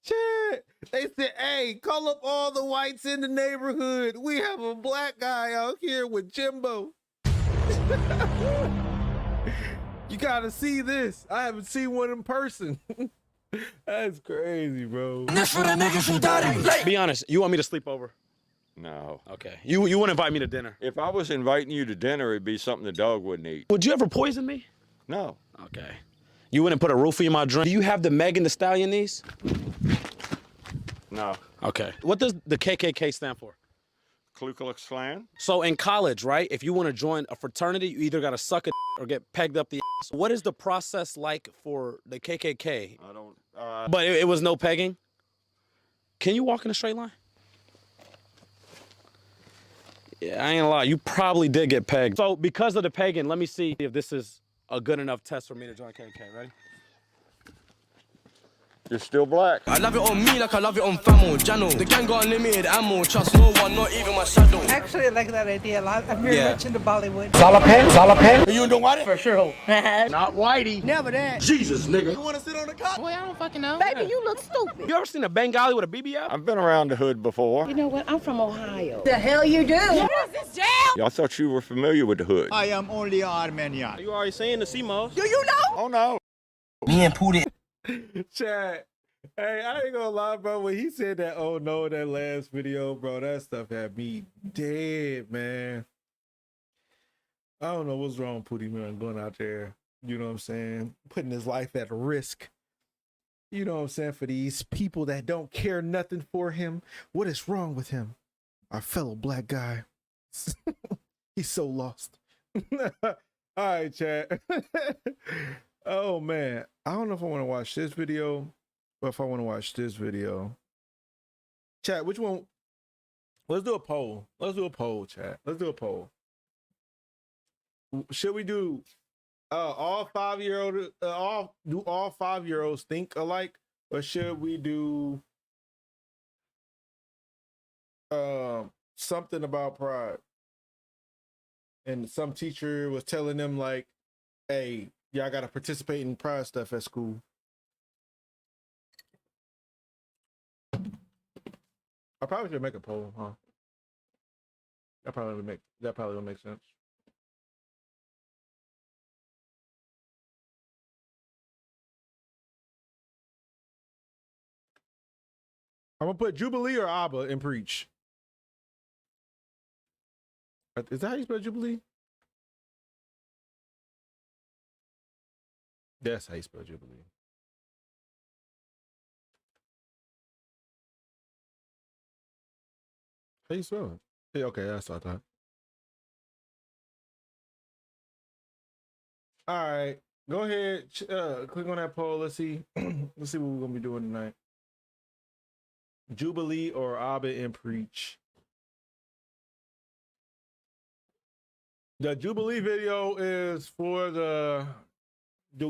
Shit. They said, hey, call up all the whites in the neighborhood. We have a black guy out here with Jimbo. You gotta see this. I haven't seen one in person. That's crazy, bro. Be honest, you want me to sleep over? No. Okay. You wouldn't invite me to dinner? If I was inviting you to dinner, it'd be something the dog wouldn't eat. Would you ever poison me? No. Okay. You wouldn't put a roofie in my drink? Do you have the Megan Thee Stallion knees? No. Okay. What does the KKK stand for? Ku Klux Klan? So in college, right, if you want to join a fraternity, you either got to suck a or get pegged up the ass. What is the process like for the KKK? I don't... But it was no pegging? Can you walk in a straight line? Yeah, I ain't gonna lie, you probably did get pegged. So because of the pegging, let me see if this is a good enough test for me to join KKK. Ready? You're still black. I love it on me like I love it on Famo, Jano. The gang got unlimited ammo, trust no one, not even my shadow. Actually, I like that idea a lot. I'm very much into Bollywood. Salapen? You doing what? For sure. Not whitey. Never that. Jesus, nigga. You want to sit on the cot? Boy, I don't fucking know. Baby, you look stupid. You ever seen a Bengali with a BBL? I've been around the hood before. You know what? I'm from Ohio. The hell you do? What is this jail? I thought you were familiar with the hood. I am only Armenian. You already saying the CMOs? Do you know? Oh, no. Me and Pootie. Chad, hey, I ain't gonna lie, bro. When he said that, oh no, that last video, bro, that stuff had me dead, man. I don't know what's wrong with Pootie, man, going out there, you know what I'm saying, putting his life at risk. You know what I'm saying, for these people that don't care nothing for him. What is wrong with him? Our fellow black guy. He's so lost. All right, Chad. Oh man, I don't know if I want to watch this video or if I want to watch this video. Chat, which one? Let's do a poll. Let's do a poll, chat. Let's do a poll. Should we do all 5-year-old all 5-year-olds think alike, or should we do something about pride? And some teacher was telling them like, hey, y'all gotta participate in pride stuff at school. I probably should make a poll, huh? That probably would make sense. I'm gonna put Jubilee or Abba and preach. Is that how you spell Jubilee? That's how you spell Jubilee. How you spell it? Yeah, okay, that's what I thought. All right, go ahead. Click on that poll. Let's see. Let's see what we're gonna be doing tonight. Jubilee or Abba and preach. The Jubilee video is for the do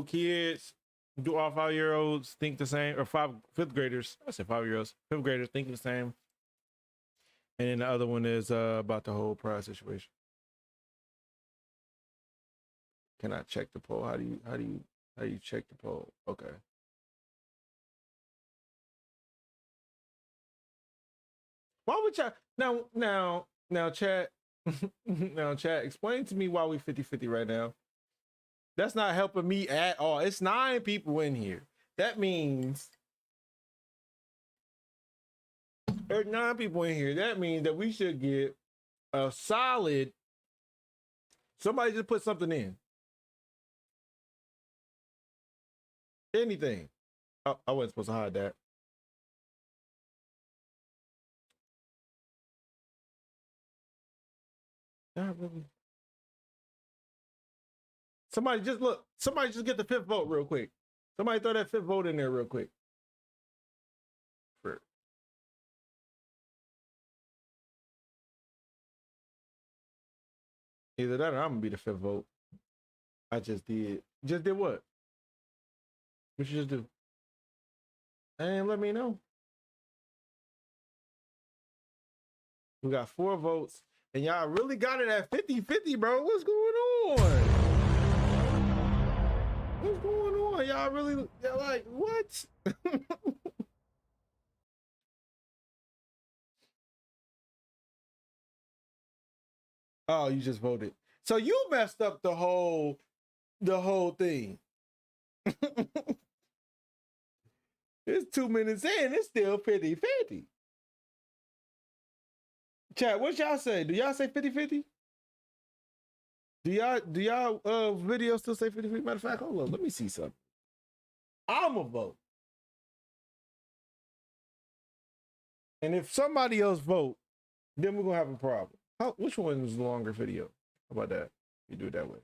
all 5-year-olds think the same, or fifth graders? I said 5-year-olds. 5th graders think the same. And then the other one is about the whole pride situation. Can I check the poll? How do you check the poll? Okay. Why would y'all now chat now chat, explain to me why we 50-50 right now. That's not helping me at all. It's 9 people in here. That means there's 9 people in here. That means that we should get a solid. Somebody just put something in. Anything. Oh, I wasn't supposed to hide that. Not really. Somebody just look. Somebody just get the 5th vote real quick. Somebody throw that 5th vote in there real quick. Either that or I'm gonna be the 5th vote. I just did. Just did what? What you just do? And let me know. We got 4 votes, and y'all really got it at 50-50, bro. What's going on? What's going on? Y'all really, y'all like, what? Oh, you just voted. So you messed up the whole thing. It's 2 minutes in, it's still 50-50. Chat, what y'all say? Do y'all say 50-50? Do y'all video still say 50-50? Matter of fact, hold on, let me see something. I'ma vote. And if somebody else vote, then we're gonna have a problem. Which one is the longer video? How about that? You do it that way.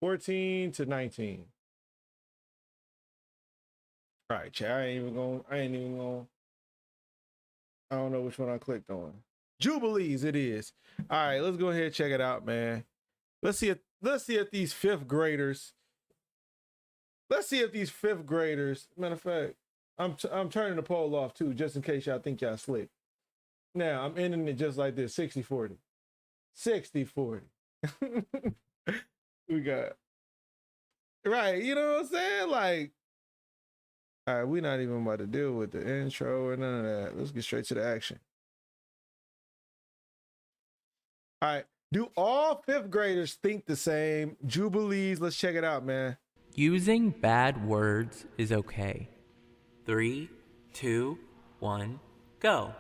14 to 19. All right, chat. I ain't even going. I don't know which one I clicked on. Jubilees, it is. All right, let's go ahead and check it out, man. Let's see if these 5th graders. Let's see if these 5th graders. Matter of fact, I'm turning the poll off too, just in case y'all think y'all slick. Now I'm ending it just like this: 60-40. 60-40. We got right. You know what I'm saying? Like, all right, we're not even about to deal with the intro or none of that. Let's get straight to the action. All right. Do all 5th graders think the same? Jubilees, let's check it out, man. Using bad words is okay. 3, 2, 1, go.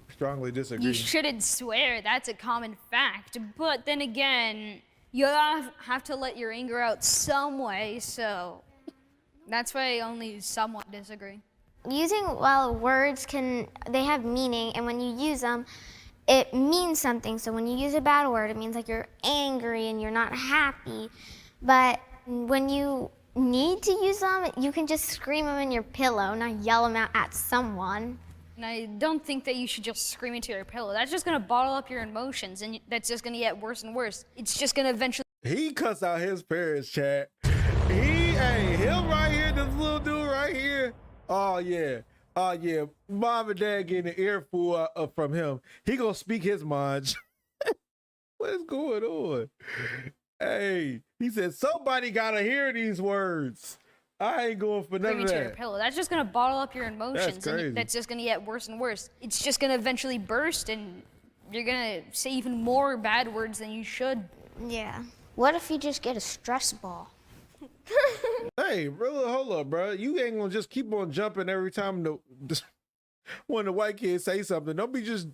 Strongly disagree. You shouldn't swear, that's a common fact. But then again, you have to let your anger out some way, so that's why I only somewhat disagree. Using, well, words they have meaning, and when you use them, it means something. So when you use a bad word, it means like you're angry and you're not happy. But when you need to use them, you can just scream them in your pillow, not yell them out at someone. And I don't think that you should just scream into your pillow. That's just gonna bottle up your emotions, and that's just gonna get worse and worse. It's just gonna eventually. He cuss out his parents, chat. Him right here, this little dude right here. Oh yeah, mom and dad getting an earful from him. He gonna speak his mind. What is going on? Hey, he said somebody gotta hear these words. I ain't going for none of to that. your pillow. That's just gonna bottle up your emotions, and that's just gonna get worse and worse. It's just gonna eventually burst, and you're gonna say even more bad words than you should. Yeah. What if you just get a stress ball? Hey, brother, hold up, bro. You ain't gonna just keep on jumping every time when the white kids say something. Don't be just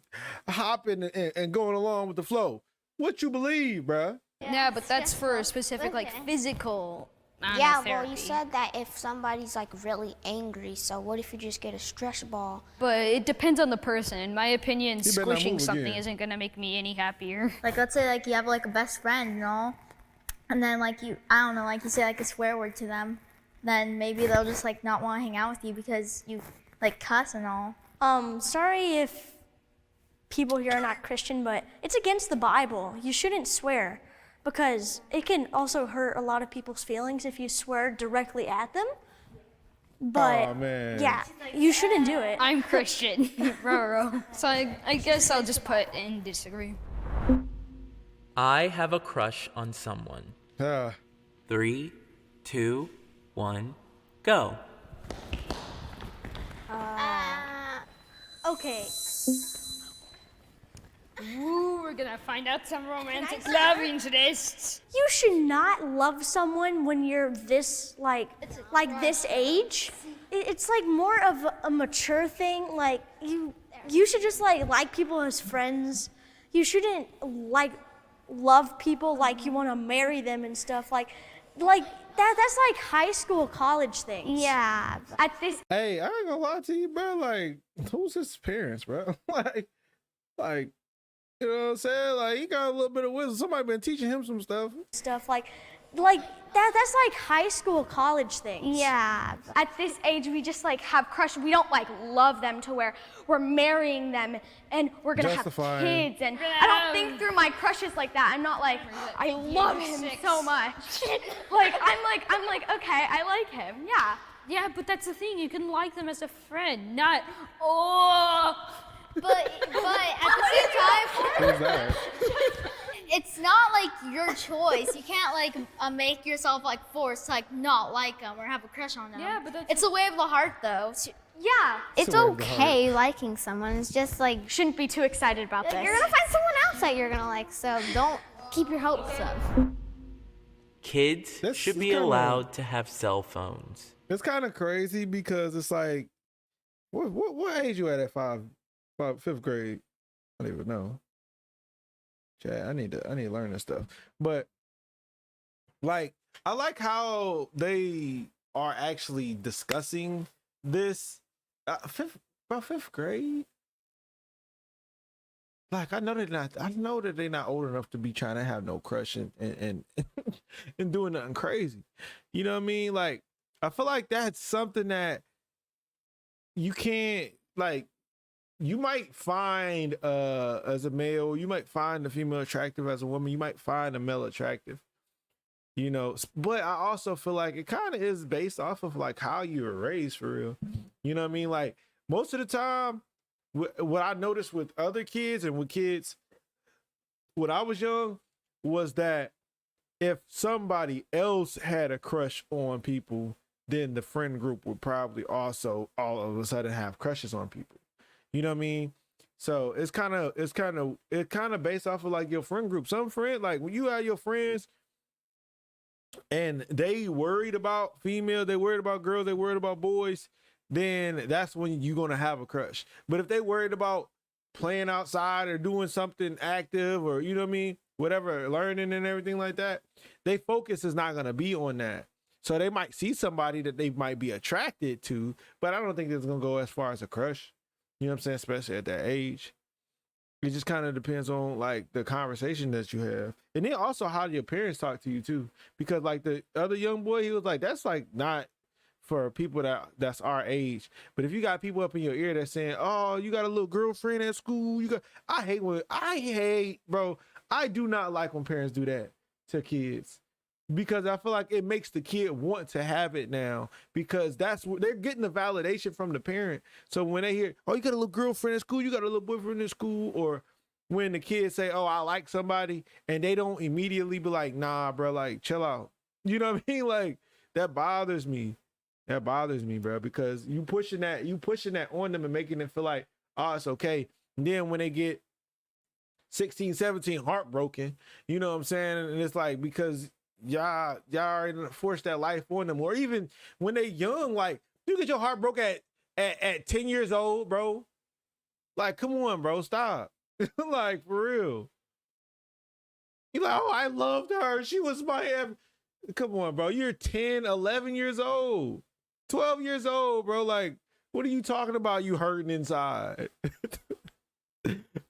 hopping and going along with the flow. What you believe, bro? Yeah, but that's for a specific, like, physical Yeah, therapy. well, you said that if somebody's like really angry, so what if you just get a stress ball? But it depends on the person. In my opinion, squishing something isn't gonna make me any happier. Like, let's say like you have like a best friend, you know, and then like I don't know, like you say like a swear word to them, then maybe they'll just like not want to hang out with you because you like cuss and all. Sorry if people here are not Christian, but it's against the Bible. You shouldn't swear because it can also hurt a lot of people's feelings if you swear directly at them. But yeah, you shouldn't do it. I'm Christian, so I guess I'll just put in disagree. I have a crush on someone. 3, 2, 1, go. Okay. Ooh, we're gonna find out some romantic love interests. You should not love someone when you're this like this age. It's like more of a mature thing. Like you should just like people as friends. You shouldn't love people like you want to marry them and stuff like that's like high school, college things. Yeah. Hey, I ain't gonna lie to you, bro. Like, who's his parents, bro? like, you know what I'm saying? Like, he got a little bit of wisdom. Somebody been teaching him some stuff. Stuff like like that's like high school, college things. Yeah. At this age, we just like have crushes. We don't like love them to where we're marrying them and we're gonna have Justifying. kids. And I don't think through my crushes like that. I'm not like, I love him so much. I'm like, okay, I like him. Yeah. Yeah, but that's the thing. You can like them as a friend, not, oh. But at the same time, Who's that? it's not like your choice. You can't like make yourself like forced to like not like them or have a crush on them. Yeah, but that's it's a way of the heart though. Yeah. It's okay liking someone. It's just like shouldn't be too excited about this. you're gonna find someone else that you're gonna like. So don't keep your hopes up. Kids should be allowed to have cell phones. It's kind of crazy because it's like, what age you at 5th grade? I don't even know. Chad, I need to learn this stuff. But like, I like how they are actually discussing this. 5th grade. Like, I know that they're not old enough to be trying to have no crush and and doing nothing crazy. You know what I mean? Like, I feel like that's something that you can't, like, you might find as a male, you might find a female attractive. As a woman, you might find a male attractive, you know. But I also feel like it kind of is based off of like how you were raised, for real. You know what I mean? Like, most of the time, what I noticed with other kids and with kids when I was young was that if somebody else had a crush on people, then the friend group would probably also all of a sudden have crushes on people. You know what I mean? So it's kind of based off of like your friend group. Some friend, like when you have your friends and they worried about female, they worried about girls, they worried about boys, then that's when you're gonna have a crush. But if they worried about playing outside or doing something active or, you know what I mean, whatever, learning and everything like that, their focus is not gonna be on that. So they might see somebody that they might be attracted to, but I don't think it's gonna go as far as a crush. You know what I'm saying? Especially at that age. It just kind of depends on like the conversation that you have. And then also how your parents talk to you too. Because like the other young boy, he was like, that's like not for people that's our age. But if you got people up in your ear that's saying, oh, you got a little girlfriend at school, I hate, bro. I do not like when parents do that to kids. Because I feel like it makes the kid want to have it now, because that's what they're getting the validation from the parent. So when they hear, oh, you got a little girlfriend at school, you got a little boyfriend in school, or when the kids say, oh, I like somebody, and they don't immediately be like, nah, bro, like chill out. You know what I mean? Like that bothers me. That bothers me, bro, because you pushing that on them and making them feel like, oh, it's okay. And then when they get 16, 17, heartbroken, you know what I'm saying? And it's like, because y'all already forced that life on them. Or even when they young, like you get your heart broke at 10 years old, bro. Like, come on, bro, stop. Like, for real. You like, oh, I loved her. She was my come on, bro. You're 10, 11 years old, 12 years old, bro. Like, what are you talking about? You hurting inside.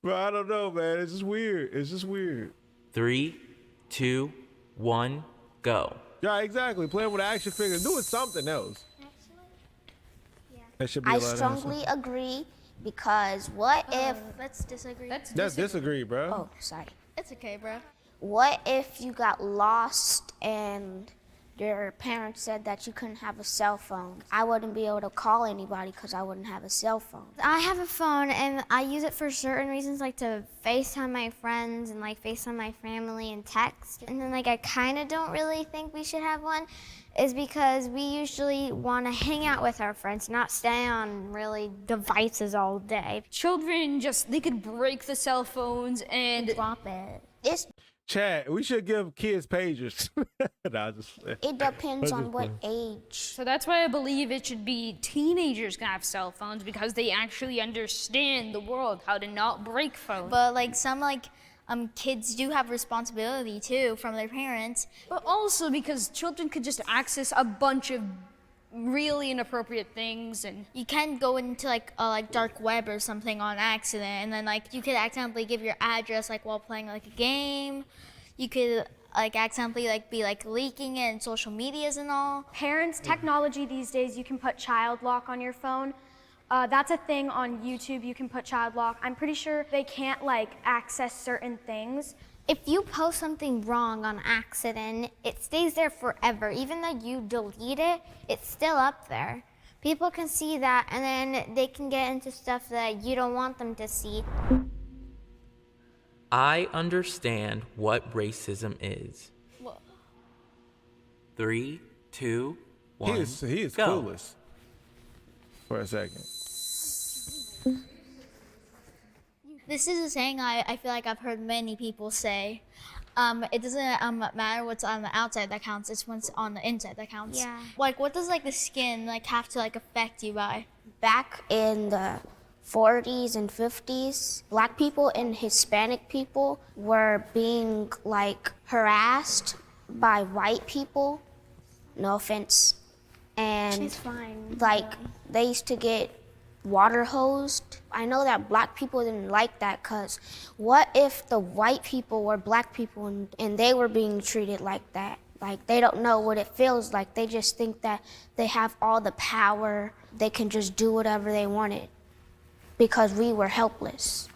Bro, I don't know, man. It's just weird. It's just weird. 3, 2, 1, go. Yeah, exactly. Playing with action figures, doing something else. That should be I strongly agree, because what if... Let's disagree. That's disagree, bro. Oh, sorry. It's okay, bro. What if you got lost and your parents said that you couldn't have a cell phone? I wouldn't be able to call anybody because I wouldn't have a cell phone. I have a phone and I use it for certain reasons, like to FaceTime my friends and like FaceTime my family and text. And then like I kind of don't really think we should have one, is because we usually want to hang out with our friends, not stay on really devices all day. Children they could break the cell phones and drop it. Chad, we should give kids pagers. It depends on what age. So that's why I believe it should be teenagers can have cell phones, because they actually understand the world, how to not break phones. But like some kids do have responsibility too from their parents. But also because children could just access a bunch of really inappropriate things, and you can go into like dark web or something on accident, and then like you could accidentally give your address like while playing like a game. You could like accidentally like be like leaking it in social medias and all. Parents, technology these days, you can put child lock on your phone. That's a thing on YouTube, you can put child lock. I'm pretty sure they can't like access certain things. If you post something wrong on accident, it stays there forever. Even though you delete it, it's still up there. People can see that, and then they can get into stuff that you don't want them to see. I understand what racism is. 3, 2, 1. He is go. clueless. For a second. This is a saying I feel like I've heard many people say. It doesn't matter what's on the outside that counts, it's what's on the inside that counts. Yeah. Like what does like the skin like have to like affect you by? Back in the 40s and 50s, Black people and Hispanic people were being like harassed by white people. No offense. And She's fine. like they used to get water hosed. I know that Black people didn't like that, because what if the white people were Black people and they were being treated like that? Like, they don't know what it feels like. They just think that they have all the power. They can just do whatever they wanted because we were helpless.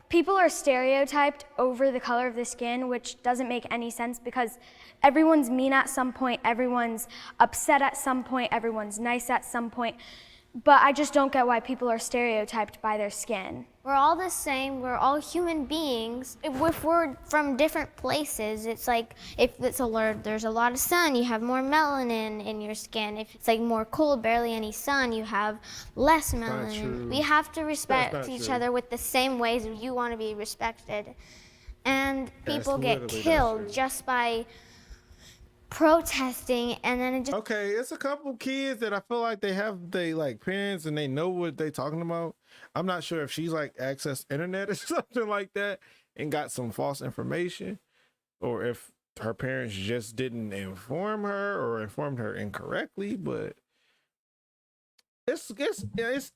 People are stereotyped over the color of the skin, which doesn't make any sense because everyone's mean at some point, everyone's upset at some point, everyone's nice at some point. But I just don't get why people are stereotyped by their skin. We're all the same, we're all human beings. If we're from different places, it's like if there's a lot of sun, you have more melanin in your skin. If it's like more cold, barely any sun, you have less melanin. We have to respect each other with the same ways you want to be respected. And people get killed just by protesting, and then it just Okay, it's a couple kids that I feel like they like parents and they know what they talking about. I'm not sure if she's like accessed internet or something like that and got some false information, or if her parents just didn't inform her or informed her incorrectly. But it's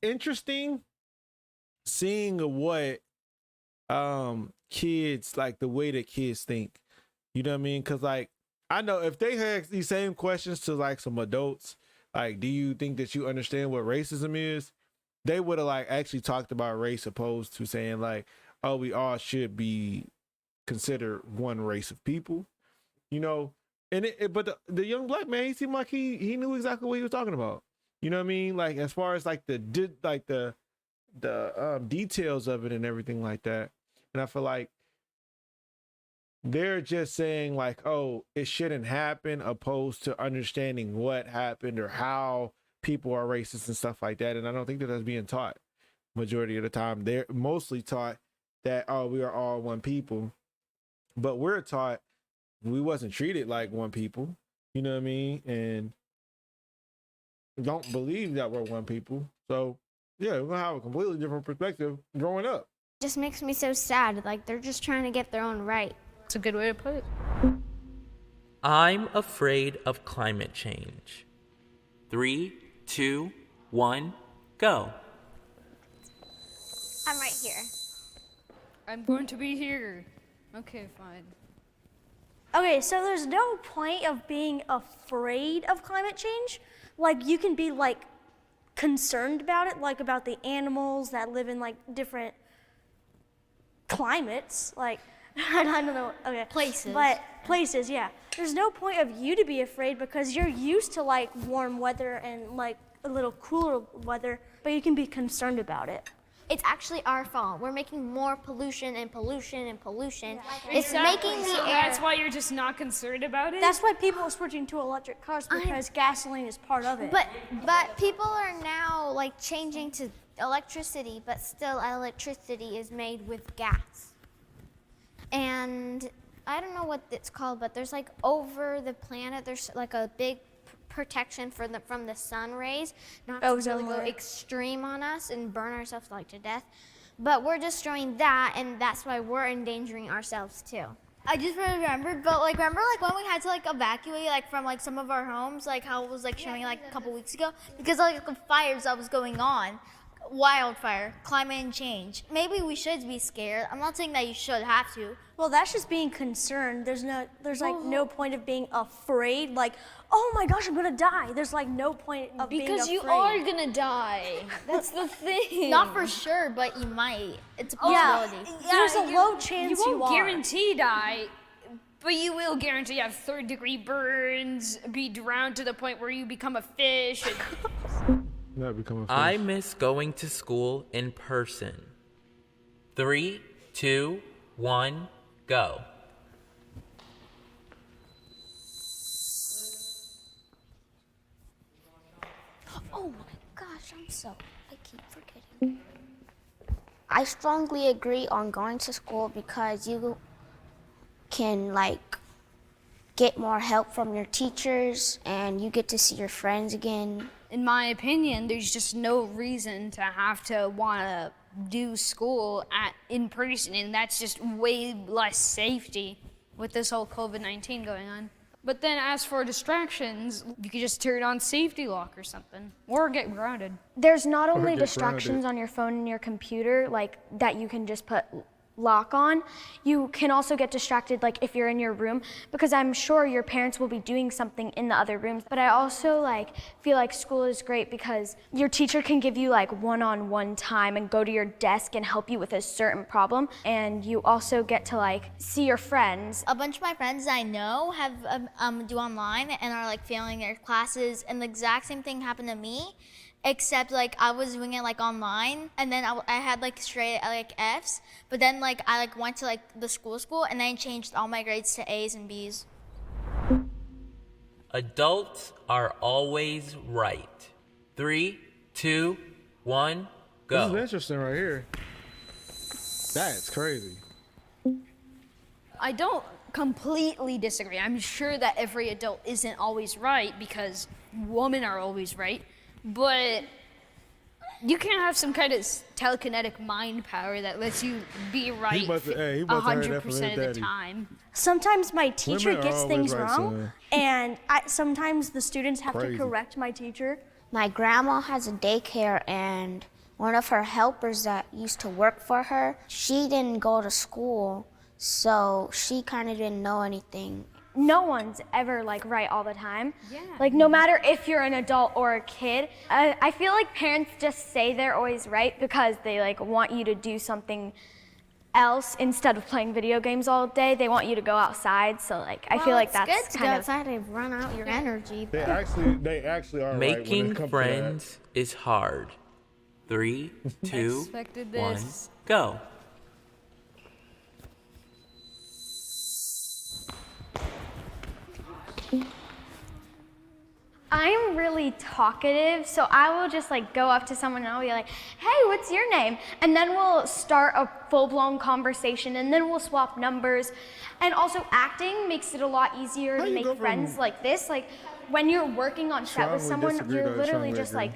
interesting seeing what kids, like the way that kids think. You know what I mean? Because like, I know if they had these same questions to like some adults, like, do you think that you understand what racism is? They would have like actually talked about race, opposed to saying like, oh, we all should be considered one race of people, you know? And but the young Black man, he seemed like he knew exactly what he was talking about. You know what I mean? Like, as far as like the details of it and everything like that. And I feel like they're just saying like, oh, it shouldn't happen, opposed to understanding what happened or how people are racist and stuff like that. And I don't think that that's being taught majority of the time. They're mostly taught that, oh, we are all one people, but we're taught we wasn't treated like one people, you know what I mean? And don't believe that we're one people. So yeah, we're gonna have a completely different perspective growing up. just makes me so sad. Like, they're just trying to get their own right. It's a good way to put it. I'm afraid of climate change. 3, 2, 1, go. I'm right here. I'm going to be here. Okay, fine. Okay, so there's no point of being afraid of climate change. Like, you can be, like, concerned about it, like about the animals that live in, like, different climates. Like, I don't know, okay. Places. But places, yeah. There's no point of you to be afraid because you're used to, like, warm weather and, like, a little cooler weather, but you can be concerned about it. It's actually our fault. We're making more pollution and pollution and pollution. Yeah. It's making the So air. that's why you're just not concerned about it? That's why people are switching to electric cars, because gasoline is part of it. But people are now like changing to electricity, but still electricity is made with gas. And I don't know what it's called, but there's like over the planet, there's like a big protection from the sun rays, not to really go extreme on us and burn ourselves like to death. But we're destroying that, and that's why we're endangering ourselves too. I just remembered, but like remember like when we had to like evacuate like from like some of our homes, like how it was like showing like a couple weeks ago, because like the fires that was going on wildfire, climate change. Maybe we should be scared. I'm not saying that you should have to. Well, that's just being concerned. There's like no point of being afraid. Like, oh my gosh, I'm gonna die. There's like no point of being afraid. Because you are gonna die. That's the thing. Not for sure, but you might. It's a Yeah, possibility. there's a low chance you won't are. guarantee die, but you will guarantee have third-degree burns, be drowned to the point where you become a fish. I miss going to school in person. 3, 2, 1, go. Oh my gosh, I keep forgetting. I strongly agree on going to school because you can like get more help from your teachers and you get to see your friends again. In my opinion, there's just no reason to have to want to do school in person, and that's just way less safety with this whole COVID-19 going on. But then as for distractions, you could just turn on safety lock or something, or get grounded. There's not only distractions on your phone and your computer, like that you can just put lock on. You can also get distracted like if you're in your room, because I'm sure your parents will be doing something in the other rooms. But I also like feel like school is great because your teacher can give you like one-on-one time and go to your desk and help you with a certain problem, and you also get to like see your friends. A bunch of my friends I know have do online and are like failing their classes, and the exact same thing happened to me. Except like I was doing it like online, and then I had like straight like Fs, but then like I like went to like the school and then changed all my grades to A's and B's. Adults are always right. 3, 2, 1, go. This is interesting right here. That's crazy. I don't completely disagree. I'm sure that every adult isn't always right because women are always right. But you can have some kind of telekinetic mind power that lets you be right 100% of the time. Sometimes my teacher Women are gets always things right, wrong, son. and sometimes the students have Crazy. to correct my teacher. My grandma has a daycare and one of her helpers that used to work for her, she didn't go to school, so she kind of didn't know anything. No one's ever like right all the time. Yeah. Like no matter if you're an adult or a kid, I feel like parents just say they're always right because they like want you to do something else instead of playing video games all day. They want you to go outside. So like I feel like that's good to go kind of outside and run out your energy. They actually are right when Making it comes friends is hard. 3, 2, Expected 1, this. go. I'm really talkative, so I will just like go up to someone and I'll be like, hey, what's your name? And then we'll start a full-blown conversation, and then we'll swap numbers. And also acting makes it a lot easier to make friends like this. Like when you're working on set with someone, you're literally just like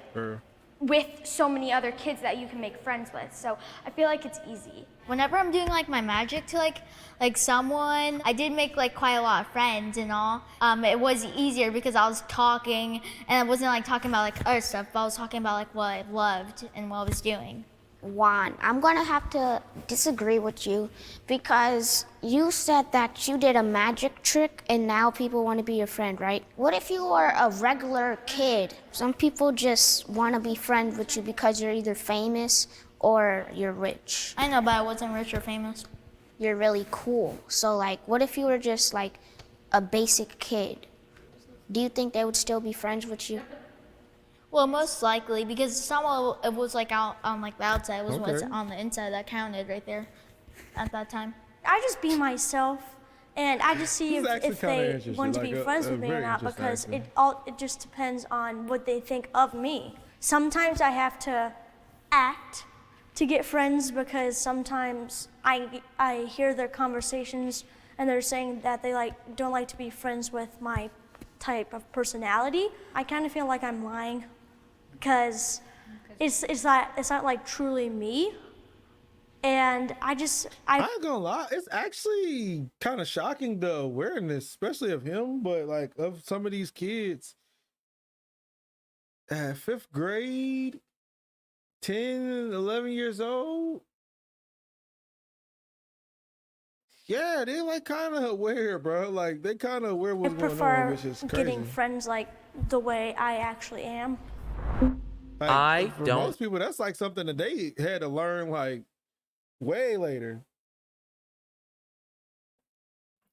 with so many other kids that you can make friends with. So I feel like it's easy. Whenever I'm doing like my magic to like someone, I did make like quite a lot of friends and all. It was easier because I was talking, and I wasn't like talking about like other stuff, but I was talking about like what I loved and what I was doing. Juan, I'm gonna have to disagree with you because you said that you did a magic trick and now people want to be your friend, right? What if you were a regular kid? Some people just want to be friends with you because you're either famous or you're rich. I know, but I wasn't rich or famous. You're really cool. So like, what if you were just like a basic kid? Do you think they would still be friends with you? Well, most likely, because someone it was like out on like the outside, it was what's on the inside that counted right there at that time. I just be myself, and I just see if they want to be friends with me or not, because it just depends on what they think of me. Sometimes I have to act to get friends because sometimes I hear their conversations and they're saying that they don't like to be friends with my type of personality. I kind of feel like I'm lying because it's not like truly me. And I ain't gonna lie, it's actually kind of shocking the awareness, especially of him, but like of some of these kids at 5th grade. 10, 11 years old. Yeah, they're like kind of aware, bro. Like they kind of aware I what's going on, prefer which is crazy. getting friends like the way I actually am. Like, for most people, that's like something that they had to learn like way later.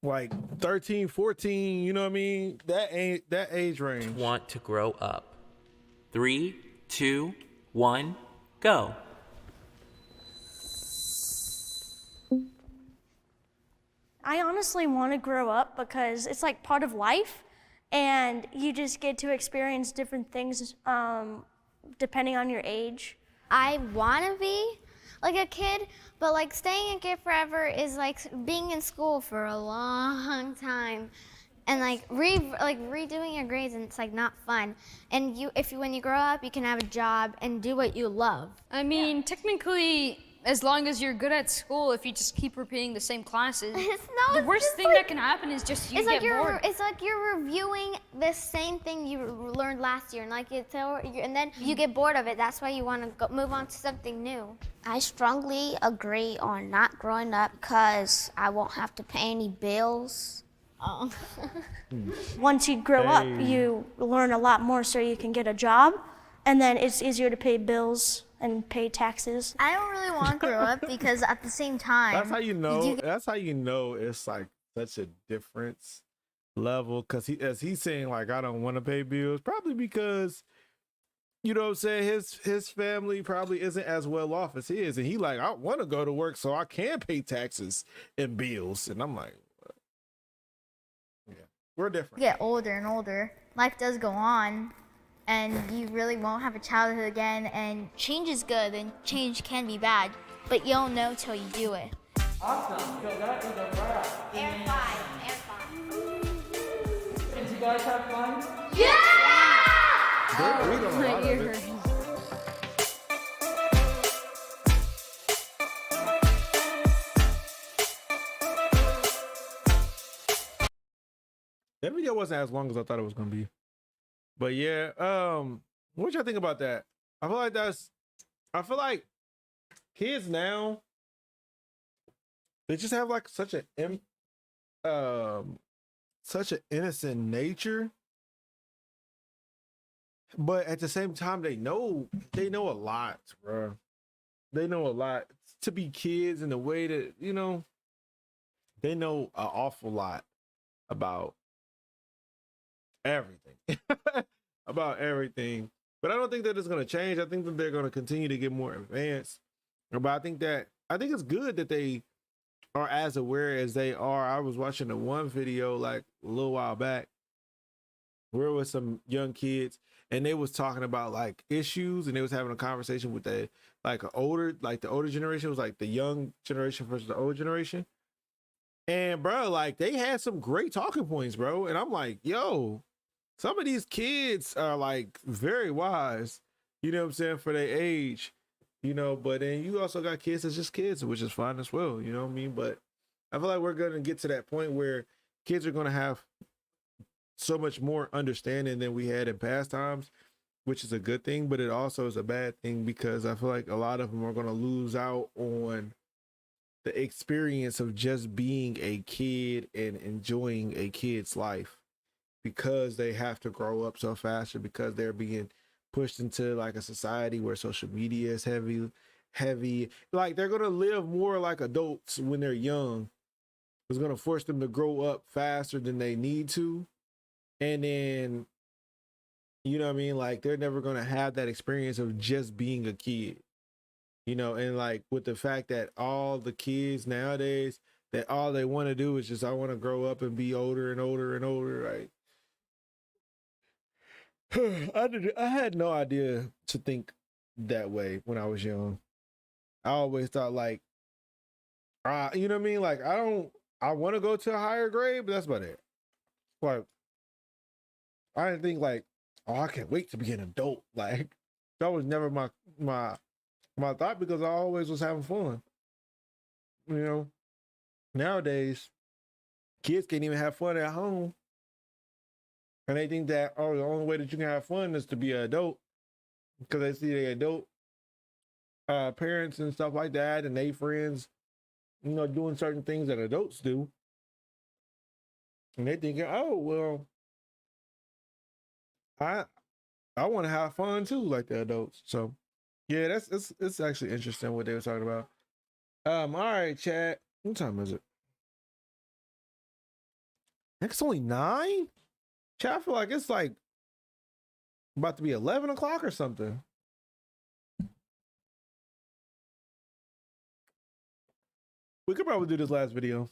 Like 13, 14, you know what I mean? That age range. Want to grow up. 3, 2, 1, go. I honestly want to grow up because it's like part of life, and you just get to experience different things depending on your age. I want to be like a kid, but like staying a kid forever is like being in school for a long time, and like redoing your grades, and it's like not fun. And when you grow up, you can have a job and do what you love. I mean, technically, as long as you're good at school, if you just keep repeating the same classes, the worst thing that can happen is just you get bored. It's like you're reviewing the same thing you learned last year, and then you get bored of it. That's why you want to move on to something new. I strongly agree on not growing up because I won't have to pay any bills. Once you grow up, you learn a lot more so you can get a job, and then it's easier to pay bills and pay taxes. I don't really want to grow up because at the same time, That's how you know. That's how you know it's like such a difference level. Because as he's saying, like, I don't want to pay bills, probably because, you know what I'm saying, his family probably isn't as well off as his, and he like, I want to go to work so I can pay taxes and bills, and I'm like, yeah, we're different. get older and older, life does go on, and you really won't have a childhood again. And change is good, and change can be bad, but you don't know till you do it. Awesome. So that is a wrap. Air 5. Did you guys have fun? My ear hurts. That video wasn't as long as I thought it was gonna be. But yeah, what y'all think about that? I feel like kids now, they just have like such an innocent nature. But at the same time, they know a lot, bro. They know a lot to be kids in the way that, you know, they know an awful lot about everything. About everything. But I don't think that it's going to change. I think that they're going to continue to get more advanced. But I think it's good that they are as aware as they are. I was watching the one video like a little while back where it was some young kids and they was talking about like issues, and they was having a conversation with the older generation. It was like the young generation versus the old generation. And bro, like they had some great talking points, bro. And I'm like, yo, some of these kids are like very wise, you know what I'm saying, for their age, you know. But then you also got kids that's just kids, which is fine as well, you know what I mean? But I feel like we're going to get to that point where kids are going to have so much more understanding than we had in past times, which is a good thing, but it also is a bad thing because I feel like a lot of them are going to lose out on the experience of just being a kid and enjoying a kid's life, because they have to grow up so fast, or because they're being pushed into like a society where social media is heavy. Like they're going to live more like adults when they're young. It's going to force them to grow up faster than they need to. And then, you know what I mean? Like they're never going to have that experience of just being a kid, you know? And like with the fact that all the kids nowadays, that all they want to do is just, I want to grow up and be older and older and older. Right? I had no idea to think that way when I was young. I always thought like, you know what I mean? Like I want to go to a higher grade, but that's about it. Like, I didn't think like, oh, I can't wait to be an adult. Like that was never my thought, because I always was having fun. You know, nowadays kids can't even have fun at home. And they think that, oh, the only way that you can have fun is to be an adult, because they see the adult parents and stuff like that, and they friends, you know, doing certain things that adults do, and they thinking, oh well, I want to have fun too, like the adults. So yeah, it's actually interesting what they were talking about. All right, chat. What time is it? I think it's only 9. Chat, I feel like it's like about to be 11 o'clock or something. We could probably do this last video.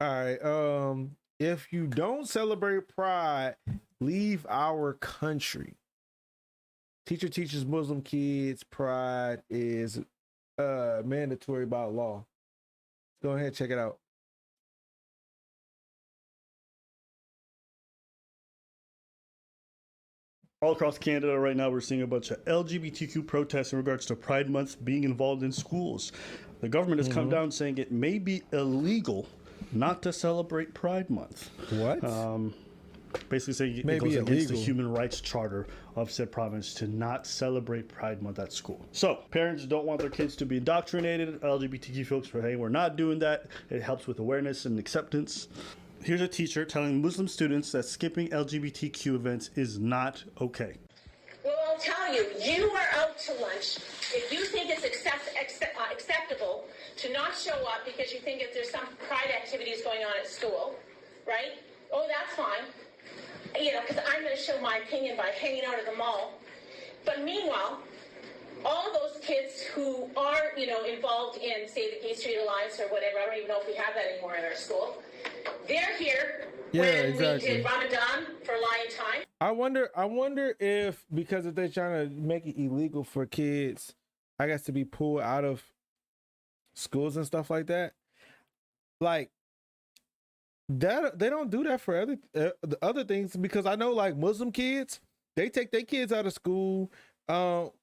All right. If you don't celebrate Pride, leave our country. Teacher teaches Muslim kids Pride is mandatory by law. Go ahead and check it out. All across Canada right now, we're seeing a bunch of LGBTQ protests in regards to Pride Month being involved in schools. The government has come down saying it may be illegal not to celebrate Pride Month. What? Basically saying it goes against the human rights charter of said province to not celebrate Pride Month at school. So parents don't want their kids to be indoctrinated. LGBTQ folks were saying we're not doing that. It helps with awareness and acceptance. Here's a teacher telling Muslim students that skipping LGBTQ events is not okay. Well, I'll tell you, you are out to lunch. If you think it's acceptable to not show up because you think if there's some pride activities going on at school, right? Oh, that's fine. You know, because I'm going to show my opinion by hanging out at the mall. But meanwhile, all those kids who are, you know, involved in, say, the Gay Street Alliance or whatever, I don't even know if we have that anymore in our school, they're here when we did Ramadan for Lion Time. I wonder if, because if they're trying to make it illegal for kids, I guess, to be pulled out of schools and stuff like that, like, that they don't do that for the other things, because I know like Muslim kids, they take their kids out of school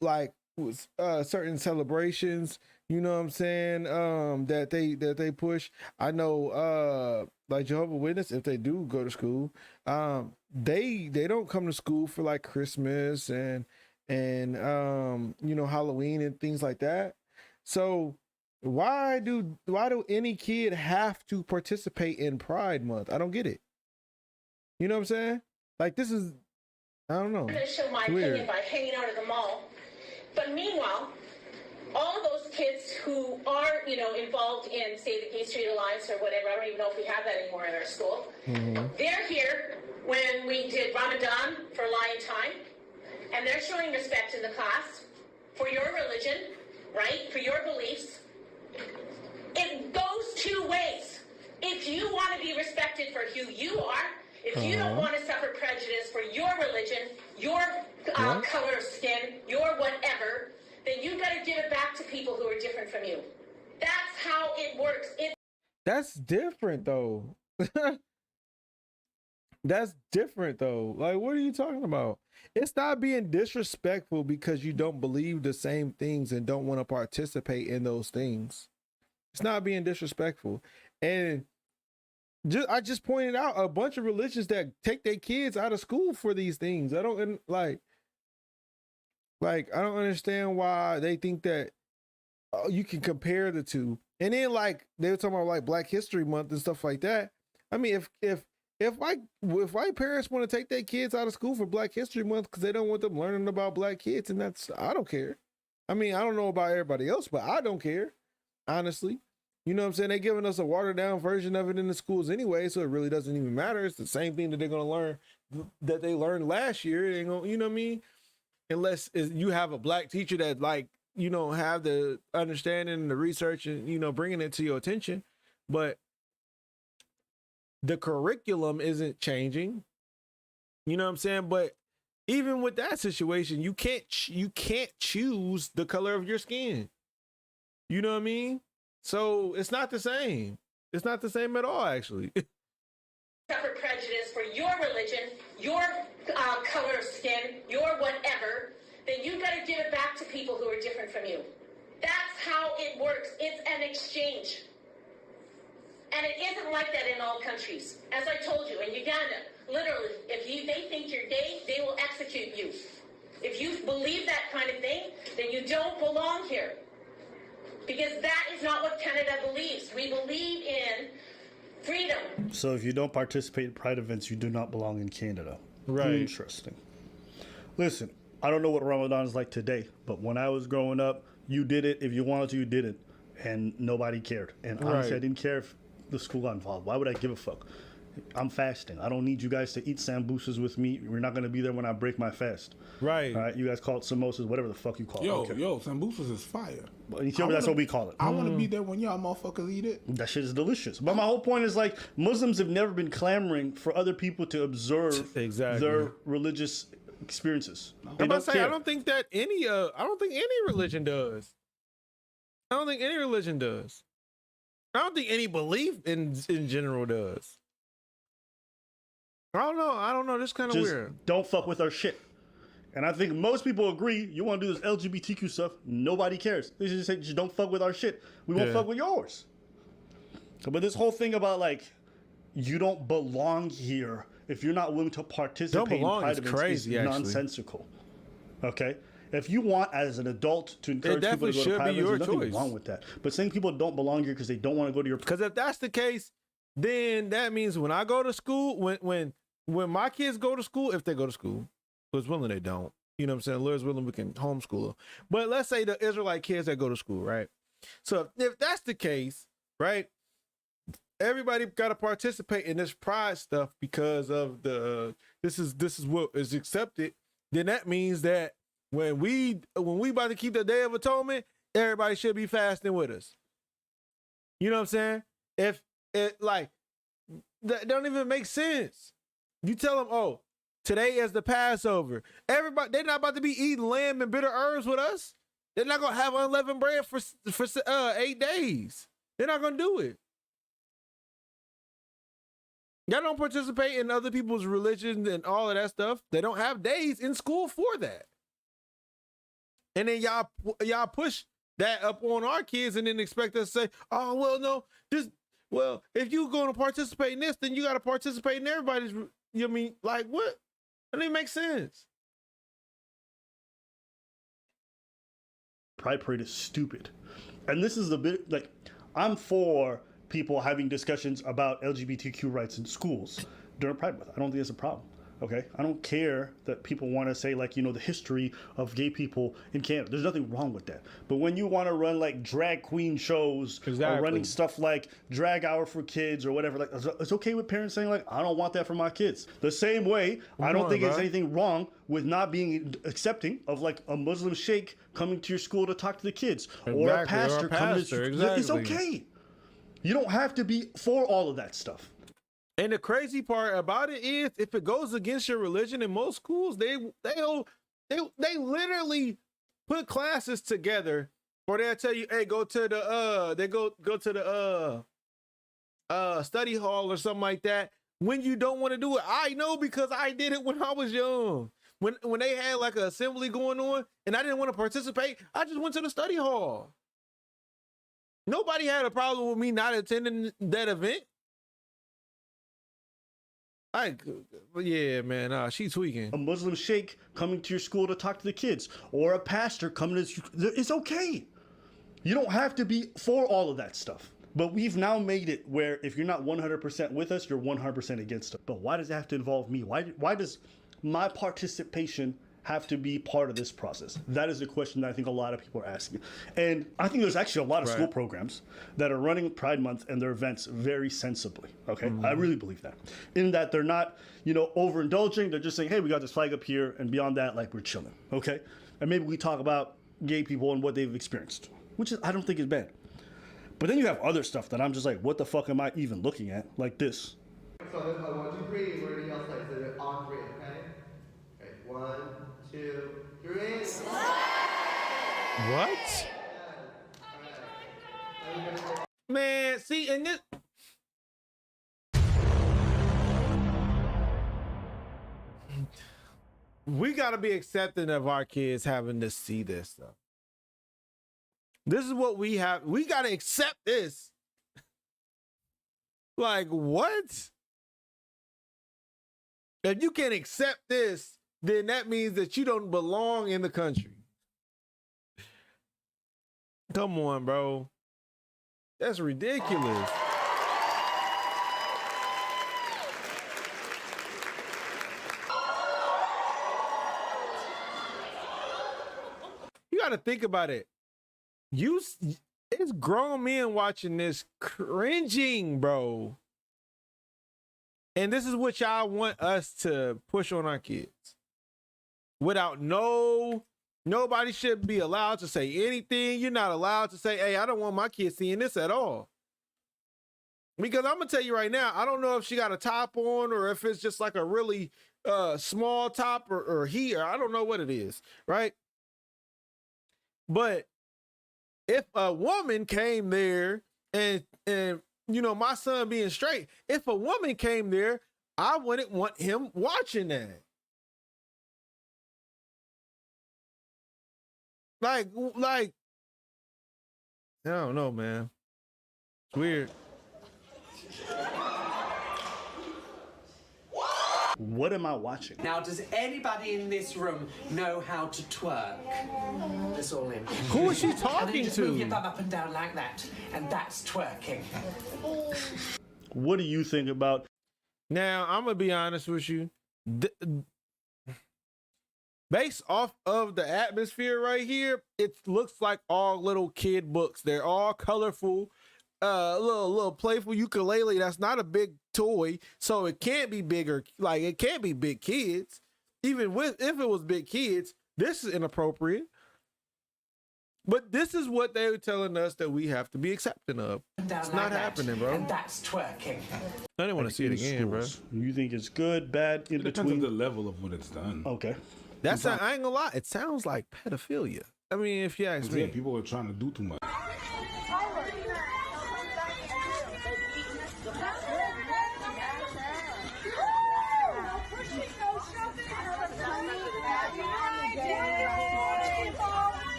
like with certain celebrations, you know what I'm saying, that they push. I know like Jehovah's Witness, if they do go to school, they don't come to school for like Christmas and you know, Halloween and things like that. So why do any kid have to participate in Pride Month? I don't get it. You know what I'm saying? Like, this is, I don't know. I'm going to show my opinion by hanging out at the mall. But meanwhile, all those kids who are, you know, involved in, say, the Gay Street Alliance or whatever, I don't even know if we have that anymore in our school, they're here when we did Ramadan for Lion Time, and they're showing respect in the class for your religion, right, for your beliefs. It goes two ways. If you want to be respected for who you are, if you don't want to suffer prejudice for your religion, your color of skin, your whatever, then you got to give it back to people who are different from you. That's how it works. That's different though. That's different though. Like, what are you talking about? It's not being disrespectful because you don't believe the same things and don't want to participate in those things. It's not being disrespectful. And I just pointed out a bunch of religions that take their kids out of school for these things. I don't like I don't understand why they think that you can compare the two. And then like they were talking about like Black History Month and stuff like that. I mean, if white parents want to take their kids out of school for Black History Month because they don't want them learning about Black kids, and I don't care. I mean, I don't know about everybody else, but I don't care, honestly. You know what I'm saying? They're giving us a watered down version of it in the schools anyway, so it really doesn't even matter. It's the same thing that they're going to learn that they learned last year. They ain't gonna, you know what I mean? Unless you have a Black teacher that, like, you know, have the understanding and the research and, you know, bringing it to your attention. But the curriculum isn't changing. You know what I'm saying? But even with that situation, you can't choose the color of your skin. You know what I mean? So it's not the same. It's not the same at all, actually. Suffer prejudice for your religion, your color of skin, your whatever, then you got to give it back to people who are different from you. That's how it works. It's an exchange. And it isn't like that in all countries. As I told you, in Uganda, literally, if they think you're gay, they will execute you. If you believe that kind of thing, then you don't belong here. Because that is not what Canada believes. We believe in freedom. So if you don't participate in pride events, you do not belong in Canada. Right. Interesting. Listen, I don't know what Ramadan is like today, but when I was growing up, you did it. If you wanted to, you did it. And nobody cared. And honestly, I didn't care if the school got involved. Why would I give a fuck? I'm fasting. I don't need you guys to eat samosas with me. We're not going to be there when I break my fast. Right. All right. You guys call it samosas, whatever the fuck you call it. Yo, samosas is fire. In Ethiopia, that's what we call it. I want to be there when y'all motherfuckers eat it. That shit is delicious. But my whole point is like Muslims have never been clamoring for other people to observe their religious experiences. I'm about to say, I don't think any religion does. I don't think any religion does. I don't think any belief in general does. I don't know. This is kind of weird. Don't fuck with our shit. And I think most people agree. You want to do this LGBTQ stuff? Nobody cares. They just say, just don't fuck with our shit. We won't fuck with yours. But this whole thing about like, you don't belong here if you're not willing to participate in pride events is nonsensical. Okay? If you want, as an adult, to encourage people to go to pride events, there's nothing wrong with that. But saying people don't belong here because they don't want to go to your... Because if that's the case, then that means when I go to school, when my kids go to school, if they go to school, Lord's willing they don't. You know what I'm saying? Lord's willing we can homeschool them. But let's say the Israelite kids that go to school, right? So if that's the case, right, everybody got to participate in this pride stuff because of the this is what is accepted. Then that means that when we about to keep the Day of Atonement, everybody should be fasting with us. You know what I'm saying? If it like that don't even make sense. You tell them, oh, today is the Passover. Everybody, they're not about to be eating lamb and bitter herbs with us. They're not gonna have unleavened bread for 8 days. They're not gonna do it. Y'all don't participate in other people's religions and all of that stuff. They don't have days in school for that. And then y'all push that up on our kids and then expect us to say, oh, well, no, if you're going to participate in this, then you got to participate in everybody's, you know what I mean? Like, what? That doesn't make sense. Pride parade is stupid. And this is the bit, like, I'm for people having discussions about LGBTQ rights in schools during Pride Month. I don't think it's a problem. Okay, I don't care that people want to say like, you know, the history of gay people in Canada. There's nothing wrong with that. But when you want to run like drag queen shows or running stuff like drag hour for kids or whatever, like it's okay with parents saying like, I don't want that for my kids. The same way, I don't think there's anything wrong with not being accepting of like a Muslim sheikh coming to your school to talk to the kids or a pastor coming to It's okay. You don't have to be for all of that stuff. And the crazy part about it is, if it goes against your religion in most schools, they literally put classes together, or they'll tell you, hey, go to the study hall or something like that. When you don't want to do it, I know because I did it when I was young. When they had like an assembly going on, and I didn't want to participate, I just went to the study hall. Nobody had a problem with me not attending that event. Yeah, man, she's tweaking. A Muslim sheikh coming to your school to talk to the kids, or a pastor coming to it's okay. You don't have to be for all of that stuff. But we've now made it where if you're not 100% with us, you're 100% against it. But why does it have to involve me? Why does my participation have to be part of this process? That is the question that I think a lot of people are asking. And I think there's actually a lot of school programs that are running Pride Month and their events very sensibly, okay? Mm-hmm. I really believe that. In that they're not, you know, overindulging. They're just saying, hey, we got this flag up here, and beyond that, like, we're chilling, okay? And maybe we talk about gay people and what they've experienced, which is, I don't think is bad. But then you have other stuff that I'm just like, what the fuck am I even looking at? Like this. So there's like 1, 2, 3, where do y'all say? So they're on 3, okay? Okay, 1, 2, 3. What? Man, see, and this. We gotta be accepting of our kids having to see this stuff. This is what we have. We gotta accept this. Like, what? If you can't accept this, then that means that you don't belong in the country. Come on, bro. That's ridiculous. You got to think about it. It's grown men watching this cringing, bro. And this is what y'all want us to push on our kids. Without nobody should be allowed to say anything. You're not allowed to say, hey, I don't want my kids seeing this at all. Because I'm going to tell you right now, I don't know if she got a top on or if it's just like a really small top or here. I don't know what it is, right? But if a woman came there and you know, my son being straight, if a woman came there, I wouldn't want him watching that. Like, I don't know, man. It's weird. What am I watching? Now, does anybody in this room know how to twerk? It's all in. Who is she And then talking you just to? move your bum up and down like that, and that's twerking. What do you think about? Now, I'm gonna be honest with you. Based off of the atmosphere right here, it looks like all little kid books. They're all colorful, little playful ukulele. That's not a big toy, so it can't be bigger. Like, it can't be big kids. Even if it was big kids, this is inappropriate. But this is what they were telling us that we have to be accepting of. It's not happening, bro. And that's twerking. I didn't want to see it again, bro. You think it's good, bad, in It between? depends on the level of when it's done. Okay. That's I ain't gonna lie. It sounds like pedophilia. I mean, if you ask me. Yeah, people are trying to do too much.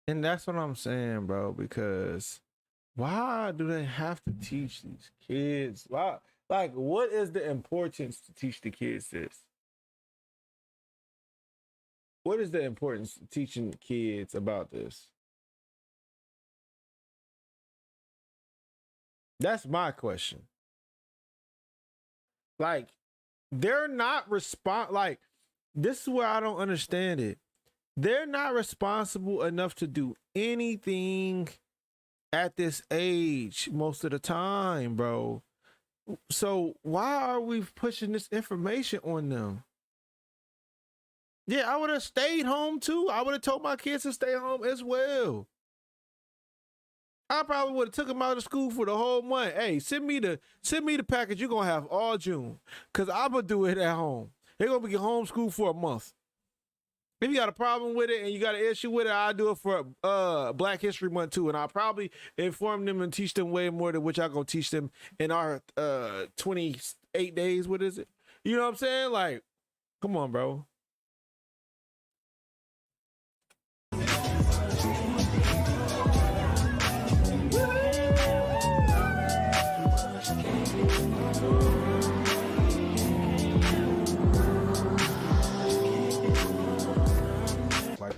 And that's what I'm saying, bro, because why do they have to teach these kids? Why? Like, what is the importance to teach the kids this? What is the importance of teaching kids about this? That's my question. Like, they're not like, this is where I don't understand it. They're not responsible enough to do anything at this age most of the time, bro. So why are we pushing this information on them? Yeah, I would have stayed home too. I would have told my kids to stay home as well. I probably would have took them out of school for the whole month. Hey, send me the package you're gonna have all June, cause I'm gonna do it at home. They're gonna be homeschooled for a month. If you got a problem with it and you got an issue with it, I'll do it for Black History Month too. And I'll probably inform them and teach them way more than which I'm going to teach them in our 28 days. What is it? You know what I'm saying? Like, come on, bro.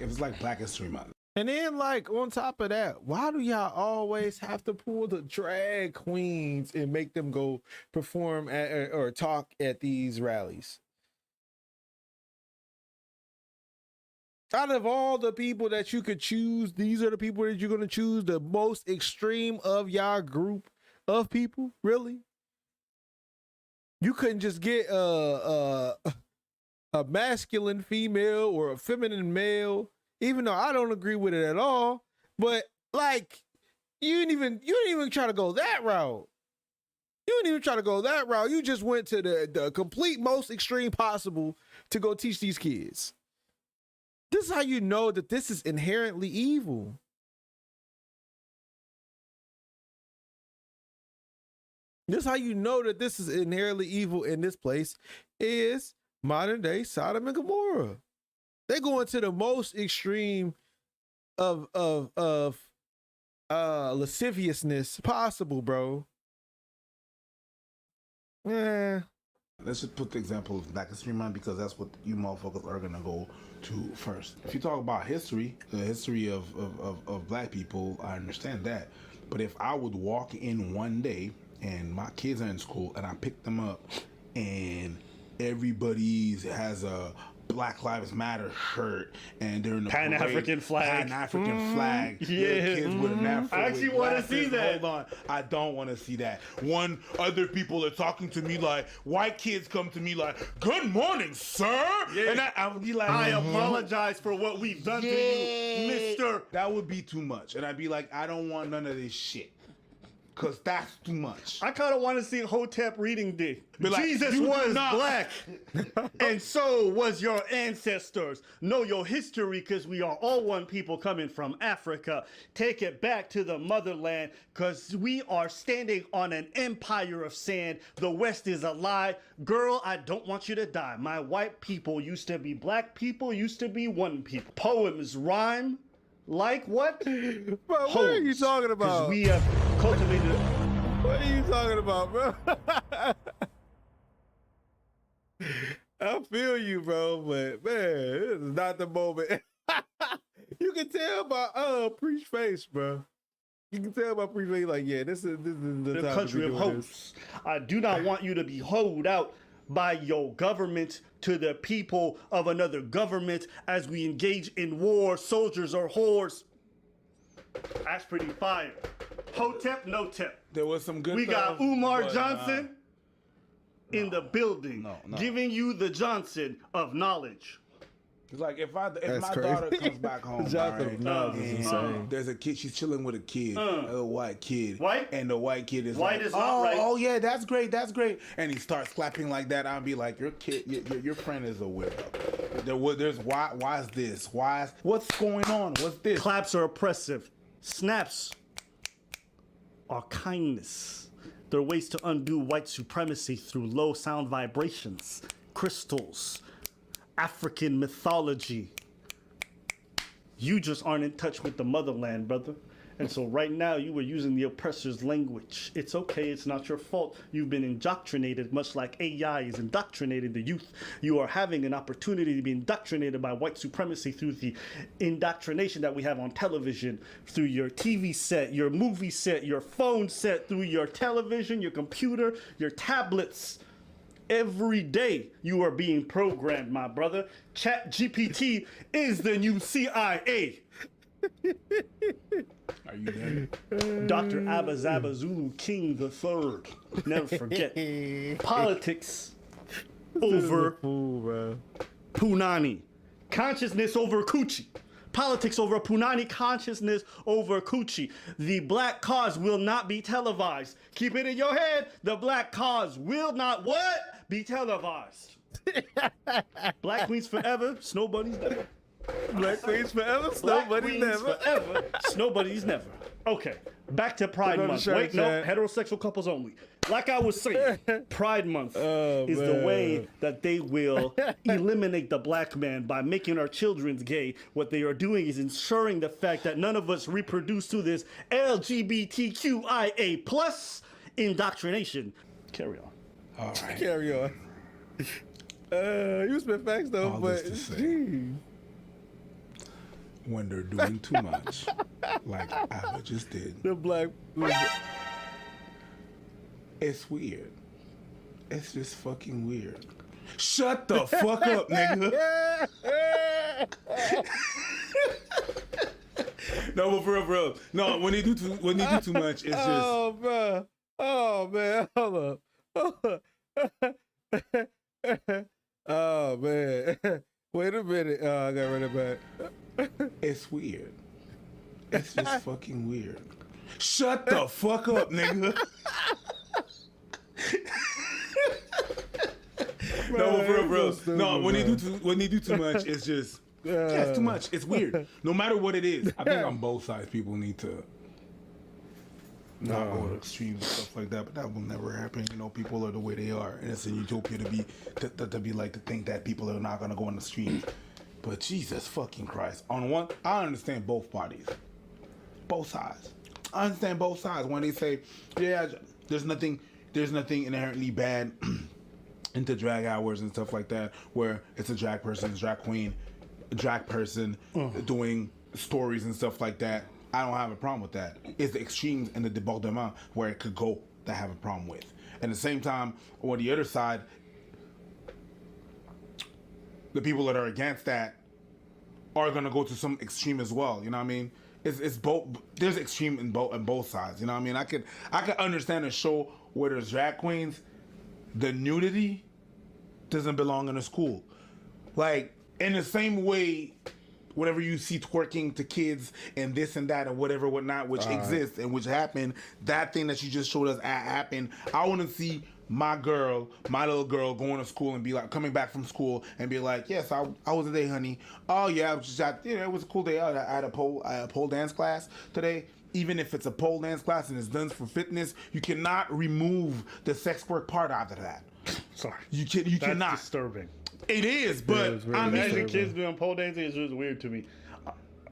If it's like Black History Month. And then, like, on top of that, why do y'all always have to pull the drag queens and make them go perform at, or talk at these rallies? Out of all the people that you could choose, these are the people that you're going to choose, the most extreme of y'all group of people? Really? You couldn't just get a masculine female or a feminine male, even though I don't agree with it at all. But like, you didn't even try to go that route. You didn't even try to go that route. You just went to the complete most extreme possible to go teach these kids. This is how you know that this is inherently evil. This is how you know that this is inherently evil in this place is modern day Sodom and Gomorrah. They go into the most extreme of lasciviousness possible, bro. Yeah. Let's just put the example of Black History Month because that's what you motherfuckers are gonna go to first. If you talk about history, the history of black people, I understand that. But if I would walk in one day and my kids are in school and I pick them up and everybody has a Black Lives Matter shirt and they're in the Pan-African flag. Pan-African flag. Yeah. Kids with an afro. I actually want to see that. Hold on. I don't want to see that. One, other people are talking to me like, white kids come to me like, good morning, sir. Yeah. And I would be like, I apologize for what we've done to you, mister. That would be too much. And I'd be like, I don't want none of this shit. Because that's too much. I kind of want to see Hotep reading this. Like, Jesus was black, and so was your ancestors. Know your history, because we are all one people coming from Africa. Take it back to the motherland, because we are standing on an empire of sand. The West is a lie. Girl, I don't want you to die. My white people used to be black people, used to be one people. Poems rhyme like what? Bro, what are you talking about? Because we have cultivated. What are you talking about, bro? I feel you, bro, but man, this is not the moment. You can tell by Preach face, bro. You can tell by Preach face, like, yeah, this is the time country of hosts. I do not want you to be hoed out by your government to the people of another government as we engage in war, soldiers or whores. That's pretty fire. Hotep, no tep. There was some good We got Umar but, Johnson in the building, giving you the Johnson of knowledge. It's like if my daughter comes back home, right, there's a kid, she's chilling with a kid, a white kid, and the white kid is white like, is not right. Oh yeah, that's great, and he starts clapping like that. I'll be like, your kid, your friend is a weirdo. There's why is this? What's going on? What's this? Claps are oppressive. Snaps are kindness. They're ways to undo white supremacy through low sound vibrations, crystals, African mythology. You just aren't in touch with the motherland, brother. And so right now you were using the oppressor's language. It's okay, it's not your fault. You've been indoctrinated, much like AI is indoctrinating the youth. You are having an opportunity to be indoctrinated by white supremacy through the indoctrination that we have on television, through your TV set, your movie set, your phone set, through your television, your computer, your tablets. Every day you are being programmed, my brother. ChatGPT is the new CIA. Are you there? Dr. Abba Zaba Zulu King III. Never forget. Politics over Punani. Consciousness over Coochie. Politics over Punani, consciousness over Coochie. The black cause will not be televised. Keep it in your head. The black cause will not what? Be televised. Black Queens forever, Snow Bunnies never. Black Queens forever, Snow Bunnies never. Forever, Snow Bunnies never. Okay, back to Pride Month. Wait, no, heterosexual couples only. Like I was saying, Pride Month is the way that they will eliminate the black man by making our children gay. What they are doing is ensuring the fact that none of us reproduce to this LGBTQIA plus indoctrination. Carry on. All right. Carry on. You spit facts though, All but this to say, when they're doing too much, like Abba just did, the black, it's weird. It's just fucking weird. Shut the fuck up, nigga. No, but for real. No, when they do too much, it's just. Oh, bro. Oh man, hold up. Oh man. Wait a minute. I got rid of it back. It's weird. It's just fucking weird. Shut the fuck up, nigga. No, for real. So no, when they do too much, it's just it's too much. It's weird. No matter what it is, I think on both sides people need to not go to extremes and stuff like that, but that will never happen. You know, people are the way they are, and it's a utopia to think that people are not gonna go on the streets. But Jesus fucking Christ! I understand both parties, both sides. I understand both sides when they say, yeah, there's nothing inherently bad into drag hours and stuff like that, where it's a drag person, drag queen, drag person doing stories and stuff like that. I don't have a problem with that. It's the extremes and the debordement where it could go that I have a problem with. And at the same time, on the other side, the people that are against that are gonna go to some extreme as well. You know what I mean? It's both. There's extreme in both sides. You know what I mean? I could understand a show where there's drag queens. The nudity doesn't belong in a school. Like, in the same way, whenever you see twerking to kids and this and that and whatever, whatnot, which exists and which happened, that thing that you just showed us happen, I want to see my little girl going to school and be like, coming back from school and be like, yes, I was today, honey. Oh yeah, I was just it was a cool day. I had a pole dance class today. Even if it's a pole dance class and it's done for fitness, you cannot remove the sex work part out of that. Sorry. You That's cannot. disturbing. It is, but I mean, imagine kids doing pole dancing is just weird to me.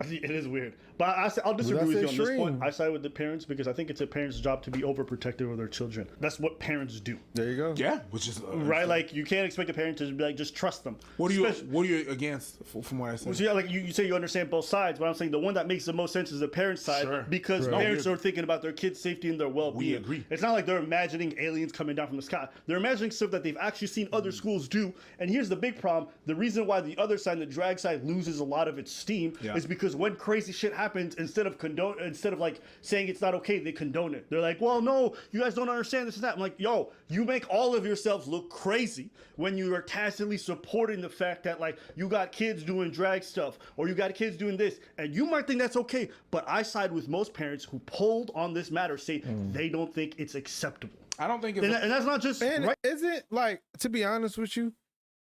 It is weird. But I'll disagree with you on this point. I side with the parents because I think it's a parent's job to be overprotective of their children. That's what parents do. There you go. Yeah, which is right. Like, you can't expect a parent to be like, just trust them. What are you against from what I said? So yeah, like you say you understand both sides, but I'm saying the one that makes the most sense is the parent's side because parents are thinking about their kids' safety and their well-being. We agree. It's not like they're imagining aliens coming down from the sky. They're imagining stuff that they've actually seen other schools do. And here's the big problem: the reason why the other side, the drag side, loses a lot of its steam is because when crazy shit happens, instead of like saying it's not okay, they condone it. They're like, well, no, you guys don't understand this and that. I'm like, yo, you make all of yourselves look crazy when you are tacitly supporting the fact that like you got kids doing drag stuff or you got kids doing this, and you might think that's okay, but I side with most parents who polled on this matter say they don't think it's acceptable. I don't think it's and that's not just right. Isn't, like, to be honest with you,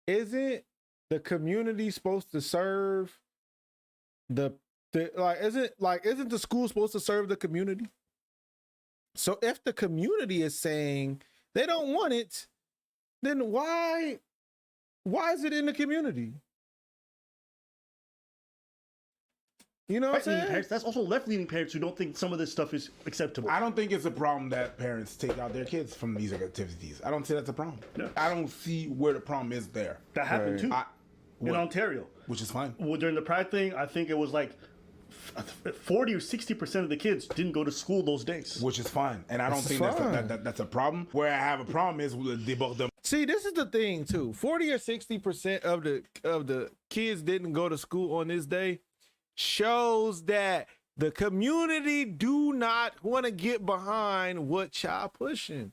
isn't the community supposed to serve isn't the school supposed to serve the community? So if the community is saying they don't want it, then why is it in the community? You know what I'm saying? Parents, that's also left-leaning parents who don't think some of this stuff is acceptable. I don't think it's a problem that parents take out their kids from these activities. I don't see that's a problem. No. I don't see where the problem is there. That happened too in Ontario. Which is fine. Well, during the Pride thing, I think it was like 40 or 60% of the kids didn't go to school those days. Which is fine. And I don't think that's a problem. Where I have a problem is with the debug. See, this is the thing too. 40 or 60% of the kids didn't go to school on this day shows that the community do not want to get behind what y'all pushing.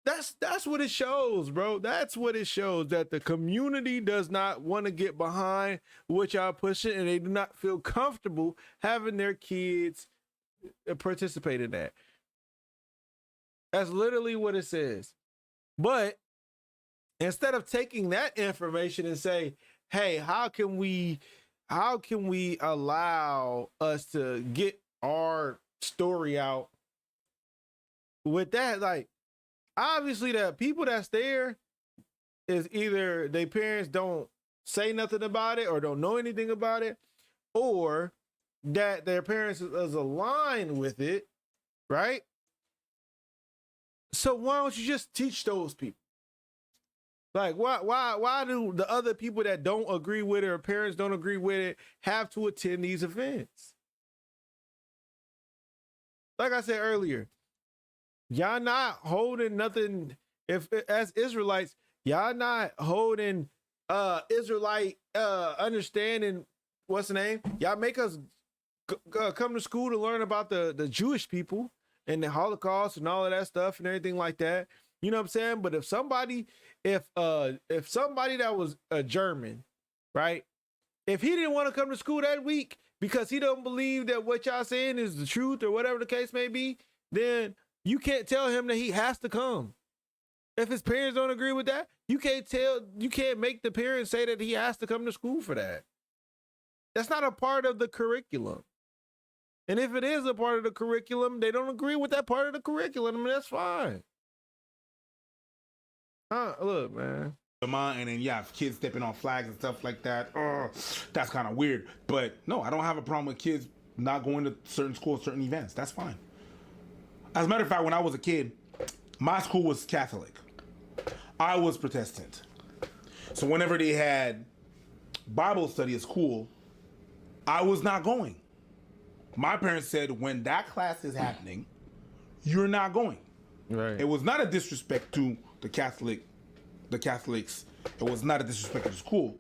That's what it shows, bro. That's what it shows, that the community does not want to get behind what y'all pushing, and they do not feel comfortable having their kids participate in that. That's literally what it says. But instead of taking that information and say, hey, how can we allow us to get our story out with that? Like, obviously the people that's there is either their parents don't say nothing about it or don't know anything about it, or that their parents is aligned with it, right? So why don't you just teach those people? Like, why do the other people that don't agree with it or parents don't agree with it have to attend these events? Like I said earlier, y'all not holding nothing. If as Israelites, y'all not holding Israelite understanding. What's the name? Y'all make us come to school to learn about the Jewish people and the Holocaust and all of that stuff and everything like that. You know what I'm saying? But if somebody that was a German, right? If he didn't want to come to school that week because he don't believe that what y'all saying is the truth or whatever the case may be, then you can't tell him that he has to come. If his parents don't agree with that, you can't make the parents say that he has to come to school for that. That's not a part of the curriculum. And if it is a part of the curriculum, they don't agree with that part of the curriculum, and that's fine. Look, man. And then kids stepping on flags and stuff like that. That's kind of weird. But no, I don't have a problem with kids not going to certain schools, certain events. That's fine. As a matter of fact, when I was a kid, my school was Catholic. I was Protestant. So whenever they had Bible study at school, I was not going. My parents said, when that class is happening, you're not going. Right. It was not a disrespect to the Catholics. It was not a disrespect to the school.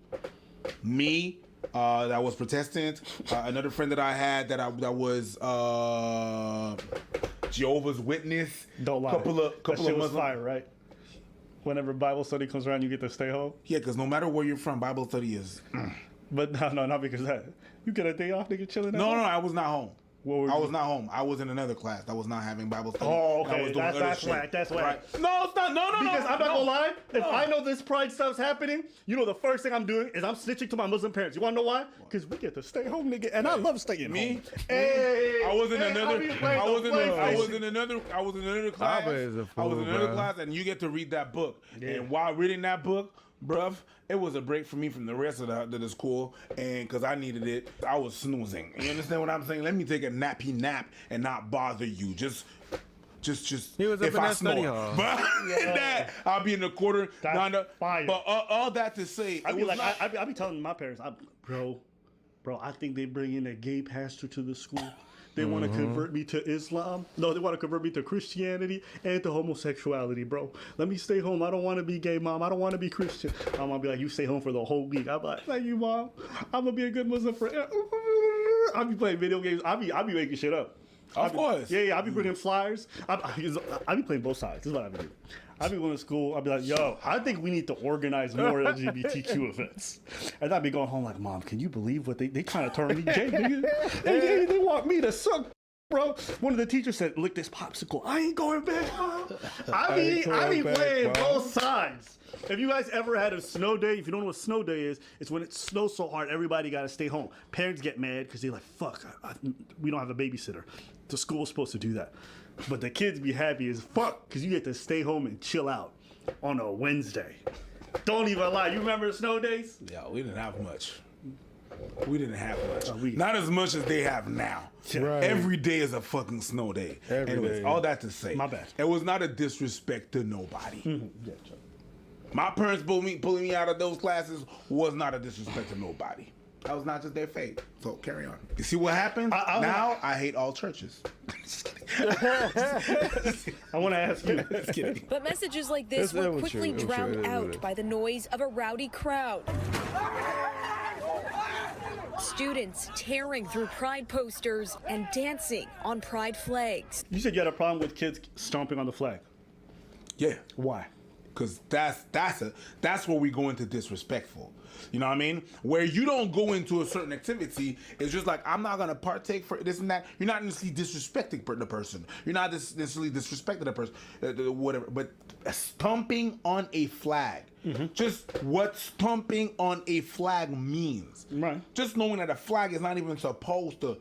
Me, that was Protestant. Another friend that I had that was Jehovah's Witness. Don't lie. Couple of Muslim. Fire, right? Whenever Bible study comes around, you get to stay home. Yeah, because no matter where you're from, Bible study is. But no, not because of that. You get a day off, nigga, chilling. No, I was not home. I was not home. I was in another class. I was not having Bible study. Oh, okay. That's whack. That's whack. Right. No, it's not. No. Because I'm not gonna lie. If I know this pride stuff's happening, you know the first thing I'm doing is I'm snitching to my Muslim parents. You wanna know why? Because we get to stay home, nigga, and I love staying home. Hey, I was in another class. I was in another class, and you get to read that book. Yeah. And while reading that book, bruv, it was a break for me from the rest of the school, and because I needed it, I was snoozing. You understand what I'm saying? Let me take a nappy nap and not bother you. Just he was if up in I that study snore. hall. But that, I'll be in the quarter. Fire. But all that to say, I be telling my parents, bro, I think they bring in a gay pastor to the school. They want to convert me to Islam. No, they want to convert me to Christianity and to homosexuality, bro. Let me stay home. I don't want to be gay, Mom. I don't want to be Christian. I'm going to be like, you stay home for the whole week. I'm like, thank you, Mom. I'm going to be a good Muslim friend. I'll be playing video games. I'll be making shit up. Of course. Yeah, I'll be bringing flyers. I'll be playing both sides. This is what I'll be doing. I'll be going to school. I'll be like, yo, I think we need to organize more LGBTQ events. And I'll be going home like, Mom, can you believe what they trying to turn me gay, nigga? They want me to suck, bro. One of the teachers said, lick this popsicle. I ain't going back, Mom. I be playing both sides. If you guys ever had a snow day, if you don't know what snow day is, it's when it snows so hard, everybody got to stay home. Parents get mad because they're like, fuck, we don't have a babysitter. The school's supposed to do that. But the kids be happy as fuck because you get to stay home and chill out on a Wednesday. Don't even lie. You remember the snow days? Yeah, we didn't have much. Not as much as they have now. Right. Every day is a fucking snow day. Anyways, all that to say, my bad. It was not a disrespect to nobody. Mm-hmm. Yeah, sure. My parents pulling me out of those classes was not a disrespect to nobody. That was not just their fate. So carry on. You see what happened? Now I hate all churches. I want to ask you. Just kidding. But messages like this were quickly drowned out by the noise of a rowdy crowd. Students tearing through pride posters and dancing on pride flags. You said you had a problem with kids stomping on the flag. Yeah. Why? Because that's where we go into disrespectful. You know what I mean? Where you don't go into a certain activity, it's just like, I'm not going to partake for this and that. You're not necessarily disrespecting the person. You're not necessarily disrespecting the person, whatever. But stomping on a flag, just what stomping on a flag means. Right. Just knowing that a flag is not even supposed to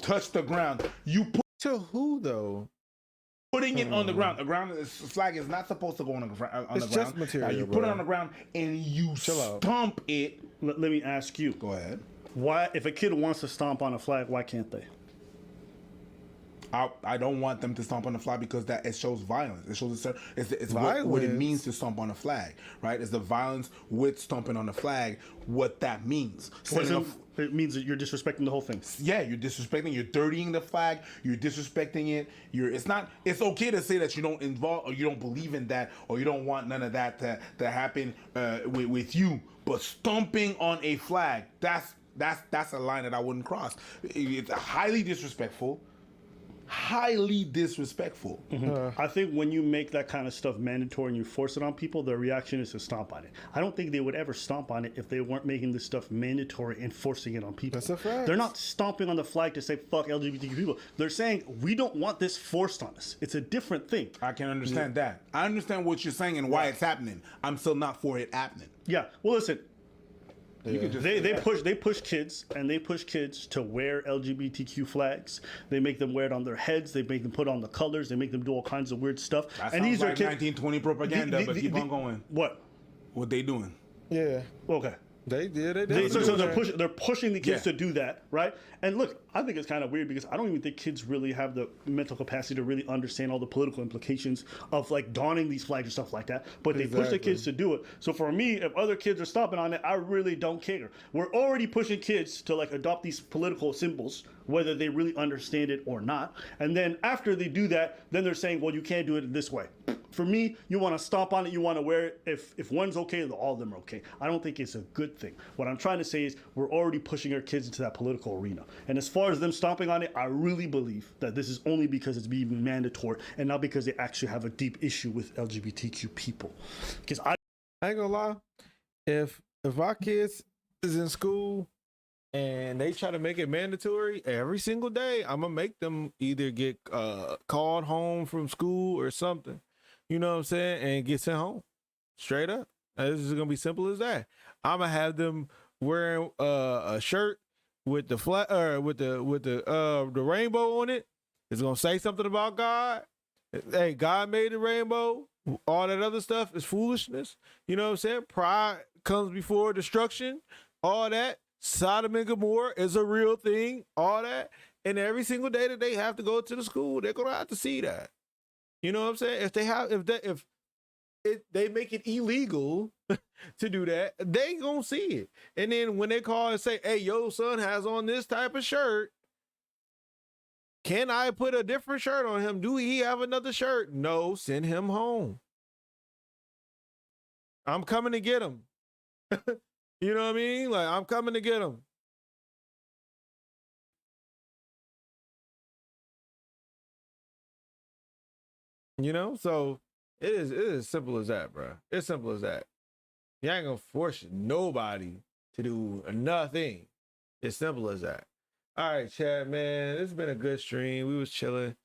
touch the ground. You put to who though? Putting it on the ground. The flag is not supposed to go on the ground. It's just material. You put it on the ground and you stomp it. Let me ask you. Go ahead. Why, if a kid wants to stomp on a flag, why can't they? I don't want them to stomp on the flag because it shows violence. It shows it's what it means to stomp on a flag, right? It's the violence with stomping on the flag. What that means. It means that you're disrespecting the whole thing. Yeah, you're disrespecting. You're dirtying the flag. You're disrespecting it. It's okay to say that you don't involve or you don't believe in that or you don't want none of that to happen with you. But stomping on a flag, that's a line that I wouldn't cross. It's highly disrespectful. Highly disrespectful. I think when you make that kind of stuff mandatory and you force it on people, their reaction is to stomp on it. I don't think they would ever stomp on it if they weren't making this stuff mandatory and forcing it on people. That's a fact. They're not stomping on the flag to say fuck LGBTQ people. They're saying we don't want this forced on us. It's a different thing. I can understand that. I understand what you're saying and why it's happening. I'm still not for it happening. Yeah. Well, listen. They push kids to wear LGBTQ flags. They make them wear it on their heads. They make them put on the colors. They make them do all kinds of weird stuff. That and sounds these are like kids. 1920 propaganda, but keep on going. What? What they doing? Yeah. Okay. They did. So they're pushing the kids to do that, right? And look, I think it's kind of weird because I don't even think kids really have the mental capacity to really understand all the political implications of like donning these flags and stuff like that. But they push the kids to do it. So for me, if other kids are stomping on it, I really don't care. We're already pushing kids to like adopt these political symbols, whether they really understand it or not. And then after they do that, then they're saying, well, you can't do it this way. For me, you want to stomp on it, you want to wear it. If one's okay, then all of them are okay. I don't think it's a good thing. What I'm trying to say is we're already pushing our kids into that political arena. And as far as them stomping on it, I really believe that this is only because it's being mandatory and not because they actually have a deep issue with LGBTQ people. Because I ain't gonna lie, if our kids is in school and they try to make it mandatory every single day, I'm gonna make them either get called home from school or something. You know what I'm saying? And get sent home. Straight up. This is gonna be simple as that. I'm gonna have them wearing a shirt with the flag with the rainbow on it. It's gonna say something about God. Hey, God made the rainbow. All that other stuff is foolishness. You know what I'm saying? Pride comes before destruction. All that. Sodom and Gomorrah is a real thing. All that. And every single day that they have to go to the school, they're gonna have to see that. You know what I'm saying? If they make it illegal to do that, they gonna see it. And then when they call and say, hey, your son has on this type of shirt, can I put a different shirt on him? Do he have another shirt? No, send him home. I'm coming to get him. You know what I mean? Like, I'm coming to get him. You know, so it is as simple as that, bro. It's simple as that. You ain't gonna force nobody to do nothing. It's simple as that. All right, chat, man. It's been a good stream. We was chilling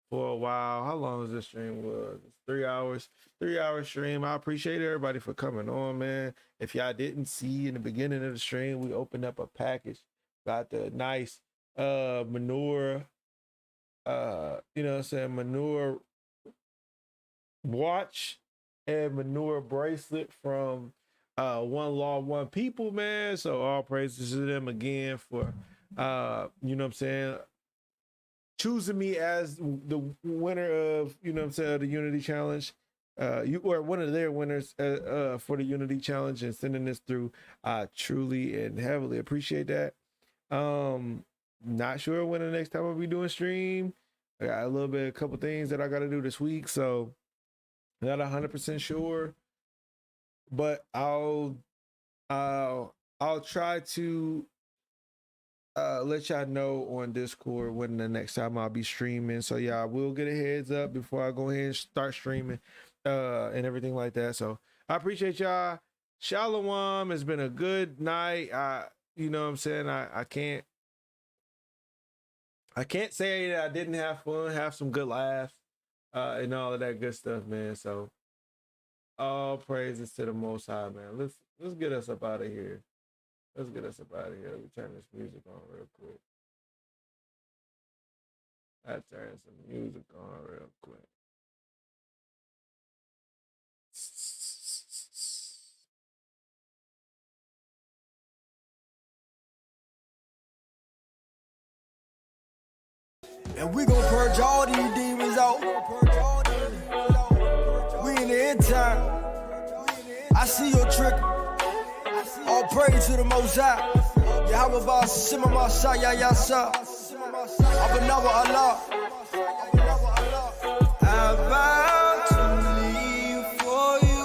for a while. How long was this stream? Was 3 hours? 3 hour stream. I appreciate everybody for coming on, man. If y'all didn't see in the beginning of the stream, we opened up a package. Got the nice manure. You know what I'm saying? Manure watch and manure bracelet from One Law, One People, man. So all praises to them again for you know what I'm saying, choosing me as the winner of, you know what I'm saying, the Unity Challenge. You were one of their winners for the Unity Challenge and sending this through. I truly and heavily appreciate that. Not sure when the next time I'll be doing stream. I got a couple things that I got to do this week, so not 100% sure, but I'll try to let y'all know on Discord when the next time I'll be streaming. So yeah, I will get a heads up before I go ahead and start streaming and everything like that. So I appreciate y'all. Shalom. It's been a good night. You know what I'm saying? I can't say that I didn't have fun, have some good laughs. And all of that good stuff, man. So all praises to the Most High, man. Let's get us up out of here. Let's get us up out of here. Let me turn this music on real quick. I turn some music on real quick. And we gon' purge all these demons out. We in the end time. I see your trick. All praise to the Most High. Yahweh Ba Sima Masaya Yasa. Abanawa Allah. I'm about to leave for you.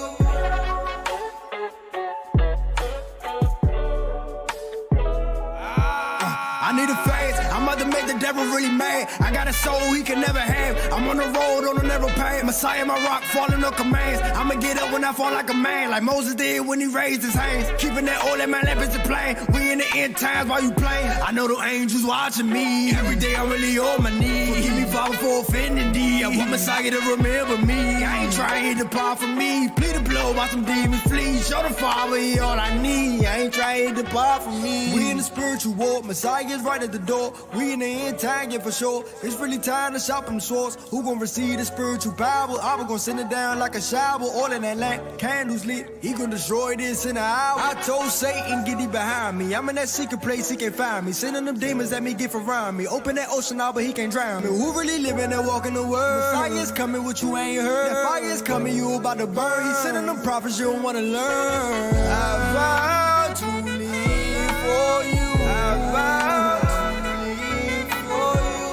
I need a phase. I'm about to make the devil really mad. I got a soul he can never have. I'm on the road on a narrow path. Messiah, my rock, falling on commands. I'ma get up when I fall like a man, like Moses did when he raised his hands. Keeping that old, that my lap is a plane. We in the end times while you playing. I know the angels watching me. Every day I'm really on my knees. Forgive me, Father, for offending thee. I want Messiah to remember me. I ain't trying to depart from me. Plead the blow while some demons flee. Show the Father he all I need. I ain't trying to depart from me. We in the spiritual war. Messiah's right at the door. We in the end time, yeah, for sure. It's really time to shop from the source. Who gon' receive the spiritual power? I'm gon' send it down like a shower. All in that lamp, candles lit. He gon' destroy this in an hour. I told Satan, get thee behind me. I'm in that secret place, he can't find me. Sending them demons at me, get around me. Open that ocean out, but he can't drown me. Who really living and walking the world? Messiah's coming, what you ain't heard. That fire's coming, you about to burn. He's sending them prophets you don't wanna learn. I vow to live for you. I vow to live for you.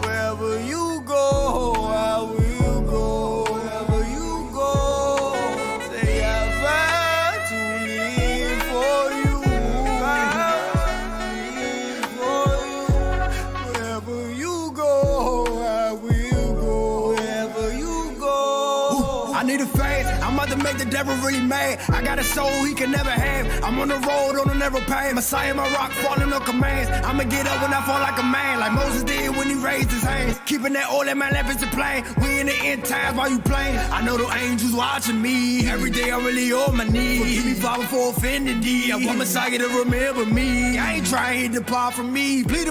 Wherever you go, I will go. Wherever you go, say I vow to live for you. Wherever you go, I will go. Wherever you go. I need a faith. I'm about to make the devil really mad. I got a soul he can never have. I'm on the road on a narrow path. Messiah, my rock, falling on commands. I'ma get up when I fall like a man, like Moses did when he raised his hands. Keeping that old, that my lap is a plane. We in the end times while you playing. I know the angels watching me. Every day I'm really on my knees. Forgive me, Father, for offending thee. I want Messiah to remember me. I ain't trying to depart from me. Plead the